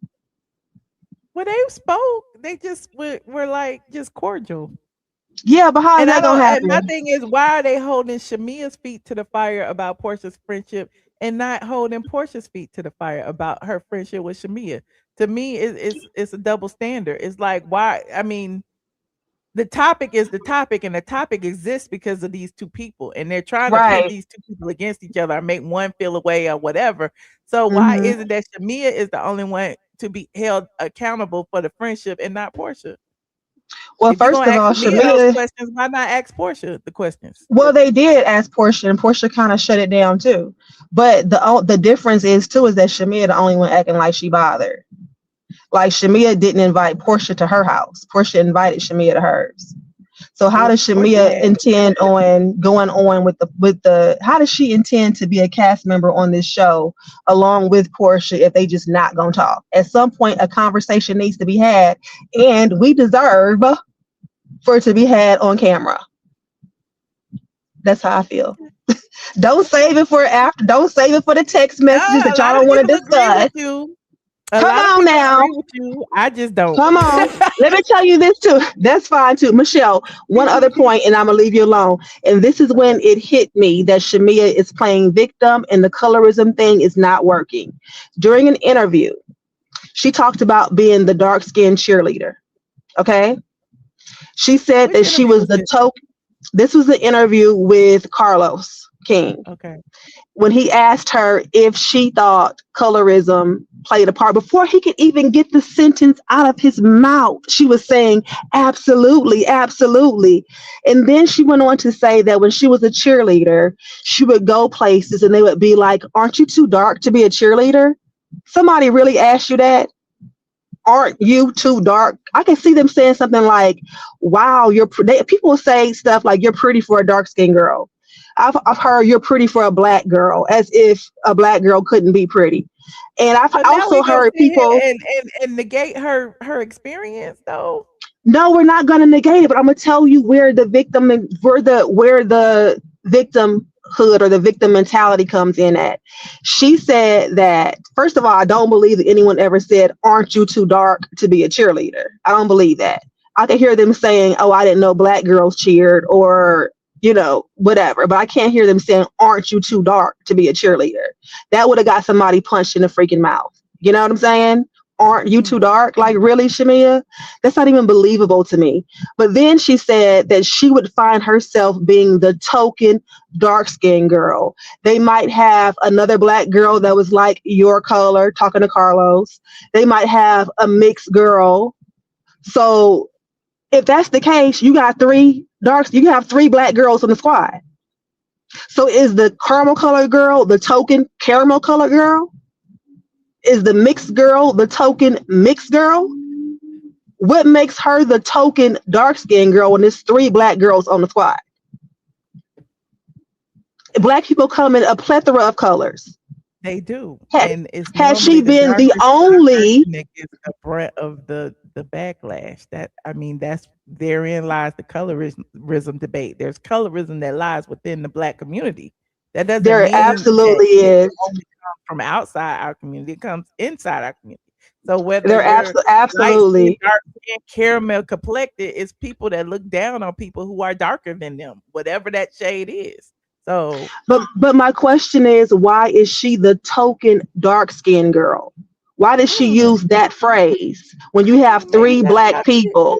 When they spoke, they just were like just cordial. Yeah, but how is that going to happen? And my thing is, why are they holding Shamea's feet to the fire about Portia's friendship and not holding Portia's feet to the fire about her friendship with Shamea? To me, it's a double standard. It's like, why? I mean, the topic is the topic, and the topic exists because of these two people, and they're trying to pit Right. these two people against each other or make one feel away or whatever. So why is it that Shamea is the only one to be held accountable for the friendship and not Portia? Well, If you're first gonna of ask all, Shamea those Shamea. questions, why not ask Portia the questions? Well, they did ask Portia, and Portia kind of shut it down too. But the difference is too is that Shamea the only one acting like she bothered. Like Shamea didn't invite Portia to her house. Portia invited Shamea to hers. So how does Shamea intend on going on with the how does she intend to be a cast member on this show along with Portia if they just not gonna talk? At some point a conversation needs to be had, and we deserve for it to be had on camera. That's how I feel. Don't save it for after. Don't save it for the text messages that y'all don't want to discuss. Come on now. I just don't. Come on. Let me tell you this too. That's fine too. Michelle, one other point, and I'm going to leave you alone. And this is when it hit me that Shamea is playing victim and the colorism thing is not working. During an interview, she talked about being the dark-skinned cheerleader. Okay? She said that she was the token. This was the interview with Carlos King. Okay. When he asked her if she thought colorism played a part, before he could even get the sentence out of his mouth, she was saying, absolutely, absolutely. And then she went on to say that when she was a cheerleader, she would go places and they would be like, aren't you too dark to be a cheerleader? Somebody really asked you that? Aren't you too dark? I can see them saying something like, wow, people say stuff like, you're pretty for a dark-skinned girl. I've heard you're pretty for a black girl, as if a black girl couldn't be pretty. And I've also heard people and negate her experience though. No, we're not gonna negate it, but I'm gonna tell you where the victim and where the victimhood or the victim mentality comes in at. She said that, first of all, I don't believe that anyone ever said, aren't you too dark to be a cheerleader? I don't believe that. I can hear them saying, oh, I didn't know black girls cheered, or whatever, but I can't hear them saying, aren't you too dark to be a cheerleader? That would have got somebody punched in the freaking mouth. You know what I'm saying? Aren't you too dark? Like, really, Shamea? That's not even believable to me. But then she said that she would find herself being the token dark-skinned girl. They might have another black girl that was like your color, talking to Carlos. They might have a mixed girl. So if that's the case, you have three black girls on the squad. So is the caramel colored girl the token caramel colored girl? Is the mixed girl the token mixed girl? What makes her the token dark-skinned girl when there's three black girls on the squad? Black people come in a plethora of colors. They do. And has she been the only? Is the brunt of the backlash. That's therein lies the colorism debate. There's colorism that lies within the black community. That doesn't there mean absolutely that is. It only comes from outside our community. It comes inside our community. So whether there absolutely dark skin, caramel complected, is people that look down on people who are darker than them, whatever that shade is. So, but my question is, why is she the token dark-skinned girl? Why does she use that phrase when you have three black people?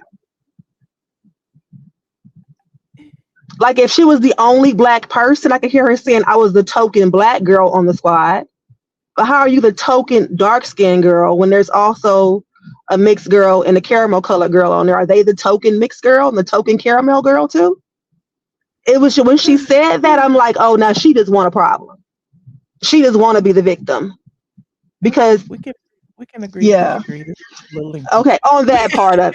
Like, if she was the only black person, I could hear her saying, I was the token black girl on the squad. But how are you the token dark-skinned girl when there's also a mixed girl and a caramel colored girl on there? Are they the token mixed girl and the token caramel girl too? It was when she said that, I'm like, oh, now she just want a problem. She just want to be the victim. Because we can agree. Yeah. Okay, on that part of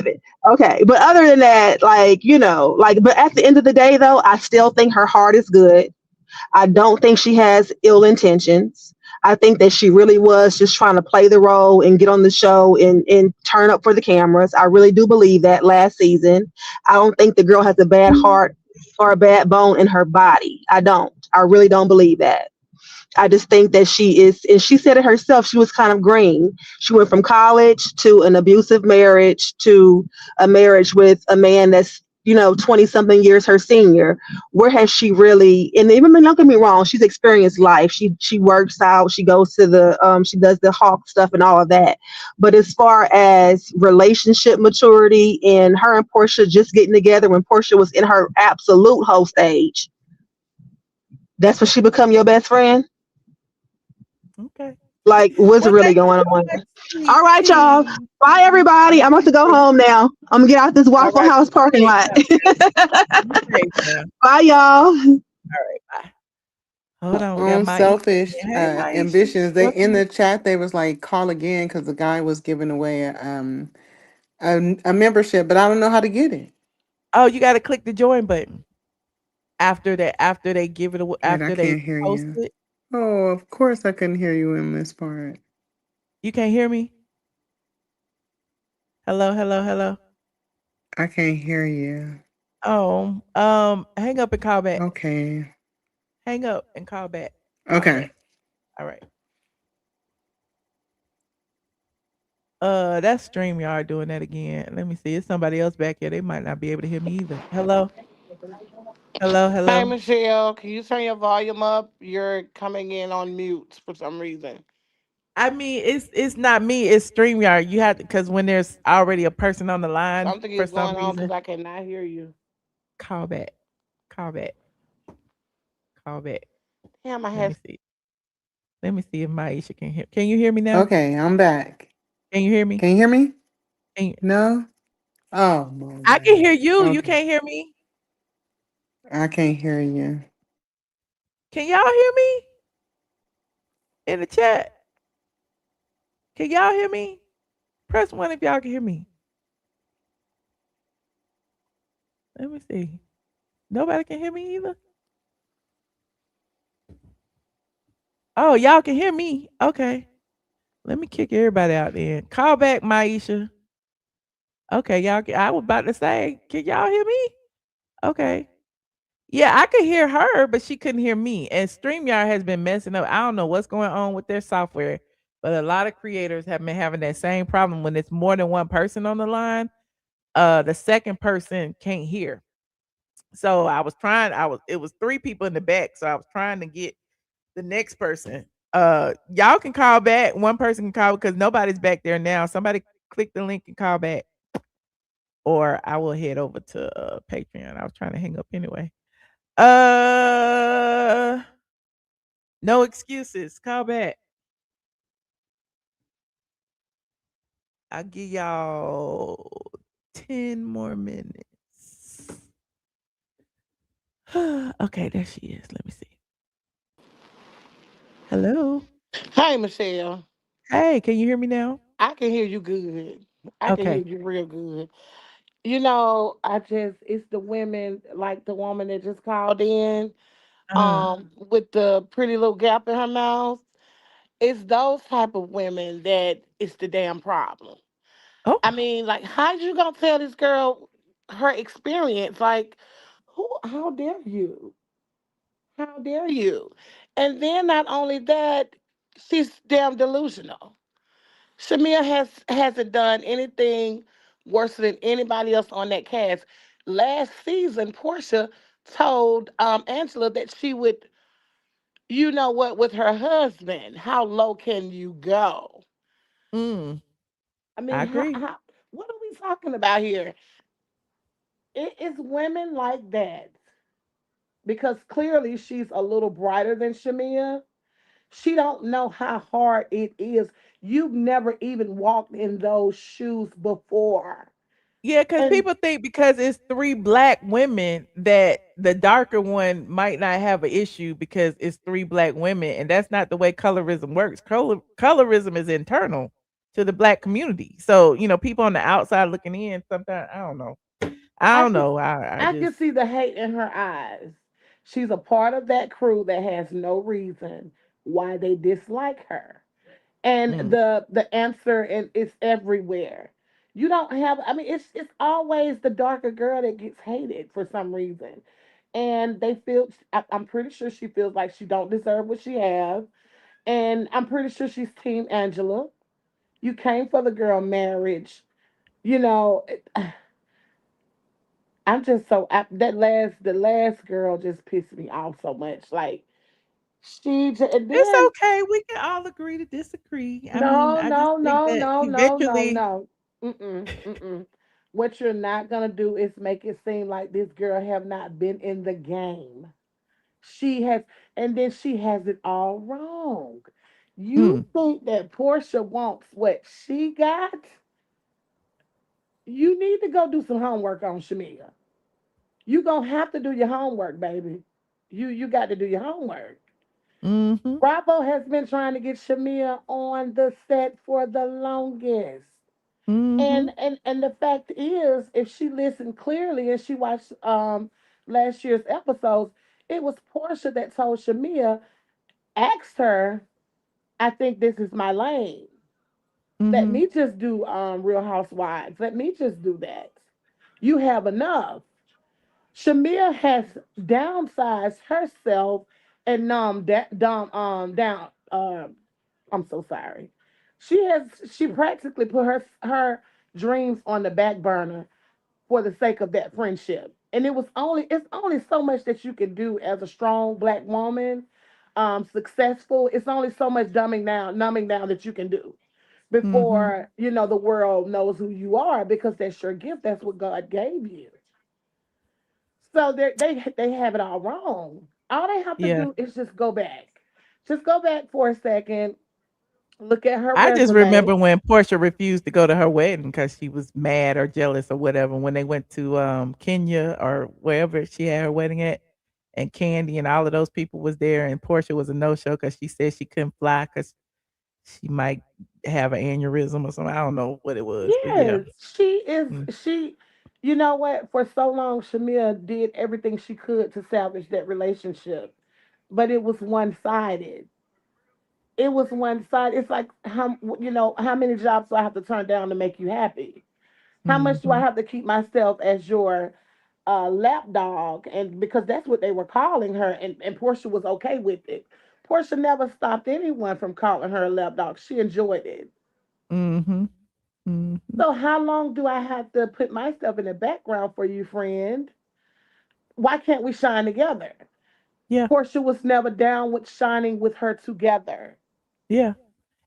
it. Okay. But other than that, but at the end of the day though, I still think her heart is good. I don't think she has ill intentions. I think that she really was just trying to play the role and get on the show and turn up for the cameras. I really do believe that last season. I don't think the girl has a bad heart or a bad bone in her body. I don't. I really don't believe that. I just think that she is, and she said it herself, she was kind of green. She went from college to an abusive marriage to a marriage with a man that's 20 something years her senior. Where has she really, and even, don't get me wrong, she's experienced life. She works out, she goes to she does the hawk stuff and all of that. But as far as relationship maturity and her and Portia just getting together when Portia was in her absolute whole stage, that's when she become your best friend? Okay. Like, what's Well, really thank you going so on? much, All right, y'all. TT. Bye, everybody. I'm about to go home now. I'm gonna get out this All Waffle right. House parking Be safe lot. now. Be safe now. Bye, y'all. All right. Bye. Hold on. We got On Maisha. selfish Hey, Maisha. ambitions, they What's in up? the chat they was like call again because the guy was giving away a membership, but I don't know how to get it. Oh, you got to click the join button after that. After they give it away, Wait, I after they can't hear post you. it. Oh, of course I couldn't hear you in this part. You can't hear me. Hello, hello, hello. I can't hear you. Oh, hang up and call back. Okay. Hang up and call back. Call Okay. back. All right. That's StreamYard doing that again. Let me see. It's somebody else back here. They might not be able to hear me either. Hello? Hello, Hey, hello. Michelle, can you turn your volume up? You're coming in on mute for some reason. I mean, it's not me, it's StreamYard. You have to, because when there's already a person on the line Something for is some going on because reason, I cannot hear you. call back. Call back. Call back. Damn, I Let had. me see. Let me see if Maisha can hear. Can you hear me now? Okay, I'm back. Can you hear me? Can you hear me? Can you, No? Oh my I can God. hear you. You Okay. can't hear me. I can't hear you. Can y'all hear me in the chat? Can y'all hear me? Press one if y'all can hear me. Let me see. Nobody can hear me either. Oh, y'all can hear me. Okay. Let me kick everybody out then. Call back, Maisha. Okay, y'all. I was about to say, can y'all hear me? Okay. Yeah, I could hear her, but she couldn't hear me. And StreamYard has been messing up. I don't know what's going on with their software, but a lot of creators have been having that same problem when it's more than one person on the line. The second person can't hear. So it was three people in the back. So I was trying to get the next person. Y'all can call back. One person can call because nobody's back there now. Somebody click the link and call back. Or I will head over to Patreon. I was trying to hang up anyway. No excuses. Call back. I'll give y'all 10 more minutes. Okay, there she is. Let me see. Hello. Hey, Michelle. Hey, can you hear me now? I can hear you good. I can hear Okay. you real good. It's the women, like the woman that just called in, Uh-huh. with the pretty little gap in her mouth. It's those type of women that it's the damn problem. Oh. I mean, like, how you gonna tell this girl her experience? Like, how dare you? How dare you? And then not only that, she's damn delusional. Shamea hasn't done anything worse than anybody else on that cast. Last season, Portia told Angela that she would, you know what, with her husband. How low can you go? Mm, I I mean, agree. what are we talking about here? It's women like that because clearly she's a little brighter than Shamea. She don't know how hard it is. You've never even walked in those shoes before. Yeah, because And people think because it's three black women that the darker one might not have an issue because it's three black women, and that's not the way colorism works. Colorism is internal to the black community. So, people on the outside looking in, sometimes I don't know. I I don't can know. I I can just see the hate in her eyes. She's a part of that crew that has no reason why they dislike her. And mm. the answer and it's everywhere. You don't have I mean it's always the darker girl that gets hated for some reason. And I'm pretty sure she feels like she don't deserve what she has. And I'm pretty sure she's team Angela. You came for the girl marriage. You know, I'm just so the last girl just pissed me off so much. Like and It's then okay. We can all agree to disagree. I mean, no, I just no, think no, that no, no, no, eventually. no. What you're not gonna do is make it seem like this girl have not been in the game. She has, and then she has it all wrong. You Mm, think that Portia wants what she got? You need to go do some homework on Shamea. You gonna have to do your homework, baby. You got to do your homework. mm-hmm, Bravo has been trying to get Shamea on the set for the longest. mm-hmm, And the fact is, if she listened clearly and she watched last year's episodes, it was Portia that told Shamea, asked her, I think this is my lane. Let mm-hmm, me just do Real Housewives. Let me just do that. You have enough. Shamea has downsized herself and down. I'm so sorry. She practically put her dreams on the back burner for the sake of that friendship. And it's only so much that you can do as a strong black woman, successful. It's only so much numbing down that you can do mm-hmm. before the world knows who you are, because that's your gift. That's what God gave you. So they have it all wrong. All they have to Yeah. do is just go back. Just go back for a second. Look at her I just resume. remember when Portia refused to go to her wedding because she was mad or jealous or whatever when they went to Kenya or wherever she had her wedding at, and Kandi and all of those people was there, and Portia was a no show because she said she couldn't fly because she might have an aneurysm or something. I don't know what it was, but yeah. Yes, she is. Mm, You know what? For so long, Shamea did everything she could to salvage that relationship, but it was one sided. It was one sided. It's like how many jobs do I have to turn down to make you happy? How much do I mhm, have to keep myself as your lapdog? And because that's what they were calling her, and Portia was okay with it. Portia never stopped anyone from calling her a lapdog. She enjoyed it. mhm, mhm. So how long do I have to put myself in the background for you, friend? Why can't we shine together? Yeah, Portia was never down with shining with her together. yeah.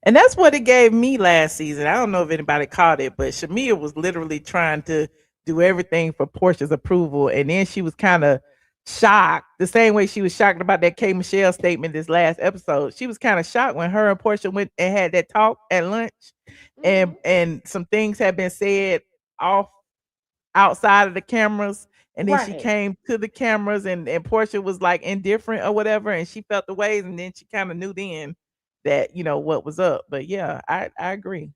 And that's what it gave me last season. I don't know if anybody caught it, but Shamea was literally trying to do everything for Portia's approval. And then she was kind of shocked, the same way she was shocked about that K Michelle statement this last episode. She was kind of shocked when her and Portia went and had that talk at lunch, and some things had been said off outside of the cameras. And then she Right. came to the cameras, and Portia was like indifferent or whatever, and she felt the ways, and then she kind of knew then that what was up. But yeah, I agree.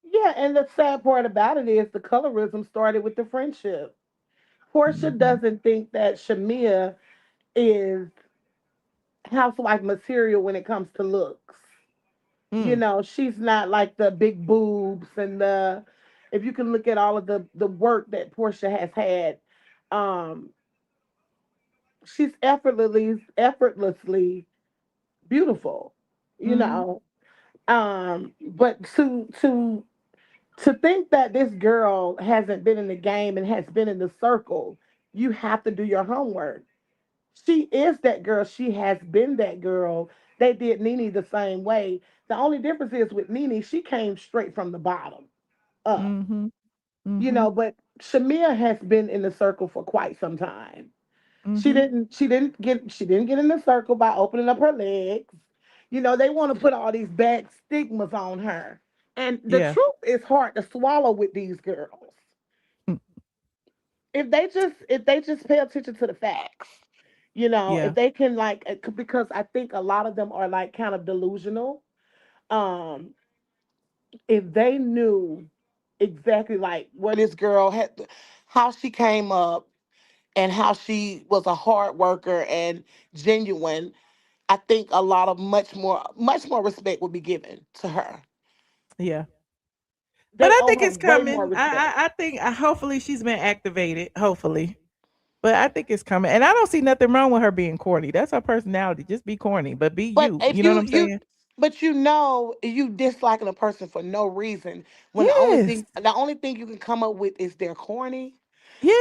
Yeah, and the sad part about it is the colorism started with the friendship. Portia Mhm. doesn't think that Shamea is housewife material when it comes to looks. Mm, She's not like the big boobs and the if you can look at all of the work that Portia has had, um, she's effortlessly beautiful, you mhm. know. But to think that this girl hasn't been in the game and has been in the circle, you have to do your homework. She is that girl. She has been that girl. They did NeNe the same way. The only difference is with NeNe, she came straight from the bottom up, Mhm. Mhm. but Shamea has been in the circle for quite some time. She Mhm. didn't she didn't get in the circle by opening up her legs. They want to put all these bad stigmas on her. And the Yeah. truth is hard to swallow with these girls. Mm, If they just pay attention to the facts, if yeah. they can because I think a lot of them are like kind of delusional. Um, if they knew exactly like where this girl had, how she came up, and how she was a hard worker and genuine, I think a lot of much more respect would be given to her. Yeah. But They I owe think her it's way more coming. respect. I think hopefully she's been activated. Hopefully. But I think it's coming. And I don't see nothing wrong with her being corny. That's her personality. Just be corny, but be But you. if You know what I'm saying? you disliking a person for no reason when Yes. the only thing you can come up with is they're corny.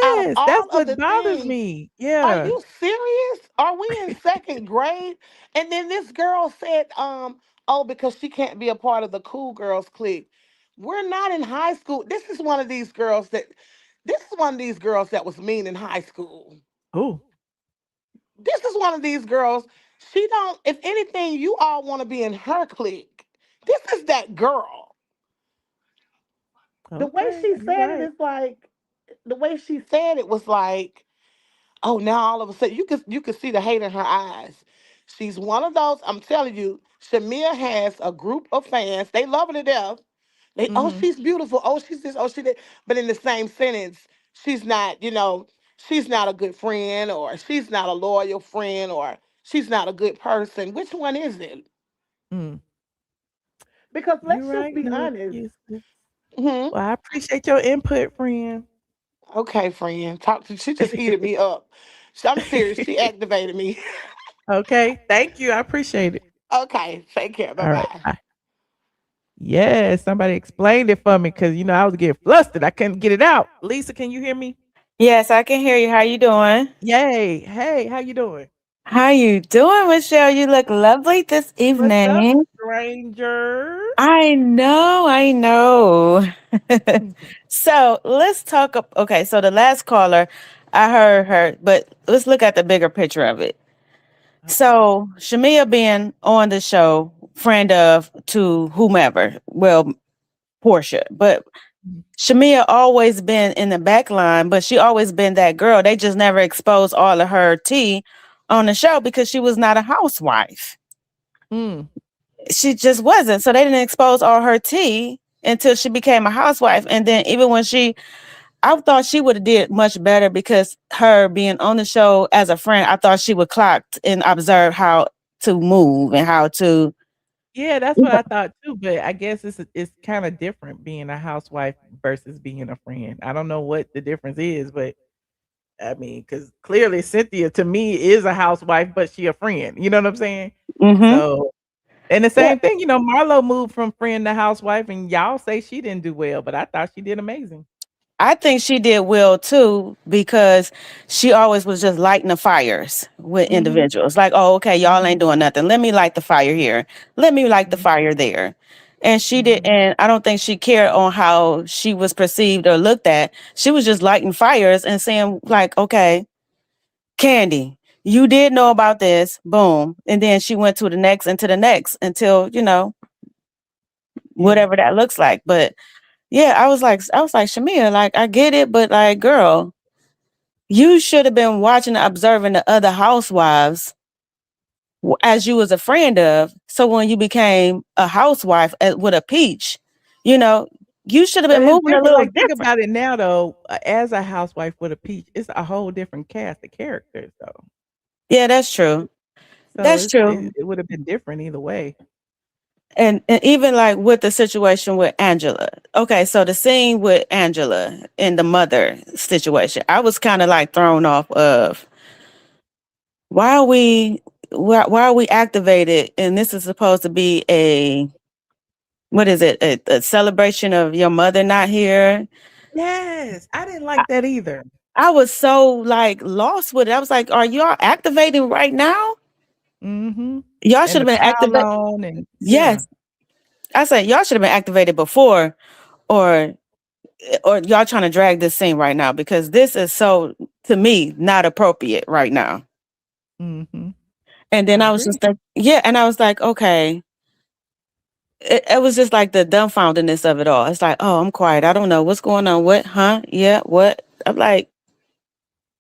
Out of Yes, that's all of what the bothers things, me. are Yeah. you serious? Are we in second grade? And then this girl said, oh, because she can't be a part of the cool girls clique. We're not in high school. This is one of these girls that was mean in high school. Oh. This is one of these girls. She don't, if anything, you all want to be in her clique. This is that girl. The way Okay, she you're said it right. is like, the way she said it was like, oh, now all of a sudden you could see the hate in her eyes. She's one of those. I'm telling you, Shamea has a group of fans. They love her to death. Oh, Mhm. she's beautiful. Oh, she's this. Oh, she did. But in the same sentence, she's not. She's not a good friend, or she's not a loyal friend, or she's not a good person. Which one is it? Mm. Because You're let's just right, be no honest. excuses. Hmm. Well, I appreciate your input, friend. Okay, friend. Talk to. She just heated me up. I'm serious. She activated me. Okay, thank you. I appreciate it. Okay. Take care. Bye All right, bye. bye. Yes, somebody explained it for me because I was getting flustered. I couldn't get it out. Lisa, can you hear me? Yes, I can hear you. How you doing? Yay. Hey, how you doing? How you doing, Michelle? You look lovely this What's up, evening. stranger? I know, I know. So let's talk. Okay, so the last caller, I heard her, but let's look at the bigger picture of it. So Shamea being on the show, friend of to whomever, well, Portia, but Shamea always been in the back line, but she always been that girl. They just never exposed all of her tea on the show because she was not a housewife. Mm. She just wasn't. So they didn't expose all her tea until she became a housewife. And then even when I thought she would have did much better because her being on the show as a friend, I thought she would clock and observe how to move and how to. Yeah, that's what I thought too, but I guess it's kind of different being a housewife versus being a friend. I don't know what the difference is, but I mean, because clearly Cynthia to me is a housewife, but she a friend. You know what I'm saying? Mm-hmm. So, and the Yeah, same thing, Marlo moved from friend to housewife, and y'all say she didn't do well, but I thought she did amazing. I think she did well too because she always was just lighting the fires with Mhm. individuals. Like, oh, okay, y'all Mhm. ain't doing nothing. Let me light the fire here. Let me light the Mhm. fire there. And she did, Mhm. and I don't think she cared on how she was perceived or looked at. She was just lighting fires and saying, like, okay, Kandi, you did know about this, boom. And then she went to the next and to the next until, Yeah. whatever that looks like. But yeah, I was like, Shamea, like, I get it, but like, girl, you should have been watching and observing the other housewives as you was a friend of. So when you became a housewife with a peach, you know, you should have But been it's moving a different. little Like, think different. about it now, though. As a housewife with a peach, it's a whole different cast of characters, though. Yeah, that's true. So That's true. it would have been different either way. And even like with the situation with Angela. Okay, so the scene with Angela and the mother situation, I was kind of like thrown off of why are we activated, and this is supposed to be a what is it, a celebration of your mother not here. Yes, I didn't I, like that either. I was so like lost with it. I was like, are y'all activating right now? Mhm. Y'all And should the have been pile activated. on and yeah. Yes, I said y'all should have been activated before, or y'all trying to drag this scene right now because this is so, to me, not appropriate right now. Mhm. And then I I was agree. just like, yeah, and I was like, okay. It was just like the dumbfoundedness of it all. It's like, oh, I'm quiet. I don't know what's going on. What? Huh? Yeah. What? I'm like,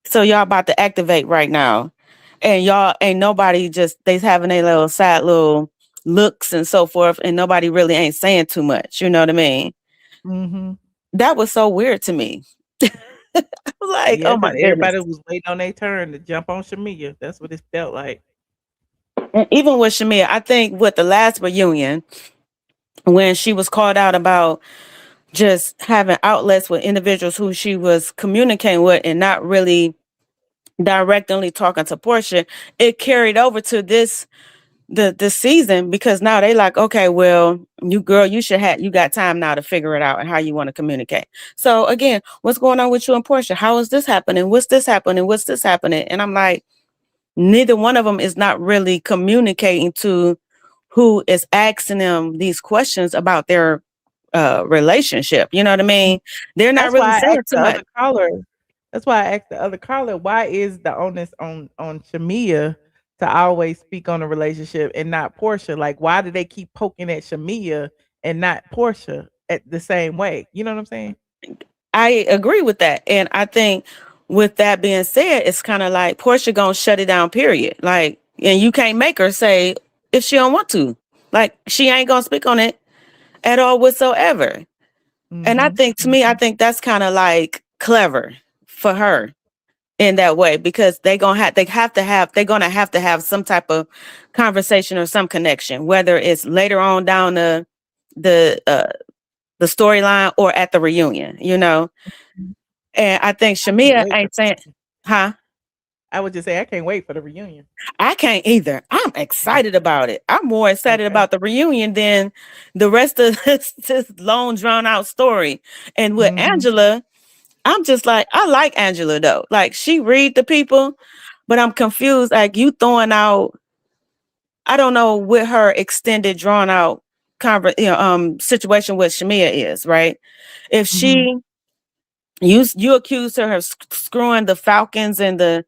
so y'all about to activate right now, and y'all ain't nobody just they having a little sad little looks and so forth, and nobody really ain't saying too much. You know what I mean? Mhm. That was so weird to me. I was like, Yeah, oh my because goodness. everybody was waiting on their turn to jump on Shamea. That's what it felt like. And even with Shamea, I think with the last reunion, when she was called out about just having outlets with individuals who she was communicating with and not really directly talking to Portia, it carried over to this the season, because now they like, okay, well, you got time now to figure it out and how you want to communicate. So again, what's going on with you and Portia? How is this happening? What's this happening? What's this happening? And I'm like, neither one of them is not really communicating to who is asking them these questions about their relationship. You know what I mean? They're not That's really why I saying asked too the much. other caller. That's why I asked the other caller, why is the onus on Shamea to always speak on a relationship and not Portia? Like, why do they keep poking at Shamea and not Portia at the same way? You know what I'm saying? I agree with that. And I think with that being said, it's kind of like Portia gonna shut it down, period. Like, and you can't make her say if she don't want to. Like, she ain't gonna speak on it at all whatsoever. And I think, to me, I think that's kind of like clever for her in that way, because they're gonna have to have some type of conversation or some connection, whether it's later on down the storyline or at the reunion, you know. And I think Shamea ain't saying, huh? I would just say I can't wait for the reunion. I can't either. I'm excited about it. I'm more excited about the reunion than the rest of this long drawn out story. And with Angela, I'm just like, I like Angela though. Like, she read the people, but I'm confused. Like, you throwing out, I don't know what her extended drawn out situation with Shamea is, right? If she you accuse her of screwing the Falcons and the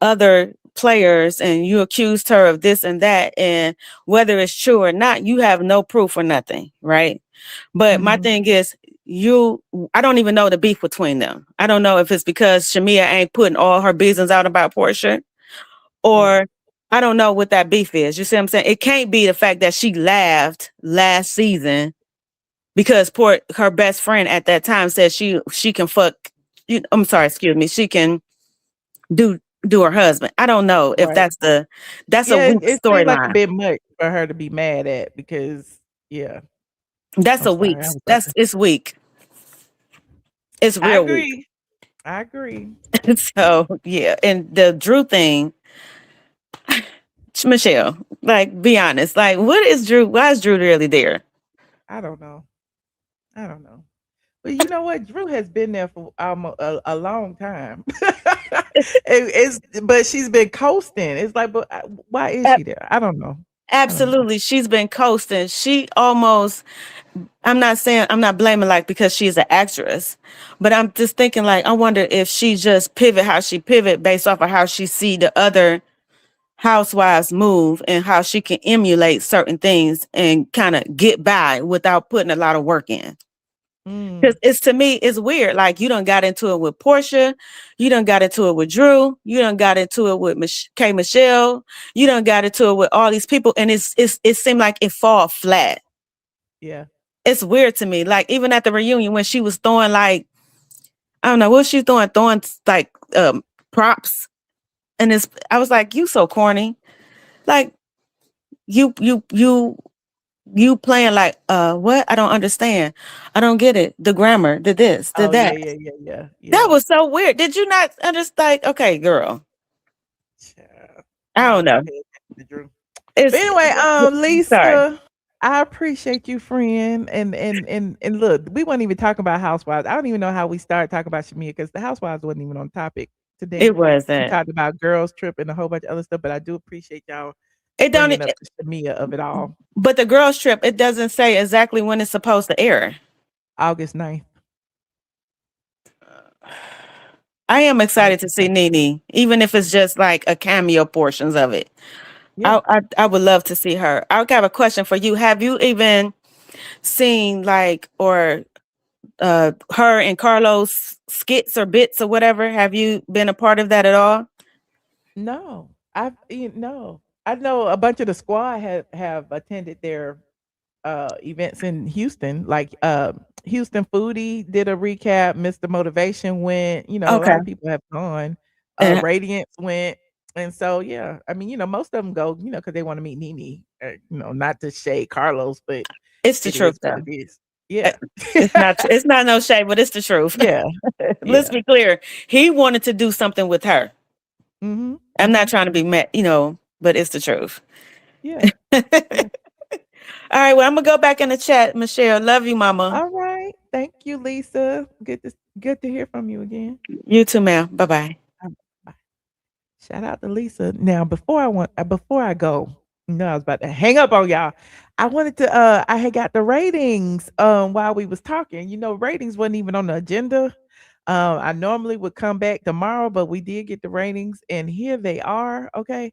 other players, and you accused her of this and that, and whether it's true or not, you have no proof or nothing, right? But my thing is, I don't even know the beef between them. I don't know if it's because Shamea ain't putting all her business out about Portia, or I don't know what that beef is. You see what I'm saying? It can't be the fact that she laughed last season because her best friend at that time said she can fuck. I'm sorry, excuse me. She can do her husband. I don't know if that's a weak it seemed like a storyline. bit much for her to be mad at, because That's it's weak. It's real weak. I agree. So yeah, and the Drew thing, Michelle, like, be honest, like, what is Drew? Why is Drew really there? I don't know. But you know what? Drew has been there for almost a long time. But she's been coasting. It's like, but why is she there? I don't know. Absolutely, she's been coasting. She almost. I'm not blaming, like, because she's an actress, but I'm just thinking, like, I wonder if she just how she pivot based off of how she see the other housewives move and how she can emulate certain things and kind of get by without putting a lot of work in. Because to me, it's weird. Like, you done got into it with Portia, you done got into it with Drew, you done got into it with K. Michelle, you done got into it with all these people, and it seemed like it fall flat. Yeah. It's weird to me. Like, even at the reunion when she was throwing, like, I don't know what she's throwing like props, and I was like, you so corny. Like, you playing like what? I don't understand. I don't get it. The grammar, the this, the that. Yeah. That was so weird. Did you not understand? Like, okay, girl. I don't know. But anyway, Lisa, sorry. I appreciate you, friend. And look, we weren't even talking about Housewives. I don't even know how we started talking about Shamea, because the Housewives wasn't even on topic today. It wasn't. We talked about Girls Trip and a whole bunch of other stuff, but I do appreciate y'all bringing up the Shamea of it all. But the Girls Trip, it doesn't say exactly when it's supposed to air. August 9th. I am excited to see NeNe, even if it's just like a cameo portions of it. Yeah. I would love to see her. I have a question for you. Have you even seen, like, or her and Carlos skits or bits or whatever? Have you been a part of that at all? No, no. I know a bunch of the squad have attended their events in Houston. Like Houston Foodie did a recap. Mr. Motivation went. A lot of people have gone. Radiance went. And so, yeah, I mean, most of them go, because they want to meet NeNe. Not to shade Carlos, but it's the truth, though. It is. Yeah, it's not no shade, but it's the truth. Yeah, let's be clear. He wanted to do something with her. I'm not trying to be mad, but it's the truth. Yeah. All right, well, I'm gonna go back in the chat, Michelle. Love you, mama. All right. Thank you, Lisa. Good to hear from you again. You too, ma'am. Bye-bye. Bye. Shout out to Lisa. Now, before I go, I was about to hang up on y'all. I wanted to I had got the ratings while we was talking. Ratings wasn't even on the agenda. I normally would come back tomorrow, but we did get the ratings, and here they are. Okay.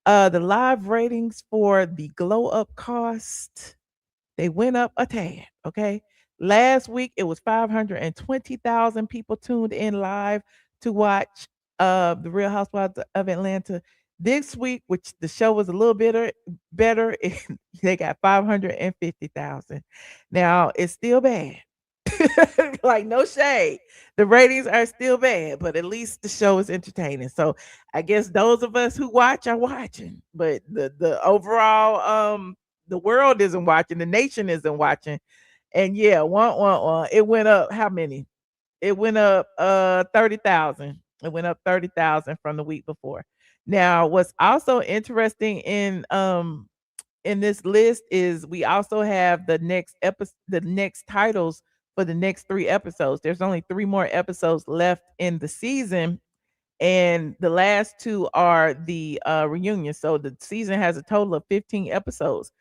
The live ratings for the glow up cost, they went up a tad. Okay. Last week it was 520,000 people tuned in live to watch the Real Housewives of Atlanta. This week, which the show was a little better, they got 550,000. Now it's still bad. Like, no shade. The ratings are still bad, but at least the show is entertaining. So I guess those of us who watch are watching, but the overall the world isn't watching, the nation isn't watching. And yeah, it went up how many? It went up 30,000. It went up 30,000 from the week before. Now, what's also interesting in this list is we also have the next titles for the next 3 episodes. There's only 3 more episodes left in the season, and the last 2 are the reunion. So the season has a total of 15 episodes.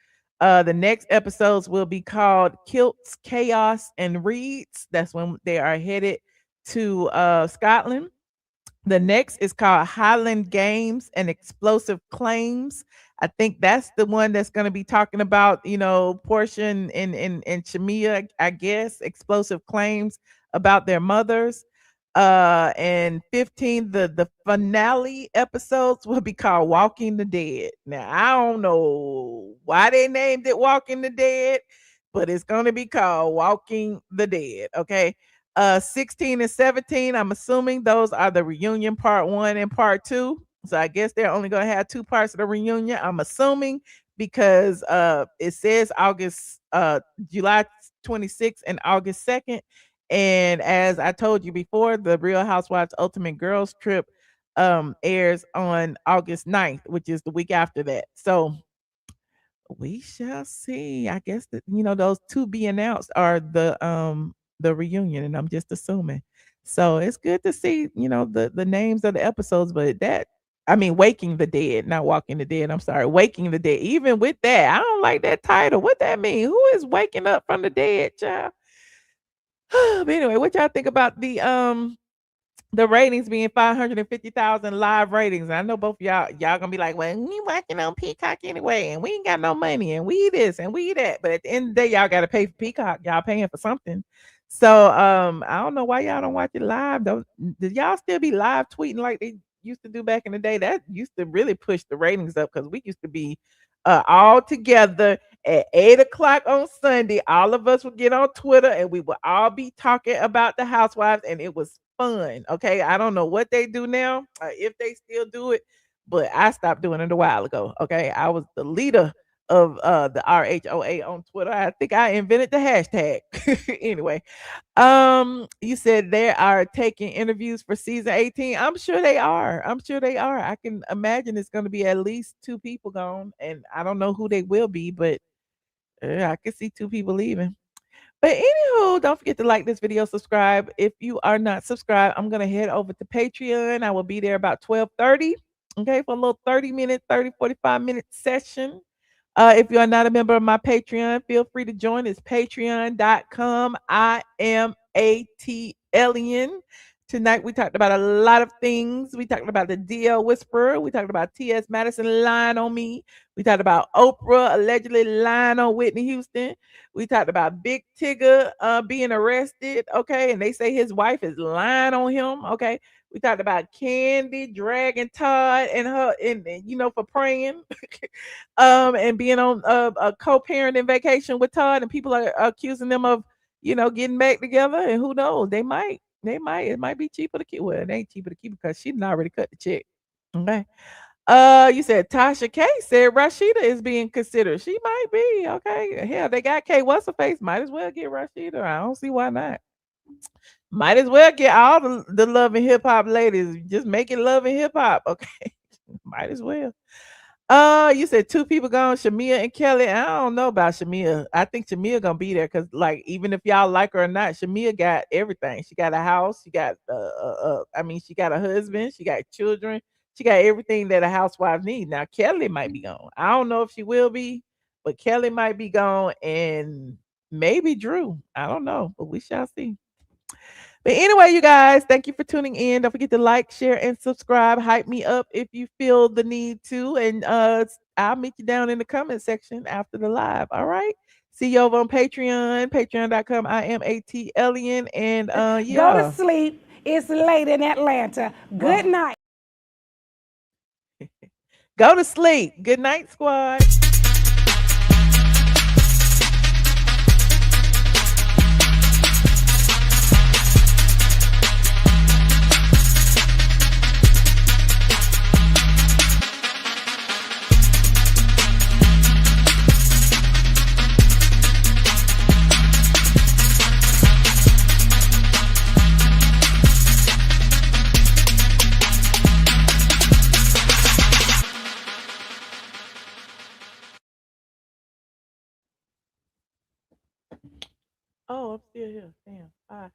The next episodes will be called Kilts, Chaos, and Reeds. That's when they are headed to Scotland. The next is called Highland Games and Explosive Claims. I think that's the one that's going to be talking about, Portia and Shamea, I guess, explosive claims about their mothers. And 15, the finale episodes will be called Walking the Dead. Now, I don't know why they named it Walking the Dead, but it's going to be called Walking the Dead. Okay. 16 and 17, I'm assuming those are the reunion part 1 and part 2. So I guess they're only going to have 2 parts of the reunion, I'm assuming, because it says July 26th and August 2nd. And as I told you before, the Real Housewives Ultimate Girls Trip airs on August 9th, which is the week after that. So we shall see. I guess that those 2 be announced are the reunion, and I'm just assuming. So it's good to see, the names of the episodes, but Waking the Dead, not Walking the Dead. I'm sorry, Waking the Dead. Even with that, I don't like that title. What that mean? Who is waking up from the dead, child? But anyway, what y'all think about the ratings being 550,000 live ratings? And I know both of y'all gonna be like, well, we watching on Peacock anyway, and we ain't got no money, and we this and we that. But at the end of the day, y'all gotta pay for Peacock. Y'all paying for something. So I don't know why y'all don't watch it live. Did y'all still be live tweeting like they used to do back in the day? That used to really push the ratings up, because we used to be all together at 8 o'clock on Sunday. All of us would get on Twitter and we would all be talking about the housewives, and it was fun. Okay. I don't know what they do now, if they still do it, but I stopped doing it a while ago. Okay. I was the leader of the RHOA on Twitter. I think I invented the hashtag. Anyway, you said they are taking interviews for season 18. I'm sure they are. I can imagine it's going to be at least 2 people gone, and I don't know who they will be, but I can see 2 people leaving. But anywho, don't forget to like this video, subscribe. If you are not subscribed, I'm gonna head over to Patreon. I will be there about 12:30. Okay, for a little 45-minute session. If you are not a member of my Patreon, feel free to join. It's patreon.com. I am ATLien. Tonight we talked about a lot of things. We talked about the DL Whisperer. We talked about T.S. Madison lying on me. We talked about Oprah allegedly lying on Whitney Houston. We talked about Big Tigger being arrested. Okay, and they say his wife is lying on him. Okay, we talked about Kandi dragging Todd and her, and for praying, and being on a co-parenting vacation with Todd, and people are accusing them of getting back together. And who knows? They might. It might be cheaper to keep. Well, it ain't cheaper to keep because she didn't already cut the check. Okay. You said Tasha K said Rashida is being considered. She might be. Okay. Hell, they got K. What's her face? Might as well get Rashida. I don't see why not. Might as well get all the love and hip hop ladies. Just make it love and hip hop. Okay. Might as well. You said 2 people gone, Shamea and Kelly. I don't know about Shamea. I think Shamea gonna be there because, like, even if y'all like her or not, Shamea got everything. She got a house. She got, I mean, she got a husband. She got children. She got everything that a housewife needs. Now Kelly might be gone. I don't know if she will be, but Kelly might be gone, and maybe Drew. I don't know, but we shall see. But anyway, you guys, thank you for tuning in. Don't forget to like, share, and subscribe. Hype me up if you feel the need to. And I'll meet you down in the comment section after the live. All right. See you over on Patreon, patreon.com. I am ATLien. And yeah. Go to sleep. It's late in Atlanta. Good night. Go to sleep. Good night, squad. Oh, I'm still here. Damn. Bye.